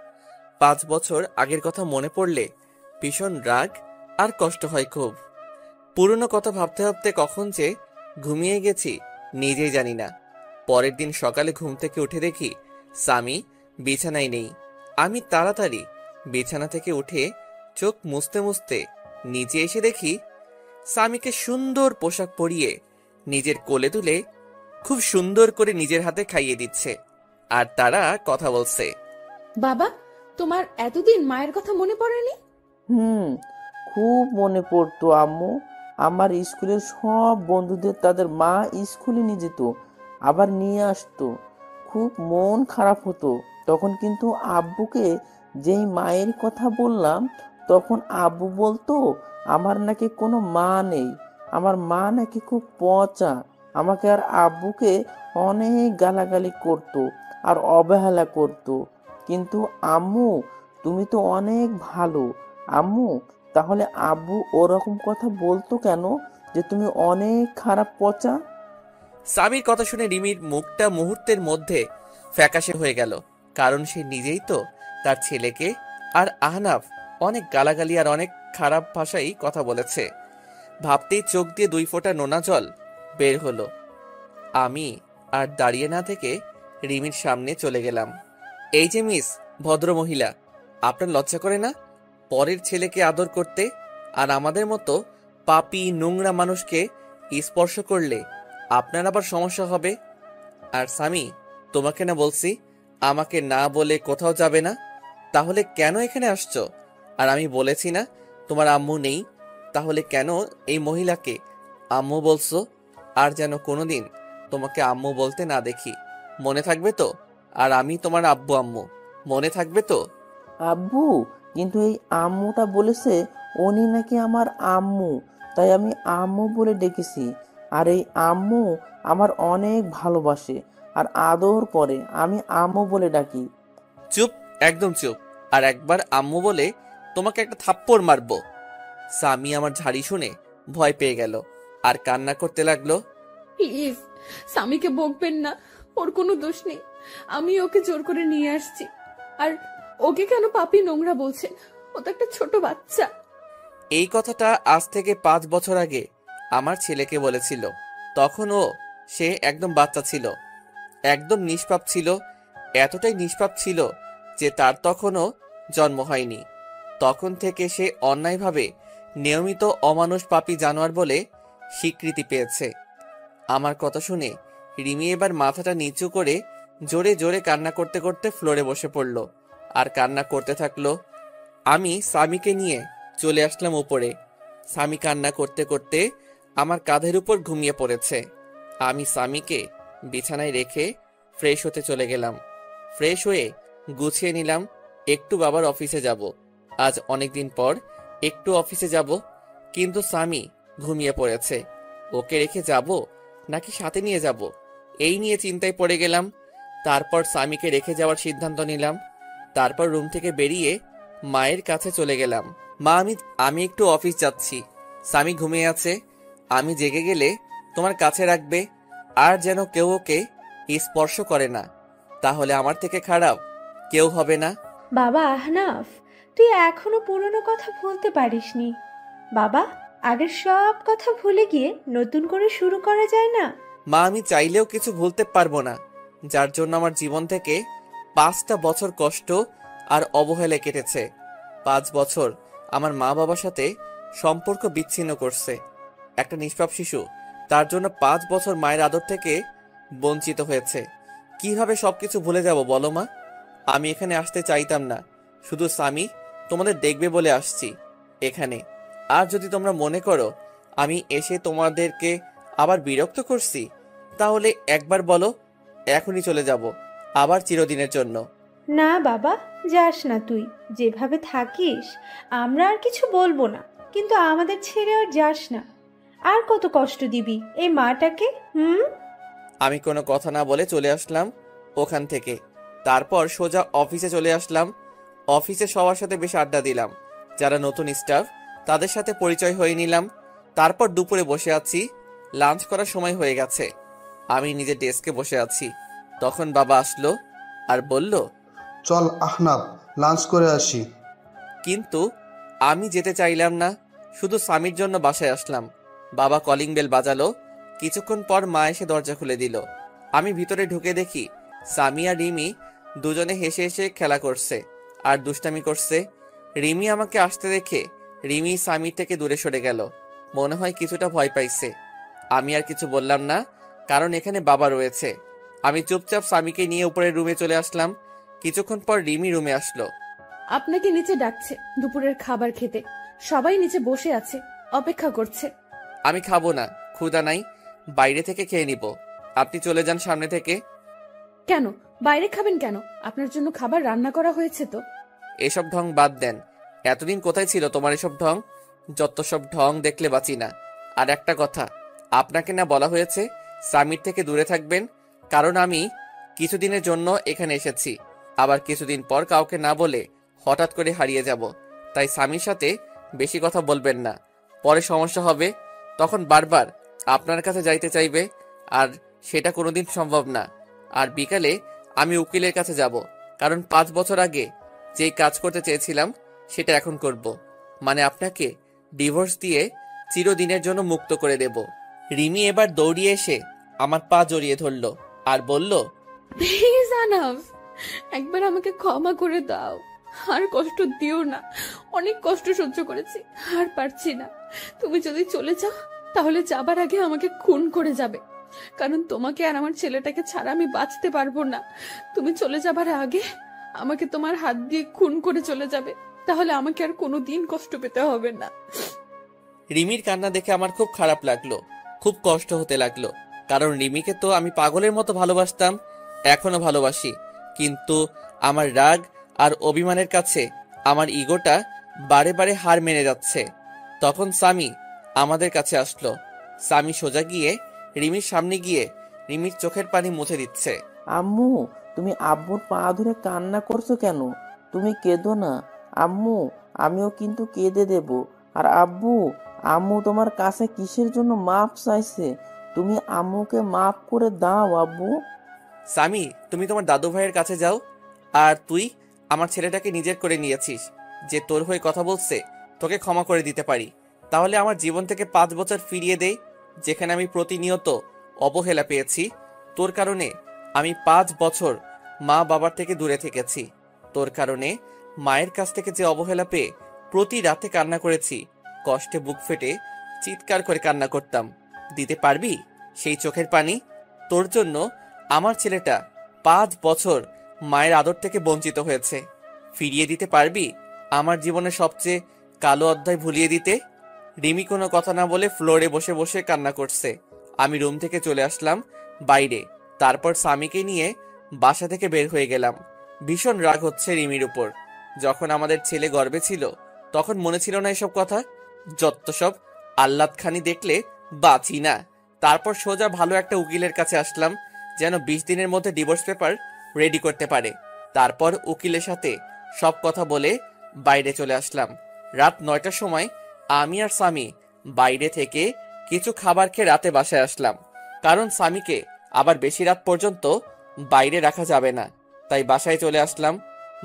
5 বছর আগের কথা মনে পড়লে ভীষণ রাগ আর কষ্ট হয় খুব। পুরনো কথা ভাবতে ভাবতে কখন যে ঘুমিয়ে গেছি নিজেই জানি না। পরের দিন সকালে ঘুম থেকে উঠে দেখি স্বামী বিছানায় নেই। আমি তাড়াতাড়ি বিছানা থেকে উঠে চোখ মুছতে মুছতে নিচে এসে দেখি স্বামীকে সুন্দর পোশাক পরিয়ে নিজের কোলে তুলে খুব সুন্দর করে নিজের হাতে খাইয়ে দিচ্ছে, আর তারা কথা বলছে। বাবা, তোমার এতদিন মায়ের কথা মনে পড়েনি? খুব মনে পড়তো আম্মু। আমার স্কুলের সব বন্ধুদের তাদের মা স্কুলে নিয়ে যেত, আবার নিয়ে আসতো। খুব মন খারাপ হতো তখন, কিন্তু আব্বুকে যেই মায়ের কথা বললাম তখন আব্বু বলতো আমার নাকি কোনো মা নেই, আমার মা নাকি খুব পচা। আমাকে আর আব্বুকে অনেক গালাগালি করতো আর অবহেলা করতো। কিন্তু আম্মু, তুমি তো অনেক ভালো। আম্মু, তাহলে আব্বু ওরকম কথা বলতো কেন যে তুমি অনেক খারাপ পচা? সামির কথা শুনে রিমির মুখটা মুহূর্তের মধ্যে ফ্যাকাশে হয়ে গেল, কারণ সে নিজেই তো তার ছেলেকে আর আহনাফ অনেক গালাগালি আর অনেক খারাপ ভাষায় কথা বলেছে। ভাবতেই চোখ দিয়ে 2 ফোঁটা নোনা জল বের হলো। আমি আর দাঁড়িয়ে না থেকে রিমির সামনে চলে গেলাম। এই যে মিস, ভদ্র মহিলা, আপনার লজ্জা করে না পরের ছেলেকে আদর করতে? আর আমাদের মতো পাপী নোংরা মানুষকে স্পর্শ করলে আপনার আবার সমস্যা হবে। আর সামি, তোমাকে না বলছি আমাকে না বলে কোথাও যাবে না? তাহলে কেন এখানে আসছো? আর আমি বলেছি না তোমার আম্মু নেই, তাহলে কেন এই মহিলাকে আম্মু বলছো? আর যেন কোনোদিন তোমাকে আম্মু বলতে না দেখি, মনে থাকবে তো? আর আমি তোমার আব্বু আম্মু, মনে থাকবে তো? আব্বু, কিন্তু এই আম্মুটা বলেছে উনি নাকি আমার আম্মু, তাই আমি আম্মু বলে ডেকেছি। আর এই আম্মু আমার অনেক ভালোবাসে আর আদর করে, আমি আম্মু বলে ডাকি। চুপ, একদম চুপ। আর একবার আম্মু বলে তোমাকে একটা থাপ্পড় মারবো। সামি আমার ঝাড়ি শুনে ভয় পেয়ে গেল আর কান্না করতে লাগলো। প্লিজ স্বামীকে বকবেন না, ওর কোনো দোষ নেই। আমি ওকে জোর করে নিয়ে আসছি। আর ওকে কেন পাপী নোংরা বলছেন? ও তো একটা ছোট বাচ্চা। এই কথাটা আজ থেকে 5 বছর আগে আমার ছেলেকে বলেছিল। তখন সে একদম বাচ্চা ছিল, একদম নিষ্পাপ ছিল। এতটাই নিষ্পাপ ছিল যে তার তখনও জন্ম হয়নি। তখন থেকে সে অন্যায়ভাবে নিয়মিত অমানুষ পাপী জানোয়ার বলে স্বীকৃতি পেয়েছে। আমার কথা শুনে রিমি এবার মাথাটা নিচু করে জোরে জোরে কান্না করতে করতে ফ্লোরে বসে পড়ল আর কান্না করতে থাকলো। আমি সামিকে নিয়ে চলে আসলাম উপরে। সামি কান্না করতে করতে আমার কাঁধের উপর ঘুমিয়ে পড়েছে। আমি সামিকে বিছানায় রেখে ফ্রেশ হতে চলে গেলাম। ফ্রেশ হয়ে গুছিয়ে নিলাম, একটু বাবার অফিসে যাব। আজ অনেকদিন পর একটু অফিসে যাব, কিন্তু সামি ঘুমিয়ে পড়েছে। ওকে রেখে যাব নাকি সাথে নিয়ে যাব, এই নিয়ে চিন্তায় পড়ে গেলাম। তারপর সামিকে রেখে যাওয়ার সিদ্ধান্ত নিলাম। তারপর রুম থেকে বেরিয়ে মায়ের কাছে চলে গেলাম। মা, আমি একটু অফিস যাচ্ছি। সামি ঘুমিয়ে আছে, আমি জেগে গেলে তোমার কাছে রাখবে, আর যেন কেউ ওকে স্পর্শ করে না, তাহলে আমার থেকে খারাপ কেউ হবে না। বাবা আহনাফ, তুই এখনো পুরনো কথা ভুলতে পারিসনি। বাবা, আগের সব কথা ভুলে গিয়ে নতুন করে শুরু করা যায় না? মা, আমি চাইলেও কিছু ভুলতে পারবো না, যার জন্য আমার জীবন থেকে 5টা বছর কষ্ট আর অবহেলায় কেটেছে। 5 বছর আমার মা বাবার সাথে সম্পর্ক বিচ্ছিন্ন করছে একটা নিষ্পাপ শিশু। তার জন্য 5 বছর মায়ের আদর থেকে বঞ্চিত হয়েছে। কিভাবে সবকিছু ভুলে যাব বলো মা? আমি এখানে আসতে চাইতাম না, শুধু স্বামী তোমাদের দেখবে বলে আসছি এখানে। আর যদি তোমরা মনে করো আমি এসে তোমাদেরকে আবার বিরক্ত করছি, তাহলে একবার বলো, এখনই চলে যাব, আবার চিরদিনের জন্য। না বাবা, যাস না তুই। যেভাবে থাকিস আমরা আর কিছু বলবো না, কিন্তু আমাদের ছেড়ে আর যাস না। আর কত কষ্ট দিবি এই মাটাকে? আমি কোনো কথা না বলে চলে আসলাম ওখান থেকে। তারপর সোজা অফিসে চলে আসলাম। অফিসে সবার সাথে বেশ আড্ডা দিলাম, যারা নতুন স্টাফ তাদের সাথে পরিচয় হয়ে নিলাম। তারপর দুপুরে বসে আছি, লাঞ্চ করার সময় হয়ে গেছে। আমি নিজের ডেস্কে বসে আছি, তখন বাবা আসলো আর বলল, চল আহনাফ, লাঞ্চ করে আসি। কিন্তু আমি যেতে চাইলাম না, শুধু স্বামীর জন্য বাসায় আসলাম। বাবা কলিং বেল বাজালো। কিছুক্ষণ পর মা এসে দরজা খুলে দিল। আমি ভিতরে ঢুকে দেখি সামি আর রিমি দুজনে হেসে হেসে খেলা করছে আর দুষ্টামি করছে। রিমি আমাকে আসতে দেখে রিমি সামির থেকে দূরে সরে গেল, মনে হয় কিছুটা ভয় পাইছে। আমি আর কিছু বললাম না, কারণ এখানে বাবা রয়েছে। আমি চুপচাপ সামিকে নিয়ে উপরের রুমে চলে আসলাম। কিছুক্ষণ পর রিমি রুমে আসলো। আপনাকে নিচে ডাকছে দুপুরের খাবার খেতে। সবাই নিচে বসে আছে, অপেক্ষা করছে। আমি খাবো না, ক্ষুধা নাই, বাইরে থেকে খেয়ে নিব। আপনি চলে যান সামনে থেকে। কেন বাইরে খাবেন কেন? আপনার জন্য খাবার রান্না করা হয়েছে তো। এসব ঢং বাদ দেন। এতদিন কোথায় ছিল তোমার এসব ঢং? যত সব ঢং দেখলে বাঁচি না। আর একটা কথা, আপনাকে না বলা হয়েছে সামির থেকে দূরে থাকবেন? কারণ আমি কিছুদিনের জন্য এখানে এসেছি, আবার কিছুদিন পর কাউকে না বলে হঠাৎ করে হারিয়ে যাব। তাই স্বামীর সাথে বেশি কথা বলবেন না, পরে সমস্যা হবে। তখন বারবার আপনার কাছে যাইতে চাইবে আর সেটা কোনোদিন সম্ভব না। আর বিকালে আমি উকিলের কাছে যাব, কারণ 5 বছর আগে যেই কাজ করতে চেয়েছিলাম সেটা এখন করব। মানে আপনাকে ডিভোর্স দিয়ে চিরদিনের জন্য মুক্ত করে দেব। রিমি এবার দৌড়িয়ে এসে আমার পা জড়িয়ে ধরল আর বলল, প্লিজ আনাফ, একবার আমাকে ক্ষমা করে দাও। আর কষ্ট দিও না, অনেক কষ্ট সহ্য করেছি, আর পারছি না। তুমি যদি চলে যাও তাহলে যাবার আগে আমাকে খুন করে যাবে, কারণ তোমাকে আর আমার ছেলেটাকে ছাড়া আমি বাঁচতে পারবো না। তুমি চলে যাবার আগে আমাকে তোমার হাত দিয়ে খুন করে চলে যাবে, তাহলে আমাকে আর কোনোদিন কষ্ট পেতে হবে না। রিমির কান্না দেখে আমার খুব খারাপ লাগলো, খুব কষ্ট হতে লাগলো। কারণ রিমিকে তো আমি পাগলের মতো ভালোবাসতাম, এখনো ভালোবাসি। কিন্তু আমার রাগ আর অভিমানের কাছে আমার ইগোটা বারে বারে হার মেনে যাচ্ছে। তখন সামি আমাদের কাছে আসলো। সামি সোজা গিয়ে রিমির সামনে গিয়ে রিমির চোখের পানি মুছে দিচ্ছে। আম্মু, তুমি আব্বুর পা ধরে কান্না করছো কেন? তুমি কেঁদো না আম্মু, আমিও কিন্তু কেঁদে দেব। আর আব্বু, আম্মু তোমার কাছে কিসের জন্য মাপ চাইছে? তুমি আম্মুকে মাপ করে দাও আব্বু। সামি, তুমি তোমার দাদু ভাইয়ের কাছে যাও। আর তুই আমার ছেলেটাকে নিজের করে নিয়েছিস, যে তোর হয়ে কথা বলছে তোকে ক্ষমা করে দিতে পারি। তাহলে আমার জীবন থেকে 5 বছর ফিরিয়ে দে, যেখানে আমি প্রতিনিয়ত অবহেলা পেয়েছি। তোর কারণে আমি 5 বছর মা বাবার থেকে দূরে থেকেছি। তোর কারণে মায়ের কাছ থেকে যে অবহেলা পেয়ে প্রতি রাতে কান্না করেছি, কষ্টে বুক ফেটে চিৎকার করে কান্না করতাম। দিতে পারবি সেই চোখের পানি? তোর জন্য আমার ছেলেটা 5 বছর মায়ের আদর থেকে বঞ্চিত হয়েছে। ফিরিয়ে দিতে পারবি আমার জীবনের সবচেয়ে কালো অধ্যায় ভুলিয়ে দিতে? রিমি কোনো কথা না বলে ফ্লোরে বসে বসে কান্না করছে। আমি রুম থেকে চলে আসলাম বাইরে। তারপর স্বামীকে নিয়ে বাসা থেকে বের হয়ে গেলাম। ভীষণ রাগ হচ্ছে রিমির উপর। যখন আমাদের ছেলে গর্ভে ছিল তখন মনে ছিল না এসব কথা? যত সব আহ্লাদখানি দেখলে বাঁচি না। তারপর সোজা ভালো একটা উকিলের কাছে আসলাম, যেন 20 দিনের মধ্যে ডিভোর্স পেপার রেডি করতে পারে। তারপর উকিলের সাথে সব কথা বলে বাইরে চলে আসলাম। রাত 9টার সময় আমি আর স্বামী বাইরে থেকে কিছু খাবার খেয়ে রাতে বাসায় আসলাম, কারণ স্বামীকে আবার বেশি রাত পর্যন্ত বাইরে রাখা যাবে না। তাই বাসায় চলে আসলাম।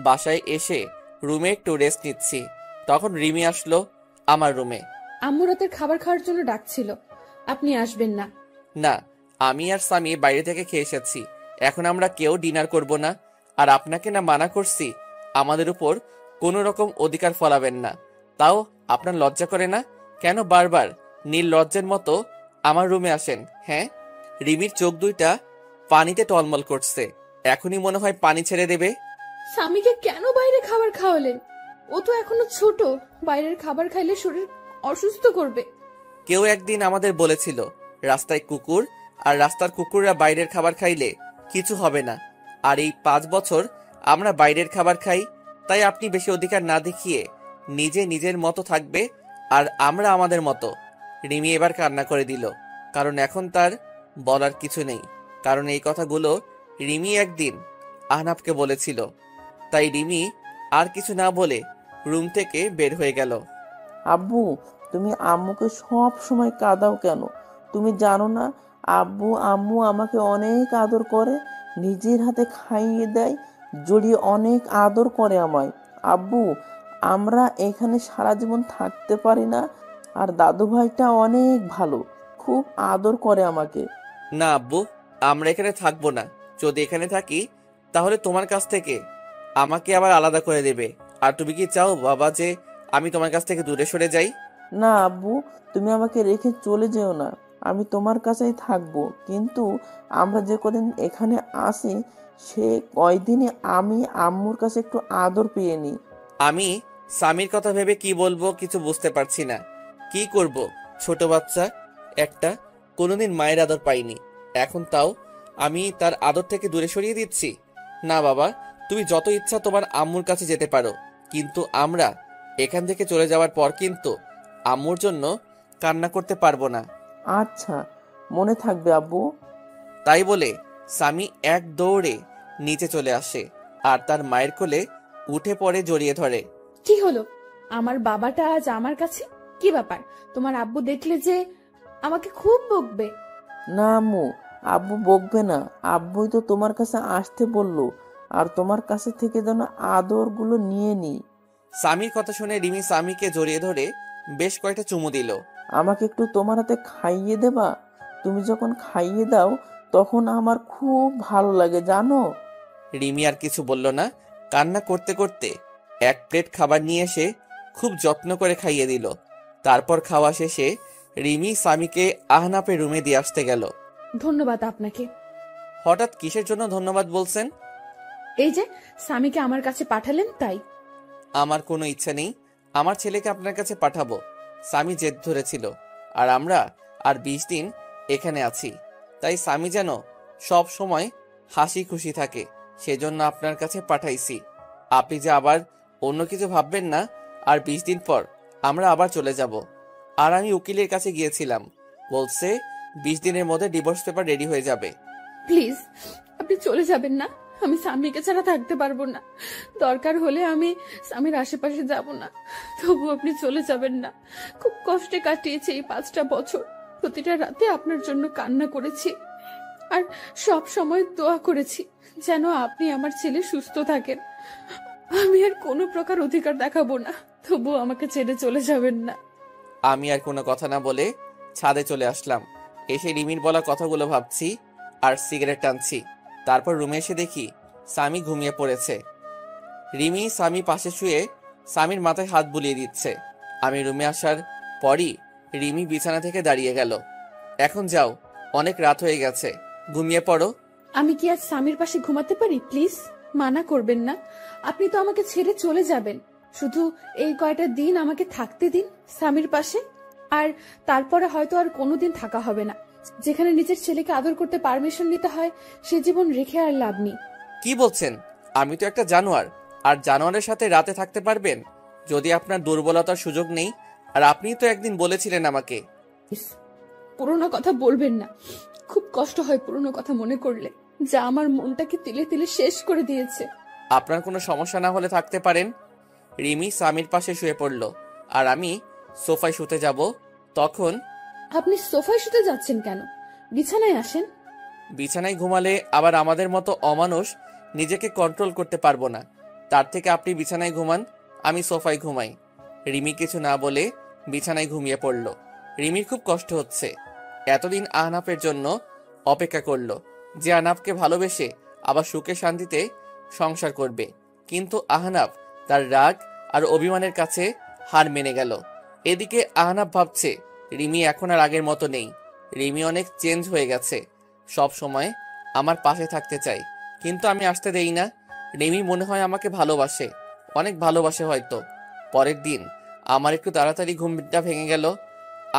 বাসায় এসে রুমে একটু রেস্ট নিচ্ছি। তখন রিমি আসলো আমার রুমে। আম্মু রাতের খাবার খাওয়ার জন্য ডাকছিল, আপনি আসবেন না? না, আমি আর স্বামী বাইরে থেকে খেয়ে এসেছি, এখন আমরা কেউ ডিনার করব না। আর আপনাকে না মানা করছি আমাদের উপর কোনো রকম অধিকার ফলাবেন না, তাও আপনার লজ্জা করে না? কেন বারবার নীল লজ্জের মতো আমার রুমে আসেন? হ্যাঁ? রিমির চোখ দুইটা পানিতে টলমল করছে, এখনই মনে হয় পানি ছেড়ে দেবে। স্বামীকে কেন বাইরে খাবার খাওয়ালেন? ও তো এখনো ছোট, বাইরের খাবার খাইলে শরীর অসুস্থ করবে। কেউ একদিন আমাদের বলেছিল রাস্তায় কুকুর, আর রাস্তার কুকুররা বাইরের খাবার খাইলে কিছু হবে না। আর এই 5 বছর আমরা বাইরের খাবার খাই, তাই আপনি বেশি অধিকার না দেখিয়ে নিজে নিজের মতো থাকবে, আর আমরা আমাদের মতো। রিমি এবার কান্না করে দিল, কারণ এখন তার বলার কিছু নেই। কারণ এই কথাগুলো রিমি একদিন আহনাফকে বলেছিল। তাই রিমি আর কিছু না বলে রুম থেকে বের হয়ে গেল। আব্বু, তুমি আম্মুকে সব সময় কাঁদাও কেন? তুমি জানো না আব্বু আম্মু আমাকে অনেক আদর করে, নিজের হাতে খাইয়ে দেয়, জড়িয়ে অনেক আদর করে আমায়। আব্বু, আমরা এখানে সারা জীবন থাকতে পারি না। আর দাদু ভাইটা অনেক ভালো, খুব আদর করে আমাকে। না আব্বু, আমরা এখানে থাকবো না। যদি এখানে থাকি তাহলে তোমার কাছ থেকে আমাকে আবার আলাদা করে দেবে। আর তুমি কি চাও বাবা যে আমি তোমার কাছ থেকে দূরে সরে যাই? না আব্বু, তুমি আমাকে রেখে চলে যেও না, আমি তোমার কাছেই থাকবো। কিন্তু আমরা যে কদিন এখানে আসি সে কয়দিনে আমি আম্মুর কাছে একটু আদর পেয়ে নিই। আমি স্বামীর কথা ভেবে কি বলবো কিছু বুঝতে পারছি না। কি করব? ছোট বাচ্চা একটা, কোনোদিন মায়ের আদর পাইনি, এখন তাও আমি তার আদর থেকে দূরে সরিয়ে দিচ্ছি? না বাবা, তুমি যত ইচ্ছা তোমার আম্মুর কাছে যেতে পারো, কিন্তু আমরা এখান থেকে চলে যাওয়ার পর কিন্তু আম্মুর জন্য কান্না করতে পারবো না। আচ্ছা, মনে থাকবে আব্বু। তাই বলে স্বামী এক দৌড়ে নিচে চলে আসে আর তার মায়ের কোলে উঠে পড়ে জড়িয়ে ধরে। কি হলো? আমার বাবাটা আজ আমার কাছে? কি ব্যাপার? তোমার আব্বু দেখলে যে আমাকে খুব বকবে। না আম্মু, আব্বু বকবে না? আব্বুই তো তোমার কাছে আসতে বললো, আর তোমার কাছে থেকে যেন আদরগুলো নিয়ে নি। সামির কথা শুনে রিমি সামিকে জড়িয়ে ধরে বেশ কয়েকটা চুমু দিল। আমাকে একটু তোমার হাতে খাইয়ে দেবা? তুমি যখন খাইয়ে দাও তখন আমার খুব ভালো লাগে জানো। রিমি আর কিছু বলল না, কান্না করতে করতে এক প্লেট খাবার নিয়ে এসে খুব যত্ন করে খাইয়ে দিল। তারপর খাওয়া শেষে রিমি সামিকে আহনাফের রুমে দিয়ে আসতে গেল। ধন্যবাদ আপনাকে। হঠাৎ কিসের জন্য ধন্যবাদ বলছেন? এই যে স্বামীকে আমার কাছে পাঠালেন তাই। আমার কোনো ইচ্ছা নেই আমার ছেলেকে আপনার কাছে পাঠাবো। স্বামী জেদ ধরেছিল, আর আমরা আর 20 দিন এখানে আছি, তাই স্বামী যেন সব সময় হাসি খুশি থাকে, সেজন্য আপনার কাছে পাঠাইছি। আপনি যে আবার অন্য কিছু ভাববেন না। আর 20 দিন পর আমরা আবার চলে যাব। আর আমি উকিলের কাছে গিয়েছিলাম, বলছে 20 দিনের মধ্যে ডিভোর্স পেপার রেডি হয়ে যাবে। প্লিজ আপনি চলে যাবেন না। আমি স্বামীকে ছাড়া থাকতে পারবো না। দরকার হলে আমি স্বামীর আশেপাশে যাব না, তবু আপনি চলে যাবেন না। খুব কষ্টে কাটিয়েছি এই 5টা বছর। প্রতিটা রাতে আপনার জন্য কান্না করেছি, আর সব সময় দোয়া করেছি যেন আপনি আমার ছেলে সুস্থ থাকেন। আমি আর কোনো প্রকার অধিকার দেখাবো না, তবু আমাকে ছেড়ে চলে যাবেন না। আমি আর কোনো কথা না বলে ছাদে চলে আসলাম। এসে রিমির বলা কথাগুলো ভাবছি আর সিগারেট টানছি। তারপর রুমে এসে দেখি স্বামী ঘুমিয়ে পড়েছে। রিমি স্বামী পাশে শুয়ে স্বামীর মাথায় হাত বুলিয়ে দিচ্ছে। আমি রুমে আসার পরই রিমি বিছানা থেকে দাঁড়িয়ে গেল। এখন যাও, অনেক রাত হয়ে গেছে, ঘুমিয়ে পড়ো। আমি কি আজ স্বামীর পাশে ঘুমাতে পারি? প্লিজ মানা করবেন না। আপনি তো আমাকে ছেড়ে চলে যাবেন, শুধু এই কয়টা দিন আমাকে থাকতে দিন স্বামীর পাশে। আর তারপরে হয়তো আর কোনোদিন থাকা হবে না। যেখানে নিজের ছেলেকে আদর করতে পারমিশন নিতে হয়, সে জীবন রেখে আর লাভ নেই। কি বলছেন? আমি তো একটা জানোয়ার, আর জানোয়ারের সাথে রাতে থাকতে পারবেন? যদি আপনার দুর্বলতার সুযোগ নেই, আর আপনিই তো একদিন বলেছিলেন আমাকে। পুরোনো কথা বলবেন না, খুব কষ্ট হয় পুরোনো কথা মনে করলে, যা আমার মনটাকে তিলে তিলে শেষ করে দিয়েছে। আপনার কোনো সমস্যা না হলে থাকতে পারেন। রিমি স্বামীর পাশে শুয়ে পড়ল, আর আমি সোফায় শুতে যাব। তখন আপনি সোফায় শুতে যাচ্ছেন কেন? বিছানায় আসেন। বিছানায় ঘুমালে আবার আমাদের মতো অমানুষ নিজেকে কন্ট্রোল করতে পারবো না। তার থেকে আপনি বিছানায় ঘুমান, আমি সোফায় ঘুমাই। রিমি কিছু না বলে বিছানায় ঘুমিয়ে পড়ল। রিমির খুব কষ্ট হচ্ছে। এতদিন আহনাফের জন্য অপেক্ষা করলো, যে আহনাফকে ভালোবেসে আবার সুখে শান্তিতে সংসার করবে। কিন্তু আহনাফ তার রাগ আর অভিমানের কাছে হার মেনে গেল। এদিকে আহনাফ ভাবছে রিমি এখন আর আগের মতো নেই। রিমি অনেক চেঞ্জ হয়ে গেছে। সব সময় আমার পাশে থাকতে চাই, কিন্তু আমি আসতে দেই না। রিমি মনে হয় আমাকে ভালোবাসে, অনেক ভালোবাসে হয়তো। পরের দিন আমার একটু তাড়াতাড়ি ঘুমটা ভেঙে গেল।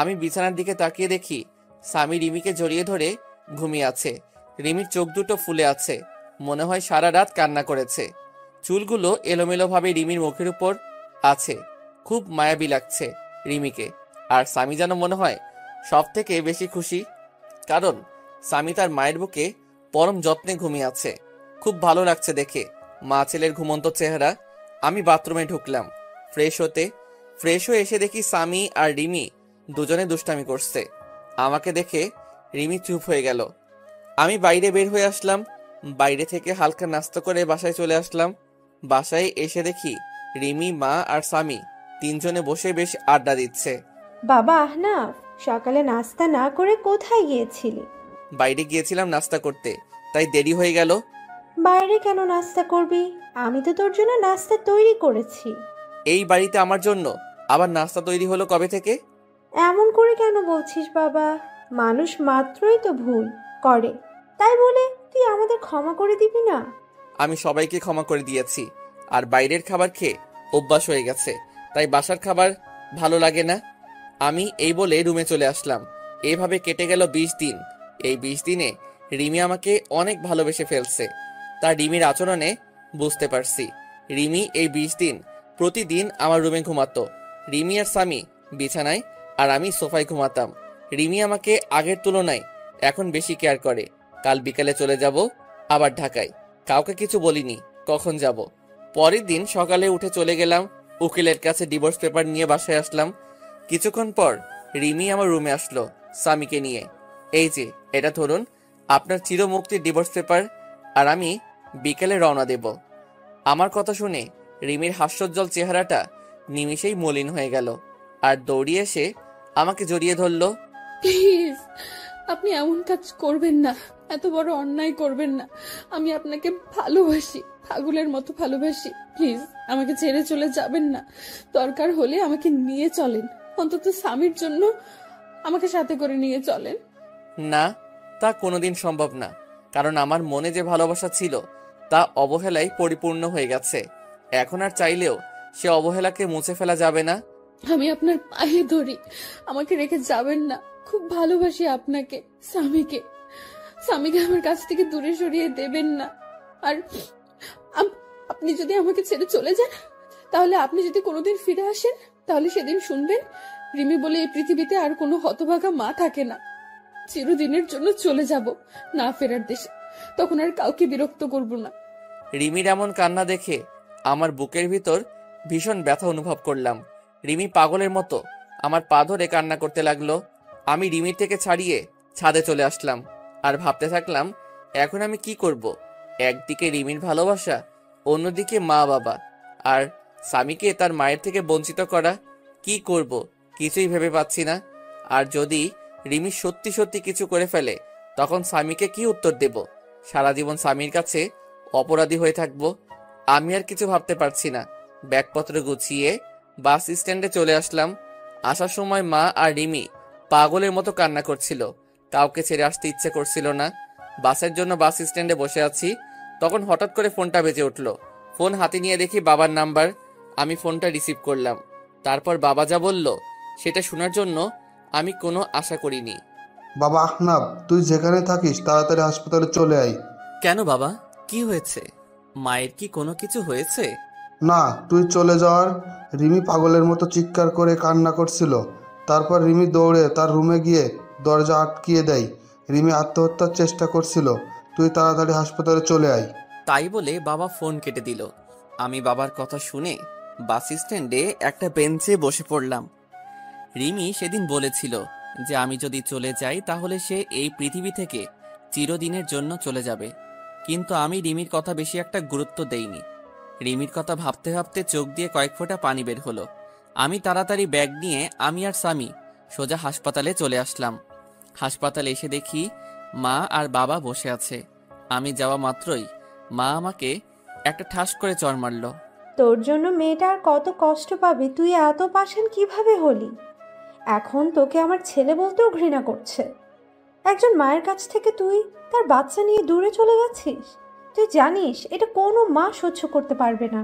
আমি বিছানার দিকে তাকিয়ে দেখি স্বামী রিমিকে জড়িয়ে ধরে ঘুমিয়ে আছে। রিমির চোখ দুটো ফুলে আছে, মনে হয় সারা রাত কান্না করেছে। চুলগুলো এলোমেলোভাবে রিমির মুখের উপর আছে। খুব মায়াবী লাগছে রিমিকে। আর স্বামী যেন মনে হয় সব থেকে বেশি খুশি, কারণ স্বামী তার মায়ের বুকে পরম যত্নে ঘুমিয়ে আছে। খুব ভালো লাগছে দেখে মা ছেলের ঘুমন্ত চেহারা। আমি বাথরুমে ঢুকলাম ফ্রেশ হয়ে এসে দেখি স্বামী আর রিমি দুজনে দুষ্টামি করছে। আমাকে দেখে রিমি চুপ হয়ে গেল। আমি বাইরে বের হয়ে আসলাম। বাইরে থেকে হালকা নাস্তা করে বাসায় চলে আসলাম। বাসায় এসে দেখি রিমি, মা আর স্বামী তিনজনে বসে বেশ আড্ডা দিচ্ছে। বাবা আহনাফ, সকালে নাস্তা না করে কোথায় গিয়েছিলি? বাইরে গিয়েছিলাম নাস্তা করতে, তাই দেরি হয়ে গেল। বাইরে কেন নাস্তা করবি? আমি তো তোর জন্য নাস্তা তৈরি করেছি। এই বাড়িতে আমার জন্য আবার নাস্তা তৈরি হলো কবে থেকে? এমন করে কেন বলছিস বাবা? মানুষ মাত্রই তো ভুল করে, তাই বলে তুই আমাদের ক্ষমা করে দিবি না? আমি সবাইকে ক্ষমা করে দিয়েছি, আর বাইরের খাবার খেয়ে অভ্যাস হয়ে গেছে, তাই বাসার খাবার ভালো লাগে না। আমি এই বলে রুমে চলে আসলাম। এইভাবে কেটে গেল 20 দিন। এই 20 দিনে রিমি আমাকে অনেক ভালোবেসে ফেলছে, তা রিমির আচরণে বুঝতে পারছি। রিমি এই 20 দিন প্রতিদিন আমার রুমে ঘুমাতো। রিমি আর স্বামী বিছানায়, আর আমি সোফায় ঘুমাতাম। রিমি আমাকে আগের তুলনায় এখন বেশি কেয়ার করে। কাল বিকালে চলে যাব আবার ঢাকায়। কাউকে কিছু বলিনি কখন যাব। পরের দিন সকালে উঠে চলে গেলাম উকিলের কাছে, ডিভোর্স পেপার নিয়ে বাসায় আসলাম। কিছুক্ষণ পর রিমি আমার রুমে আসলো স্বামীকে নিয়ে। এই যে এটা ধরুন, আপনার চিরমুক্তির ডিভোর্স পেপার, আর আমি বিকেলে রওনা দেব। আমার কথা শুনে রিমির হাস্যোজ্জ্বল চেহারাটা নিমিষেই মলিন হয়ে গেল আর দৌড়িয়ে এসে আমাকে জড়িয়ে ধরল। প্লিজ, আপনি এমন কাজ করবেন না, এত বড় অন্যায় করবেন না। আমি আপনাকে ভালোবাসি, পাগলের মতো ভালোবাসি। প্লিজ আমাকে ছেড়ে চলে যাবেন না। দরকার হলে আমাকে নিয়ে চলেন, অন্তত স্বামীর জন্য আমাকে সাথে করে নিয়ে চলেন। না, তা কোনোদিন সম্ভব না, কারণ আমার মনে যে ভালোবাসা ছিল তা অবহেলায় পরিপূর্ণ হয়ে গেছে। এখন আর চাইলেও সে অবহেলাকে মুছে ফেলা যাবে না। আমি আপনার পায়ে ধরি, আমাকে রেখে যাবেন না। খুব ভালোবাসি আপনাকে, স্বামীকে। স্বামীকে আমার কাছ থেকে দূরে সরিয়ে দেবেন না। আর আপনি যদি আমাকে ছেড়ে চলে যান, তাহলে আপনি যদি কোনোদিন ফিরে আসেন, তাহলে সেদিন শুনবেন রিমি বলে এই পৃথিবীতে আর কোনো হতভাগা মা থাকে না। চিরদিনের জন্য চলে যাব না ফেরার দেশে, তখন আর কাউকে বিরক্ত করব না। রিমির এমন কান্না দেখে আমার বুকের ভিতর ভীষণ ব্যথা অনুভব করলাম। রিমি পাগলের মতো আমার পা ধরে কান্না করতে লাগলো। আমি রিমির থেকে ছাড়িয়ে ছাদে চলে আসলাম আর ভাবতে থাকলাম এখন আমি কি করব। একদিকে রিমির ভালোবাসা, অন্যদিকে মা বাবা আর স্বামীকে তার মায়ের থেকে বঞ্চিত করা। কি করব কিছুই ভেবে পাচ্ছি না। আর যদি রিমি সত্যি সত্যি কিছু করে ফেলে, তখন স্বামীকে কি উত্তর দেব? সারা জীবন স্বামীর কাছে অপরাধী হয়ে থাকবো। আমি আর কিছু ভাবতে পারছি না। ব্যাগপত্র গুছিয়ে বাস স্ট্যান্ডে চলে আসলাম। আসার সময় মা আর রিমি পাগলের মতো কান্না করছিল। কাউকে ছেড়ে আসতে ইচ্ছে করছিল না। বাসের জন্য বাস স্ট্যান্ডে বসে আছি, তখন হঠাৎ করে ফোনটা বেজে উঠল। ফোন হাতে নিয়ে দেখি বাবার নাম্বার। আমি ফোনটা রিসিভ করলাম। তারপর বাবা যা বলল সেটা শোনার জন্য আমি কোনো আশা করিনি। বাবা আহনাব, তুই যেখানে থাকিস তাড়াতাড়ি হাসপাতালে চলে আয়। কেন বাবা, কি হয়েছে? মায়ের কি কোনো কিছু হয়েছে? না, তুই চলে যাওয়ার রিমি পাগলের মতো চিৎকার করে কান্না করছিল। তারপর রিমি দৌড়ে তার রুমে গিয়ে দরজা আটকিয়ে দেয়। রিমি আত্মহত্যার চেষ্টা করছিল। তুই তাড়াতাড়ি হাসপাতালে চলে আয়। তাই বলে বাবা ফোন কেটে দিল। আমি বাবার কথা শুনে বাস স্ট্যান্ডে একটা বেঞ্চে বসে পড়লাম। রিমি সেদিন বলেছিল যে আমি যদি চলে যাই তাহলে সে এই পৃথিবী থেকে চিরদিনের জন্য চলে যাবে, কিন্তু আমি রিমির কথা বেশি একটা গুরুত্ব দেইনি। রিমির কথা ভাবতে ভাবতে চোখ দিয়ে কয়েক ফোঁটা পানি বের হলো। আমি তাড়াতাড়ি ব্যাগ নিয়ে আমি আর স্বামী সোজা হাসপাতালে চলে আসলাম। হাসপাতালে এসে দেখি মা আর বাবা বসে আছে। আমি যাওয়া মাত্রই মা আমাকে একটা ঠাস করে চড় মারল। তোর জন্য মেয়েটা আর কত কষ্ট পাবে, তুই এত পাষাণ কিভাবে হলি? এখন তোকে আমার ছেলে বলতেও ঘৃণা করছে। একজন মায়ের কাছ থেকে তুই তার বাচ্চা নিয়ে দূরে চলে গেছিস। তুই জানিস এটা কোনো মা সহ্য করতে পারবে না।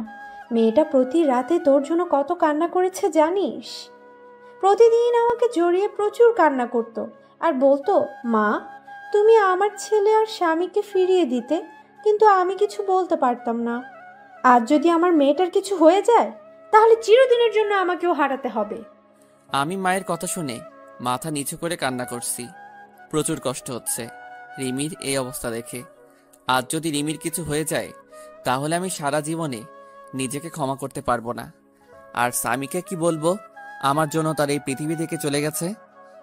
মেয়েটা প্রতি রাতে তোর জন্য কত কান্না করেছে জানিস? প্রতিদিন আমাকে জড়িয়ে প্রচুর কান্না করত আর বলতো, মা তুমি আমার ছেলে আর স্বামীকে ফিরিয়ে দিতে, কিন্তু আমি কিছু বলতে পারতাম না। আজ যদি আমার মেয়েটার কিছু হয়ে যায়, তাহলে চিরদিনের জন্য আমাকেও হারাতে হবে। আমি মায়ের কথা শুনে মাথা নিচু করে কান্না করছি। প্রচুর কষ্ট হচ্ছে রিমির এই অবস্থা দেখে। আজ যদি রিমির কিছু হয়ে যায়, তাহলে আমি সারা জীবনে নিজেকে ক্ষমা করতে পারবো না। আর স্বামীকে কি বলবো আমার জন্য তার এই পৃথিবী থেকে চলে গেছে?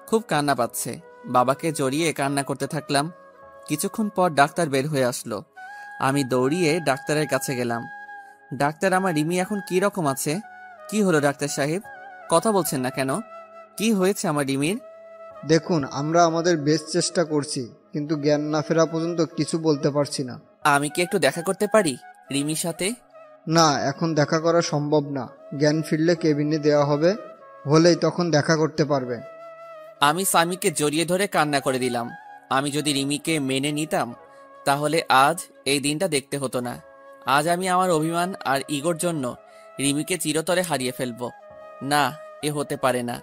খুব কান্না পাচ্ছে। বাবাকে জড়িয়ে কান্না করতে থাকলাম। কিছুক্ষণ পর ডাক্তার বের হয়ে আসলো। আমি দৌড়িয়ে ডাক্তারের কাছে গেলাম। ডাক্তার, আমার রিমি এখন কি রকম আছে? কি হলো ডাক্তার সাহেব, কথা বলছেন না কেন? কি হয়েছে আমার রিমির? দেখুন, আমরা আমাদের বেস্ট চেষ্টা করছি, কিন্তু জ্ঞান না ফেরা পর্যন্ত কিছু বলতে পারছি না। আমি কি একটু দেখা করতে পারি রিমির সাথে? না, এখন দেখা করা সম্ভব না। জ্ঞান ফিরলে কেবিনে দেওয়া হবে, হলেই তখন দেখা করতে পারবে। আমি স্বামীকে জড়িয়ে ধরে কান্না করে দিলাম। আমি যদি রিমিকে মেনে নিতাম, তাহলে আজ এই দিনটা দেখতে হতো না। আজ আমি আমার অভিমান আর ইগোর জন্য রিমিকে চিরতরে হারিয়ে ফেলবো। না, এ হতে পারে না।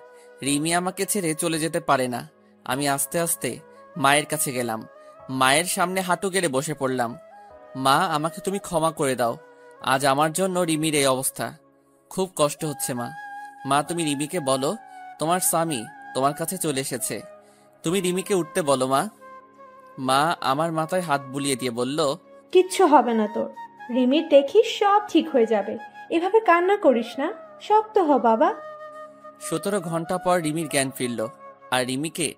রিমি আমাকে ছেড়ে চলে যেতে পারে না। আমি আস্তে আস্তে মায়ের কাছে গেলাম। মায়ের সামনে হাঁটু গেড়ে বসে পড়লাম। মা, আমাকে তুমি ক্ষমা করে দাও। আজ আমার জন্য রিমির এই অবস্থা। খুব কষ্ট হচ্ছে মা। মা, তুমি রিমিকে বলো তোমার স্বামী তোমার কাছে চলে এসেছে। তুমি রিমিকে উঠতে বলো মা। মা আমার মাথায় হাত বুলিয়ে দিয়ে বলল, কিচ্ছু হবে না তোর। রিমির দেখিস সব ঠিক হয়ে যাবে। এভাবে কান্না করিস না, শক্ত হ বাবা। 17 ঘন্টা পর রিমির জ্ঞান ফিরল আর রিমিকে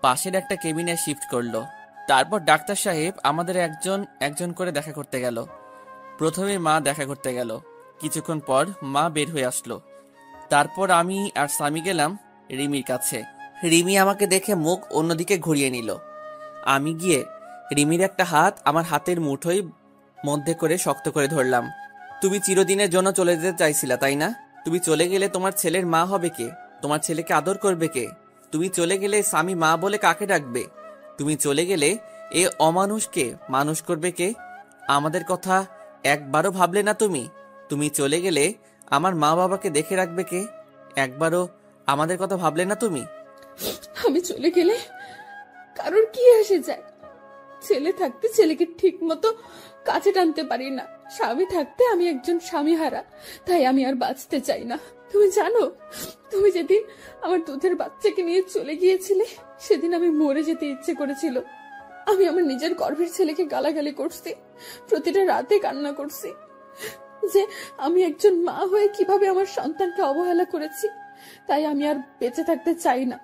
পাশের একটা কেবিনে শিফট করলো। তারপর ডাক্তার সাহেব আমাদের একজন একজন করে দেখা করতে গেল। প্রথমে মা দেখা করতে গেল, কিছুক্ষণ পর মা বের হয়ে আসলো। তারপর আমি আর স্বামী গেলাম রিমির কাছে। রিমি আমাকে দেখে মুখ অন্যদিকে ঘুরিয়ে নিল। আমি গিয়ে রিমির একটা হাত আমার হাতের মুঠোয় মধ্যে করে শক্ত করে ধরলাম। তুমি চিরদিনের জন্য চলে যেতে চাইছিলা, তাই না? তুমি চলে গেলে তোমার ছেলের মা হবে কে? তোমার ছেলেকে আদর করবে কে? তুমি চলে গেলে স্বামী মা বলে কাকে ডাকবে? তুমি চলে গেলে এ অমানুষকে মানুষ করবে কে? আমাদের কথা একবারও ভাবলে না তুমি? তুমি চলে গেলে আমার মা বাবাকে দেখে রাখবে কে? একবারও আমাদের কথা ভাবলে না তুমি? আমি চলে গেলে কারোর কি এসে যায়? ছেলে থাকতে ছেলেকে ঠিক মতো কাছে টানতে পারি না, স্বামী থাকতে আমি একজন স্বামী হারা, তাই আমি আর বাঁচতে চাই না। তুমি জানো, তুমি যেদিন আমার দুধের বাচ্চাকে নিয়ে চলে গিয়েছিলে সেদিন আমি মরে যেতে ইচ্ছে করেছিল। আমি আমার নিজের গর্ভের ছেলেকে গালাগালি করছি, প্রতিটা রাতে কান্না করছি যে আমি একজন মা হয়ে কিভাবে আমার সন্তানকে অবহেলা করেছি। তাই আমি আর বেঁচে থাকতে চাই না,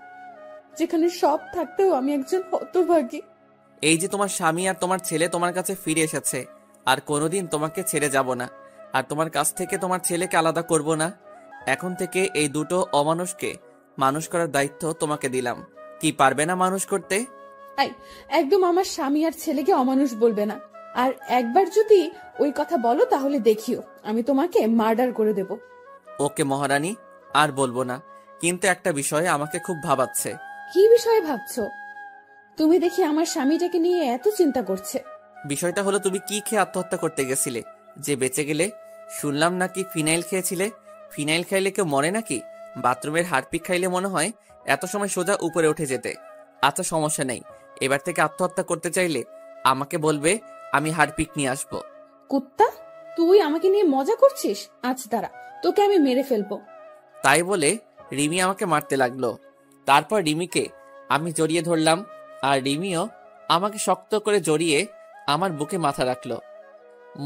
যেখানে সব থাকতেও আমি একজন হতভাগী। এই যে তোমার স্বামী আর তোমার ছেলে তোমার কাছে ফিরে এসেছে, আর কোনোদিন তোমাকে ছেড়ে যাব না, আর তোমার কাছ থেকে তোমার ছেলেকে আলাদা করব না। এখন থেকে এই দুটো অমানুষকে মানুষ করার দায়িত্ব তোমাকে দিলাম। কি পারবে না মানুষ করতে? একদম আমার স্বামী আর ছেলেকে অমানুষ বলবে না, আর একবার যদি ওই কথা বলো তাহলে দেখিও আমি তোমাকে মার্ডার করে দেব। ওকে মহারানী, আর বলবো না, কিন্তু একটা বিষয়ে আমাকে খুব ভাবাচ্ছে। কি বিষয়ে ভাবছো? তুমি দেখি আমার স্বামীটাকে নিয়ে এত চিন্তা করছে। বিষয়টা হলো, তুমি কি খেয়ে আত্মহত্যা করতে গেছিলে যে বেঁচে গেলে? শুনলাম নাকি ফিনাইল খেয়েছিলে। ফিনাইল খাইলে কেউ মরে নাকি? বাথরুমের হারপিক খাইলে মনে হয় এত সময় সোজা উপরে উঠে যেতে। আচ্ছা, সমস্যা নেই, এবার থেকে আত্মহত্যা করতে চাইলে আমাকে বলবে, আমি হারপিক নিয়ে আসবো। কুত্তা, তুই আমাকে নিয়ে মজা করছিস? আজ দাঁড়া, তোকে আমি মেরে ফেলবো। তাই বলে রিমি আমাকে মারতে লাগলো। তারপর রিমিকে আমি জড়িয়ে ধরলাম, আর রিমিও আমাকে শক্ত করে জড়িয়ে আমার বুকে মাথা রাখলো।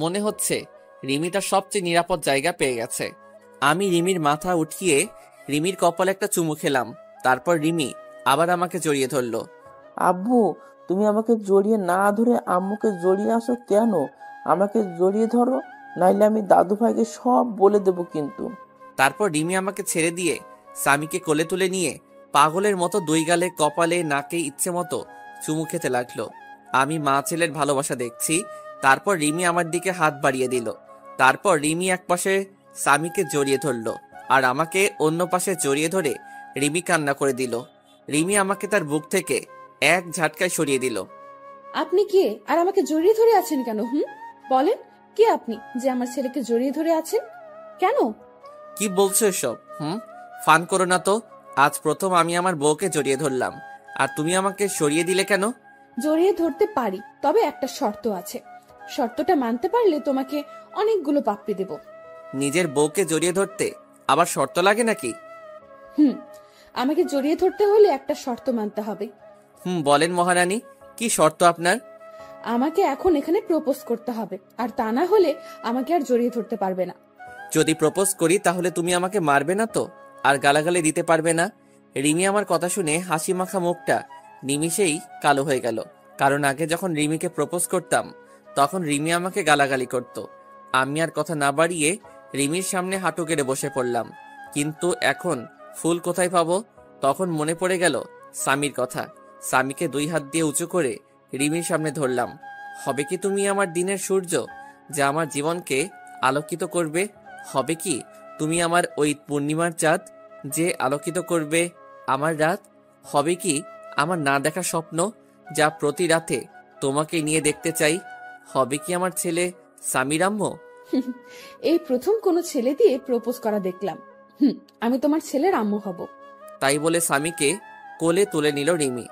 মনে হচ্ছে রিমি তার সবচেয়ে নিরাপদ জায়গা পেয়ে গেছে। আমি রিমির মাথা উঠিয়ে রিমির কপালে একটা চুমু খেলাম। তারপর রিমি আবার আমাকে জড়িয়ে ধরলো। আব্বু, তুমি আমাকে জড়িয়ে না ধরে আম্মুকে জড়িয়ে আসো কেন? আমাকে জড়িয়ে ধরো, নাইলে আমি দাদু ভাইকে সব বলে দেব কিন্তু। তারপর রিমি আমাকে ছেড়ে দিয়ে স্বামীকে কোলে তুলে নিয়ে পাগলের মতো দুই গালে, কপালে, নাকে ইচ্ছে মতো চুমু খেতে লাগলো। আমি মা ছেলের ভালোবাসা দেখছি। তারপর রিমি আমার দিকে হাত বাড়িয়ে দিল। তারপর রিমি এক পাশে স্বামীকে জড়িয়ে ধরলো, আর আমাকে অন্য পাশে জড়িয়ে ধরে রিমি কান্না করে দিল। রিমি আমাকে তার বুক থেকে এক ঝাটকায় সরিয়ে দিল। আপনি কে, আর আমাকে জড়িয়ে ধরে আছেন কেন? বলেন, কে আপনি যে আমার ছেলেকে জড়িয়ে ধরে আছেন কেন? কি বলছো এসব? ফান করো না তো। আজ প্রথম আমি আমার বউকে জড়িয়ে ধরলাম, আর তুমি আমাকে সরিয়ে দিলে কেন? জড়িয়ে ধরতে পারি, তবে একটা শর্ত আছে। শর্তটা মানতে পারলে তোমাকে অনেকগুলো পাপ্পি দেব। নিজের বউকে জড়িয়ে ধরতে আবার শর্ত লাগে নাকি? আমাকে জড়িয়ে ধরতে হলে একটা শর্ত মানতে হবে। বলেন মহারানী, কি শর্ত আপনার? আমাকে এখন এখানে প্রপোজ করতে হবে, আর তা না হলে আমাকে আর জড়িয়ে ধরতে পারবে না। যদি প্রপোজ করি তাহলে তুমি আমাকে মারবে না তো, আর গালাগালি দিতে পারবে না? রিমি আমার কথা শুনে হাসি মাখা মুখটা নিমিষেই কালো হয়ে গেল। কারণ আগে যখন রিমিকে প্রপোজ করতাম তখন রিমি আমাকে গালাগালি করত। আমি আর কথা না বাড়িয়ে রিমির সামনে হাঁটু গেড়ে বসে পড়লাম। কিন্তু এখন ফুল কোথায় পাবো? তখন মনে পড়ে গেল স্বামীর কথা। স্বামীকে দুই হাত দিয়ে উঁচু করে রিমির সামনে ধরলাম। হবে কি তুমি আমার দিনের সূর্য, যা আমার জীবনকে আলোকিত করবে? হবে কি তুমি আমার ওই পূর্ণিমার চাঁদ, যে আলোকিত করবে আমার রাত? হবে কি আমার না দেখা স্বপ্ন, যা প্রতি রাতে তোমাকে নিয়ে দেখতে চাই? হবে কি আমার ছেলে স্বামীর আম্মু? এই প্রথম কোনো ছেলে দিয়ে প্রপোজ করা দেখলাম। আমি তোমার ছেলের আম্মু হব। তাই বলে স্বামীকে কোলে তুলে নিল রিমি।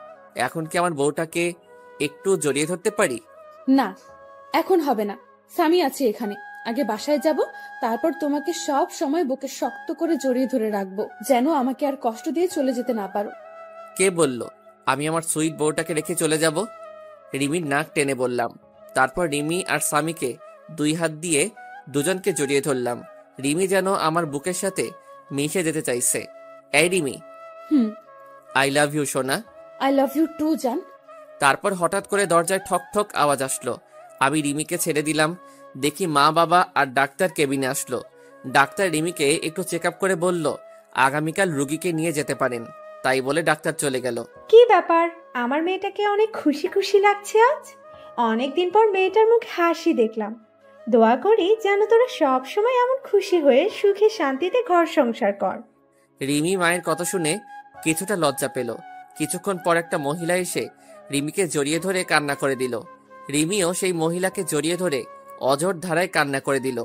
এখন কি আমার বউটাকে একটু জড়িয়ে ধরতে পারি? না, এখন হবে না। স্বামী আছে এখানে, আগে বাসায় যাব, তারপর তোমাকে সব সময় বুকে শক্ত করে জড়িয়ে ধরে রাখবো, যেন আমাকে আর কষ্ট দিয়ে চলে যেতে না পারো। কে বলল আমি আমার সুইট বউটাকে রেখে চলে যাব? রিমির নাক টেনে বললাম। তারপর রিমি আর স্বামীকে দুই হাত দিয়ে দুজনকে জড়িয়ে ধরলাম। রিমি যেন আমার বুকের সাথে মিশে যেতে চাইছে। এই রিমি, আই লাভ ইউ সোনা। আই লাভ ইউ টু জান। তারপর হঠাৎ করে দরজায় ঠক ঠক আওয়াজ আসলো। আমি রিমিকে ছেড়ে দিলাম। দেখি মা, বাবা আর ডাক্তার কেবিনে আসলো। ডাক্তার রিমিকে একটু চেক আপ করে বলল আগামীকাল রুগীকে নিয়ে যেতে পারেন। তাই বলে ডাক্তার চলে গেল। কি ব্যাপার, আমার মেয়েটাকে অনেক খুশি খুশি লাগছে আজ। অনেকদিন পর মেয়েটার মুখ হাসি দেখলাম। দোয়া করি যেন তোরা সব সময় এমন খুশি হয়ে সুখে শান্তিতে ঘর সংসার কর। রিমি মায়ের কথা শুনে কিছুটা লজ্জা পেল। কিছুক্ষণ পর একটা মহিলা এসে রিমিকে জড়িয়ে ধরে কান্না করে দিল। রিমিও সেই মহিলাকে জড়িয়ে ধরে অঝোর ধারায় কান্না করে দিল।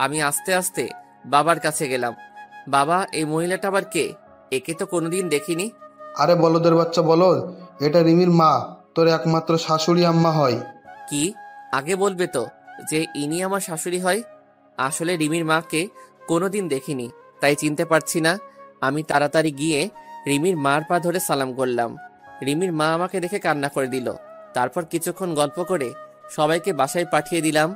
আমি আস্তে আস্তে বাবার কাছে গেলাম। বাবা, এই মহিলাটা আবার কে? একে তো কোনোদিন দেখিনি। আরে বলদের বাচ্চা বলদ, এটা রিমির মা, তোর একমাত্র শাশুড়ি আম্মা হয়। কি? আগে বলবে তো যে ইনি আমার শাশুড়ি হয়। আসলে রিমির মাকে কোনোদিন দেখিনি, তাই চিনতে পারছি না। আমি তাড়াতাড়ি গিয়ে রিমির মার পা ধরে সালাম করলাম। রিমির মা আমাকে দেখে কান্না করে দিল। তারপর কিছুক্ষণ গল্প করে সবাইকে বাসায় পাঠিয়ে দিলাম।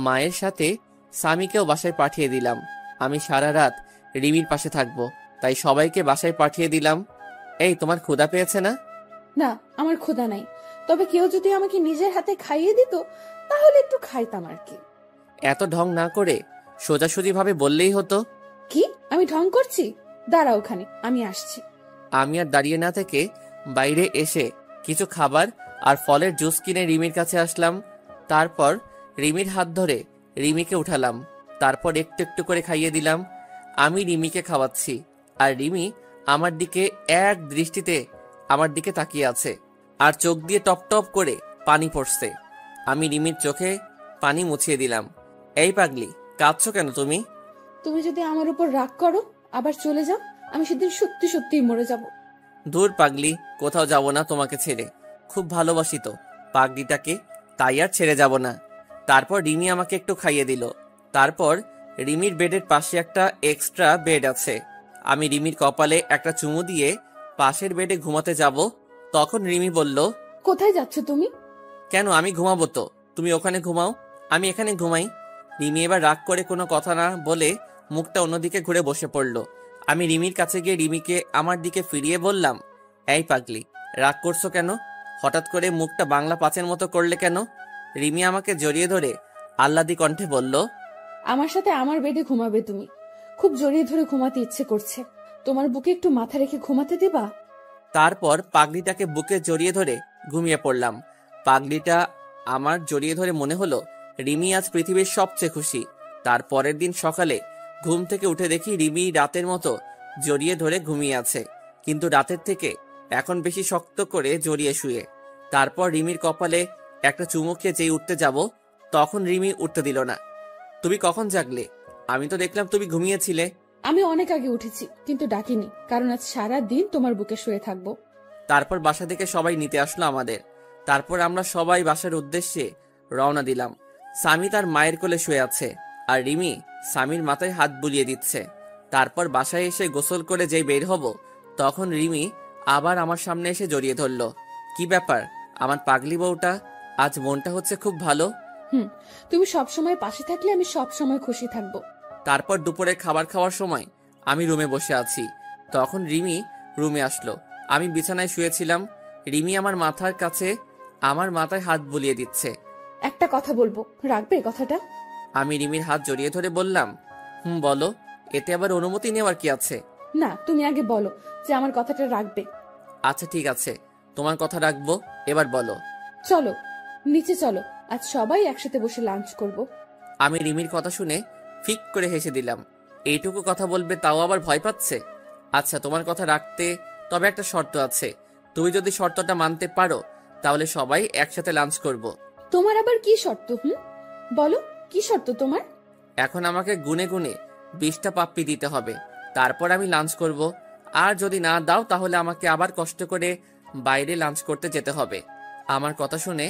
মায়ের সাথে স্বামীকেও বাসায় পাঠিয়ে দিলাম। আমি সারা রাত রিমির পাশে থাকবো, তাই সবাইকে বাসায় পাঠিয়ে দিলাম। এই, তোমার ক্ষুধা পেয়েছে না? না, আমার ক্ষুধা নাই, তবে কেউ যদি আমাকে নিজের হাতে খাইয়ে দিত তাহলে একটু খাইতাম আর কি। এত ঢং না করে সোজাসুজি ভাবে বললেই হতো। কি আমি ঢং করছি? দাঁড়া, ওখানে আমি আসছি। আমি আর দাঁড়িয়ে না থেকে বাইরে এসে কিছু খাবার আর ফলের জুস কিনে রিমির কাছে আসলাম। তারপর রিমির হাত ধরে রিমিকে উঠালাম। তারপর একটু একটু করে খাইয়ে দিলাম। আমি রিমিকে খাওয়াচ্ছি আর রিমি আমার দিকে এক দৃষ্টিতে আমার দিকে তাকিয়ে আছে, আর চোখ দিয়ে টপ টপ করে পানি পড়ছে। আমি রিমির চোখে পানি মুছিয়ে দিলাম। এই পাগলি, কাঁদছো কেন তুমি? তুমি যদি আমার উপর রাগ করো আবার চলে যাও, আমি সেদিন সত্যি সত্যিই মরে যাব। দূর পাগলি, কোথাও যাব না তোমাকে ছেড়ে। খুব ভালোবাসি তো পাগলিটাকে, তাই আর ছেড়ে যাব না। তারপর রিমি আমাকে একটু খাইয়ে দিল। তারপর রিমির বেডের পাশে একটা এক্সট্রা বেড আছে। আমি রিমির কপালে একটা চুমু দিয়ে পাশের বেডে ঘুমাতে যাব। তখন রিমি বলল, কোথায় যাচ্ছ তুমি? কেন, আমি ঘুমাবো তো, তুমি ওখানে ঘুমাও, আমি এখানে ঘুমাই। রিমি এবার রাগ করে কোনো কথা না বলে মুখটা অন্যদিকে ঘুরে বসে পড়ল। আমি রিমির কাছে গিয়ে রিমিকে আমার দিকে ফিরিয়ে বললাম, এই পাগলি, রাগ করছো কেন? হঠাৎ করে মুখটা বাংলা পাঁচের মতো করলে কেন? রিমি আমাকে জড়িয়ে ধরে আহ্লাদি কণ্ঠে বলল, আমার সাথে আমার বেডে ঘুমাবে তুমি? খুব জড়িয়ে ধরে ঘুমাতে ইচ্ছে করছে, তোমার বুকে একটু মাথা রেখে ঘুমাতে দিবা? তারপর পাগলিটাকে বুকে জড়িয়ে ধরে ঘুমিয়ে পড়লাম। পাগলিটা আমার জড়িয়ে ধরে মনে হলো রিমি আজ পৃথিবীর সবচেয়ে খুশি। তার পরের দিন সকালে ঘুম থেকে উঠে দেখি রিমি রাতের মতো জড়িয়ে ধরে ঘুমিয়ে আছে, কিন্তু রাতের থেকে এখন বেশি শক্ত করে জড়িয়ে শুয়ে। তারপর রিমির কপালে একটা চুমু খেয়ে যেই উঠতে যাব, তখন রিমি উঠতে দিল না। তুমি কখন জাগলে? আমি তো দেখলাম তুমি ঘুমিয়েছিলে। আমি অনেক আগে উঠেছি, কিন্তু ডাকিনি, কারণ আজ সারা দিন তোমার বুকে শুয়ে থাকবো। তারপর বাসা থেকে সবাই নিতে আসলো আমাদের। তারপর আমরা সবাই বাসার উদ্দেশ্যে রওনা দিলাম। স্বামী তার মায়ের কোলে শুয়ে আছে, আর রিমি স্বামীর মাথায় হাত বুলিয়ে দিচ্ছে। তারপর বাসায় এসে গোসল করে যেই বের হব, তখন রিমি আবার আমার সামনে এসে জড়িয়ে ধরলো। কি ব্যাপার, আমার পাগলি বউটা আজ মনটা হচ্ছে খুব ভালো। তুমি সব সময় পাশে থাকলে আমি সব সময় খুশি থাকবো। তারপর দুপুরে খাবার খাওয়ার সময় আমি রুমে বসে আছি, তখন রিমি রুমে আসলো। আমি বিছানায় শুয়েছিলাম। রিমি আমার মাথার কাছে আমার মাথায় হাত বুলিয়ে দিচ্ছে। একটা কথা বলবো, রাখবে কথাটা? আমি রিমির হাত জড়িয়ে ধরে বললাম, বলো। এতে আবার অনুমতি নেওয়ার কি আছে? না, তুমি আগে বলো যে আমার কথাটা রাখবে। আচ্ছা ঠিক আছে, তোমার কথা রাখবো, এবার বলো। চলো নিচে চলো, আজ সবাই একসাথে বসে লাঞ্চ করব। আমি রিমির কথা শুনে ফিক করে হেসে দিলাম। এইটুকু কথা বলবে তাও আবার ভয় পাচ্ছে। আচ্ছা, তোমার কথা রাখতে তবে একটা শর্ত আছে। তুমি যদি শর্তটা মানতে পারো তাহলে সবাই একসাথে লাঞ্চ করব। তোমার আবার কি শর্ত? বলো, কি শর্ত তোমার? এখন আমাকে গুনে গুনে 20টা পাপ্পি দিতে হবে, তারপর আমি লাঞ্চ করব। আর যদি না দাও তাহলে আমাকে আবার কষ্ট করে বাইরে লাঞ্চ করতে যেতে হবে। আমার কথা শুনে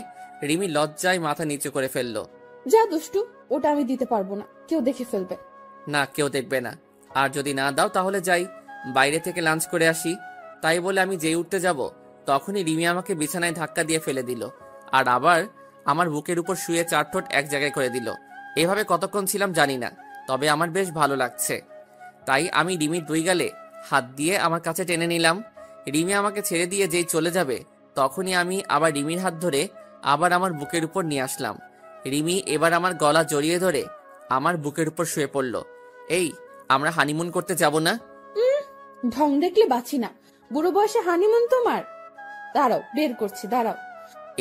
রিমি লজ্জায় মাথা নিচু করে ফেললো। যা দুষ্টু, ওটা আমি দিতে পারবো না, কেউ দেখে ফেলবে। না, কেউ দেখবে না। আর যদি না দাও তাহলে যাই বাইরে থেকে লাঞ্চ করে আসি। তাই বলে আমি যেই উঠতে যাব, তখনই রিমি আমাকে বিছানায় ধাক্কা দিয়ে ফেলে দিল, আর আবার আমার বুকের উপর শুয়ে 4 ঠোঁট এক জায়গায় করে দিল। এভাবে কতক্ষণ ছিলাম জানি না, তবে আমার বেশ ভালো লাগছে। তাই আমি রিমির 2 গালে হাত দিয়ে আমার কাছে টেনে নিলাম। রিমি আমাকে ছেড়ে দিয়ে যেই চলে যাবে, তখনই আমি আবার রিমির হাত ধরে আবার আমার বুকের উপর নিয়ে আসলাম। রিমি এবার আমার গলা জড়িয়ে ধরে আমার বুকের উপর শুয়ে পড়ল। এই, আমরা হানিমুন করতে যাব না? ঢং দেখলে বাঁচি না। বুড়ো বয়সে হানিমুন তোমার? দাঁড়াও, বের করছি, দাঁড়াও।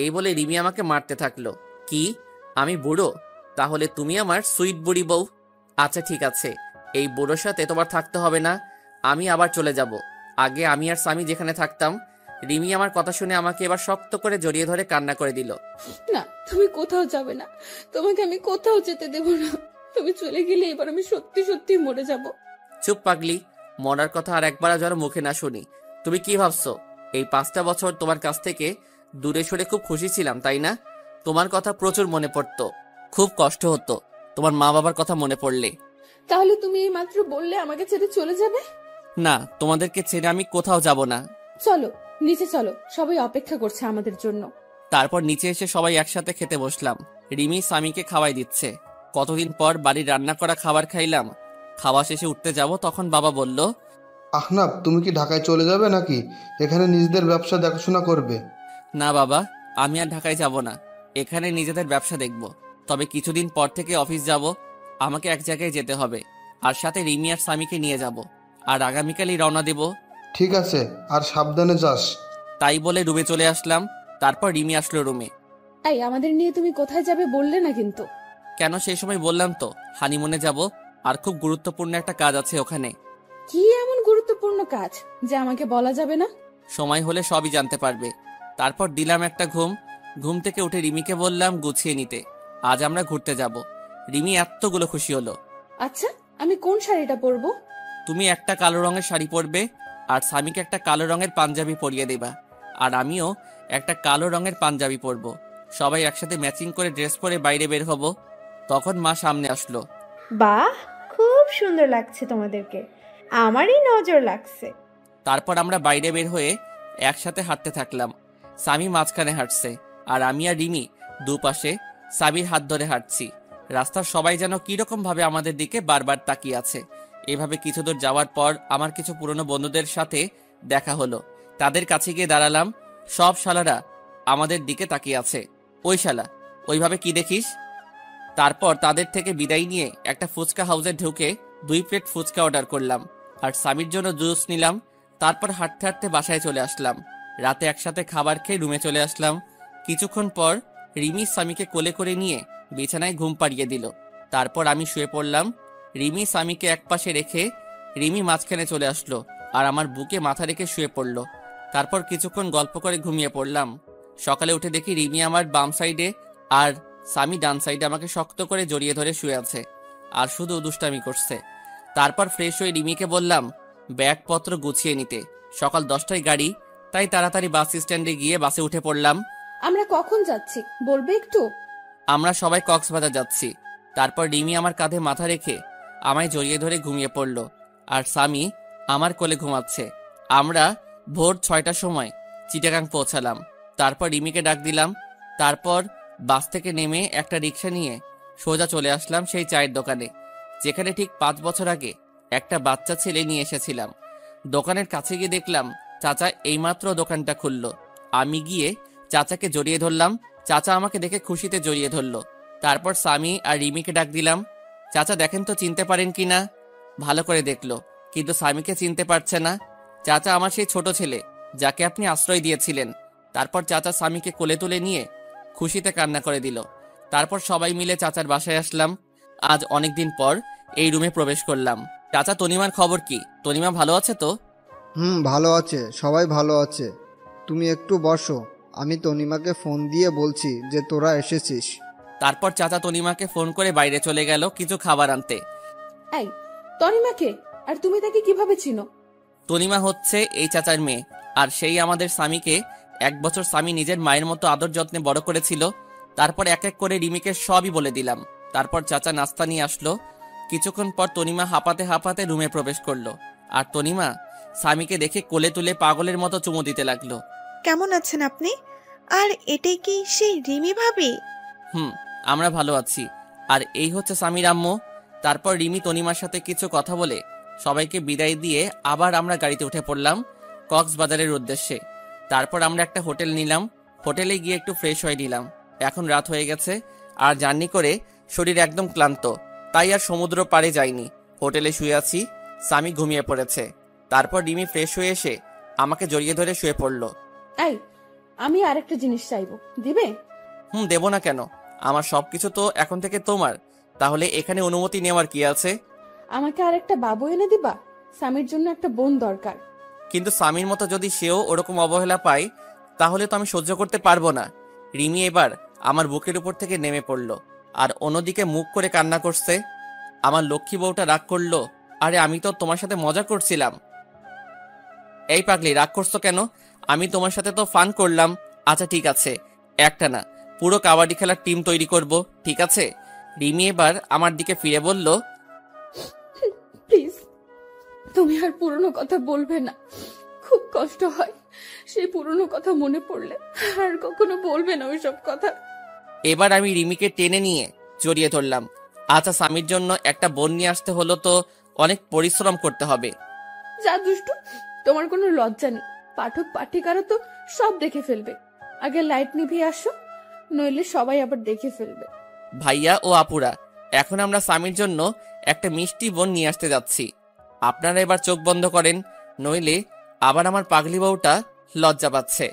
এই বলে রিমি আমাকে মারতে থাকলো। কি, আমি বুড়ো? তাহলে তুমি আমার সুইট বুড়ি বউ। আচ্ছা ঠিক আছে, এই বুড়োর সাথে তোমার থাকতে হবে না, আমি আবার চলে যাব। আগে আমি আর স্বামী যেখানে থাকতাম। রিমি আমার কথা শুনে আমাকে এবার শক্ত করে জড়িয়ে ধরে কান্না করে দিল। না, তুমি কোথাও যাবে না, তোমাকে আমি কোথাও যেতে দেব না। তুমি চলে গেলে এবার আমি সত্যি সত্যি মরে যাব। চুপ পাগলি, মরার কথা আর একবার যেন মুখে না শুনি। তুমি কি ভাবছো এই 5টা বছর তোমার কাছ থেকে দূরে সরে খুব খুশি ছিলাম, তাই না? তোমার কথা প্রচুর মনে পড়তো, খুব কষ্ট হতো তোমার মা বাবার কথা মনে পড়লে। তাহলে তুমি এই মাত্র বললে আমাকে ছেড়ে চলে যাবে? না, তোমাদেরকে ছেড়ে আমি কোথাও যাব না। চলো নিচে চলো, সবাই অপেক্ষা করছে আমাদের জন্য। তারপর নিচে এসে সবাই একসাথে খেতে বসলাম। রিমি স্বামীকে খাওয়াই দিচ্ছে। কতদিন পর বাড়ির রান্না করা খাবার খাইলাম। খাওয়া শেষে উঠতে যাব, তখন বাবা বলল, আহনাব, তুমি কি ঢাকায় চলে যাবে নাকি এখানে নিজেদের ব্যবসা দেখাশোনা করবে? না বাবা, আমি আর ঢাকায় যাব না, এখানে নিজেদের ব্যবসা দেখব। তবে কিছুদিন পর থেকে অফিস যাব, আমাকে এক জায়গায় যেতে হবে, আর সাথে রিমি আর স্বামীকে নিয়ে যাব, আর আগামীকালই রওনা দেব। ঠিক আছে, আর সাবধানে যাস। তাই বলে রুমে চলে আসলাম। তারপর রিমি আসলো রুমে। এই, আমাদের নিয়ে তুমি কোথায় যাবে বললে না কিন্তু। কেন, সেই সময় বললাম তো হানিমুনে যাব, আর খুব গুরুত্বপূর্ণ একটা কাজ আছে ওখানে। কি এমন গুরুত্বপূর্ণ কাজ যে আমাকে বলা যাবে না? সময় হলে সবই জানতে পারবে। তারপর দিলাম একটা ঘুম। ঘুম থেকে উঠে রিমিকে বললাম গুছিয়ে নিতে, আজ আমরা ঘুরতে যাব। রিমি এতগুলো খুশি হলো। আচ্ছা, আমি কোন শাড়িটা পরবো? তুমি একটা কালো রঙের শাড়ি পরবে, আর স্বামীকে একটা কালো রঙের পাঞ্জাবি পরিয়ে দেবা, আর আমিও একটা কালো রঙের পাঞ্জাবি পরবো। সবাই একসাথে ম্যাচিং করে ড্রেস পরে বাইরে বের হব। তখন মা সামনে আসলো। বাহ, খুব সুন্দর লাগছে তোমাদেরকে, আমারই নজর লাগছে। তারপর আমরা বাইরে বের হয়ে একসাথে হাঁটতে থাকলাম। স্বামী মাঝখানে হাঁটছে, আর আমি আর রিমি দুপাশে স্বামীর হাত ধরে হাঁটছি। রাস্তার সবাই যেন কিরকম ভাবে আমাদের দিকে বারবার তাকিয়ে আছে। এভাবে কিছু দূর যাওয়ার পর আমার কিছু পুরনো বন্ধুদের সাথে দেখা হলো। তাদের কাছে গিয়ে দাঁড়ালাম। সব শালারা আমাদের দিকে তাকিয়ে আছে। ওই শালা, ওইভাবে কি দেখিস? তারপর তাদের থেকে বিদায় নিয়ে একটা ফুচকা হাউসে ঢুকে 2 প্লেট ফুচকা অর্ডার করলাম, আর স্বামীর জন্য জুস নিলাম। তারপর হাঁটতে হাঁটতে বাসায় চলে আসলাম। রাতে একসাথে খাবার খেয়ে রুমে চলে আসলাম। কিছুক্ষণ পর রিমি স্বামীকে কোলে করে নিয়ে বিছানায় ঘুম পাড়িয়ে দিল। তারপর আমি শুয়ে পড়লাম। রিমি স্বামীকে একপাশে রেখে রিমি মাঝখানে চলে আসলো, আর আমার বুকে মাথা রেখে শুয়ে পড়লো। তারপর কিছুক্ষণ গল্প করে ঘুমিয়ে পড়লাম। সকালে উঠে দেখি রিমি আমার বাম সাইডে আর স্বামী ডান সাইডে আমাকে শক্ত করে জড়িয়ে ধরে শুয়ে আছে, আর শুধু দুষ্টামি করছে। তারপর ফ্রেশ হয়ে রিমিকে বললাম ব্যাগপত্র গুছিয়ে নিতে। সকাল 10টায় গাড়ি, তাই তাড়াতাড়ি বাস স্ট্যান্ডে গিয়ে বাসে উঠে পড়লাম। আমরা কখন যাচ্ছি বলবে একটু? আমরা সবাই কক্সবাজার যাচ্ছি। তারপর রিমি আমার কাঁধে মাথা রেখে আমায় জড়িয়ে ধরে ঘুমিয়ে পড়ল, আর স্বামী আমার কোলে ঘুমাচ্ছে। আমরা ভোর 6টার সময় চিটাগাং পৌঁছালাম। তারপর রিমিকে ডাক দিলাম। তারপর বাস থেকে নেমে একটা রিক্সা নিয়ে সোজা চলে আসলাম সেই চায়ের দোকানে, যেখানে ঠিক 5 বছর আগে একটা বাচ্চা ছেলে নিয়ে এসেছিলাম। দোকানের কাছে গিয়ে দেখলাম চাচা এইমাত্র দোকানটা খুললো। আমি গিয়ে চাচাকে জড়িয়ে ধরলাম। চাচা আমাকে দেখে খুশিতে জড়িয়ে ধরলো। তারপর স্বামী আর রিমিকে ডাক দিলাম। চাচা দেখেন তো চিনতে পারেন কিনা। ভালো করে দেখলো, কিন্তু স্বামীকে চিনতে পারছে না। চাচা আমার সেই ছোট ছেলে যাকে আপনি আশ্রয় দিয়েছিলেন। তারপর চাচা স্বামীকে কোলে তুলে নিয়ে খুশিতে কান্না করে দিল। তারপর সবাই মিলে চাচার বাসায় আসলাম। আজ অনেকদিন পর এই রুমে প্রবেশ করলাম। চাচা, তনিমার খবর কি? তনিমা ভালো আছে তো? ভালো আছে, সবাই ভালো আছে। তুমি একটু বসো, আমি তনিমাকে ফোন দিয়ে বলছি যে তোরা এসেছিস। তারপর চাচা তনিমাকে ফোন করে বাইরে চলে গেল কিছু খাবার আনতে। এই, তনিমাকে আর তুমি তাকে কিভাবে চিনো? তনিমা হচ্ছে এই চাচার মেয়ে, আর সেই আমাদের স্বামীকে 1 বছর স্বামী নিজের মায়ের মতো আদর যত্নে বড় করেছিল। তারপর এক এক করে রিমিকে সবই বলে দিলাম। তারপর চাচা নাস্তা নিয়ে আসলো। কিছুক্ষণ পর তনিমা হাঁপাতে হাঁপাতে রুমে প্রবেশ করলো, আর তনিমা স্বামীকে দেখে কোলে তুলে পাগলের মতো চুমু দিতে লাগলো। কেমন আছেন আপনি? আর এটাই কি সেই রিমি ভাবি? আমরা ভালো আছি। আর এই হচ্ছে স্বামীর আম্মু। তারপর রিমি তনিমার সাথে কিছু কথা বলে সবাইকে বিদায় দিয়ে আবার আমরা গাড়িতে উঠে পড়লাম কক্সবাজারের উদ্দেশ্যে। তারপর আমরা একটা হোটেল নিলাম। হোটেলে গিয়ে একটু ফ্রেশ হয়ে নিলাম। এখন রাত হয়ে গেছে, আর জার্নি করে শরীর একদম ক্লান্ত, তাই আর সমুদ্র পাড়ে যাইনি। হোটেলে শুয়ে আছি, স্বামী ঘুমিয়ে পড়েছে। তারপর রিমি ফ্রেশ হয়ে এসে আমাকে জড়িয়ে ধরে শুয়ে পড়লো। এই, আমি আরেকটা জিনিস চাইবো, দিবে? দেবো না কেন? আমার সবকিছু তো এখন থেকে তোমার। তাহলে এখানে অনুমতি নেওয়ার কি আছে? আমাকে আরেকটা বাবু এনে দিবা? স্বামীর জন্য একটা বোন দরকার। কিন্তু স্বামীর মতো যদি সেও ওরকম অবহেলা পায়, তাহলে তো আমি সহ্য করতে পারবো না। রিমি এবার আমার বুকের উপর থেকে নেমে পড়লো, আর অন্যদিকে মুখ করে কান্না করছে। আমার লক্ষ্মী বউটা রাগ করলো। আরে আমি তো তোমার সাথে মজা করছিলাম। এই পাগলি, রাগ করছো কেন? আমি তোমার সাথে তো ফান করলাম। আচ্ছা ঠিক আছে, একটা না, পুরো কাবাডি খেলার টিম তৈরি করব, ঠিক আছে? রিমি এবার আমার দিকে ফিরে বলল, প্লিজ, তুমি আর পুরনো কথা বলবে না। খুব কষ্ট হয় সেই পুরনো কথা মনে পড়লে। আর কখনো বলবে না ওইসব কথা। এবার আমি রিমিকে টেনে নিয়ে জড়িয়ে ধরলাম। আচ্ছা, স্বামীর জন্য একটা বোন নিয়ে আসতে হলো তো অনেক পরিশ্রম করতে হবে। যা দুষ্টু, তোমার কোনো লজ্জা নেই। পাঠক পাঠিকারা তো সব দেখে ফেলবে। আগে লাইট নিভিয়ে আসো, নইলে সবাই আবার দেখে ফেলবে। ভাইয়া ও আপুরা, এখন আমরা স্বামীর জন্য একটা মিষ্টি বোন নিয়ে আসতে যাচ্ছি। আপনারা এবার চোখ বন্ধ করেন, নইলে আবার আমার পাগলি বউটা লজ্জা পাচ্ছে।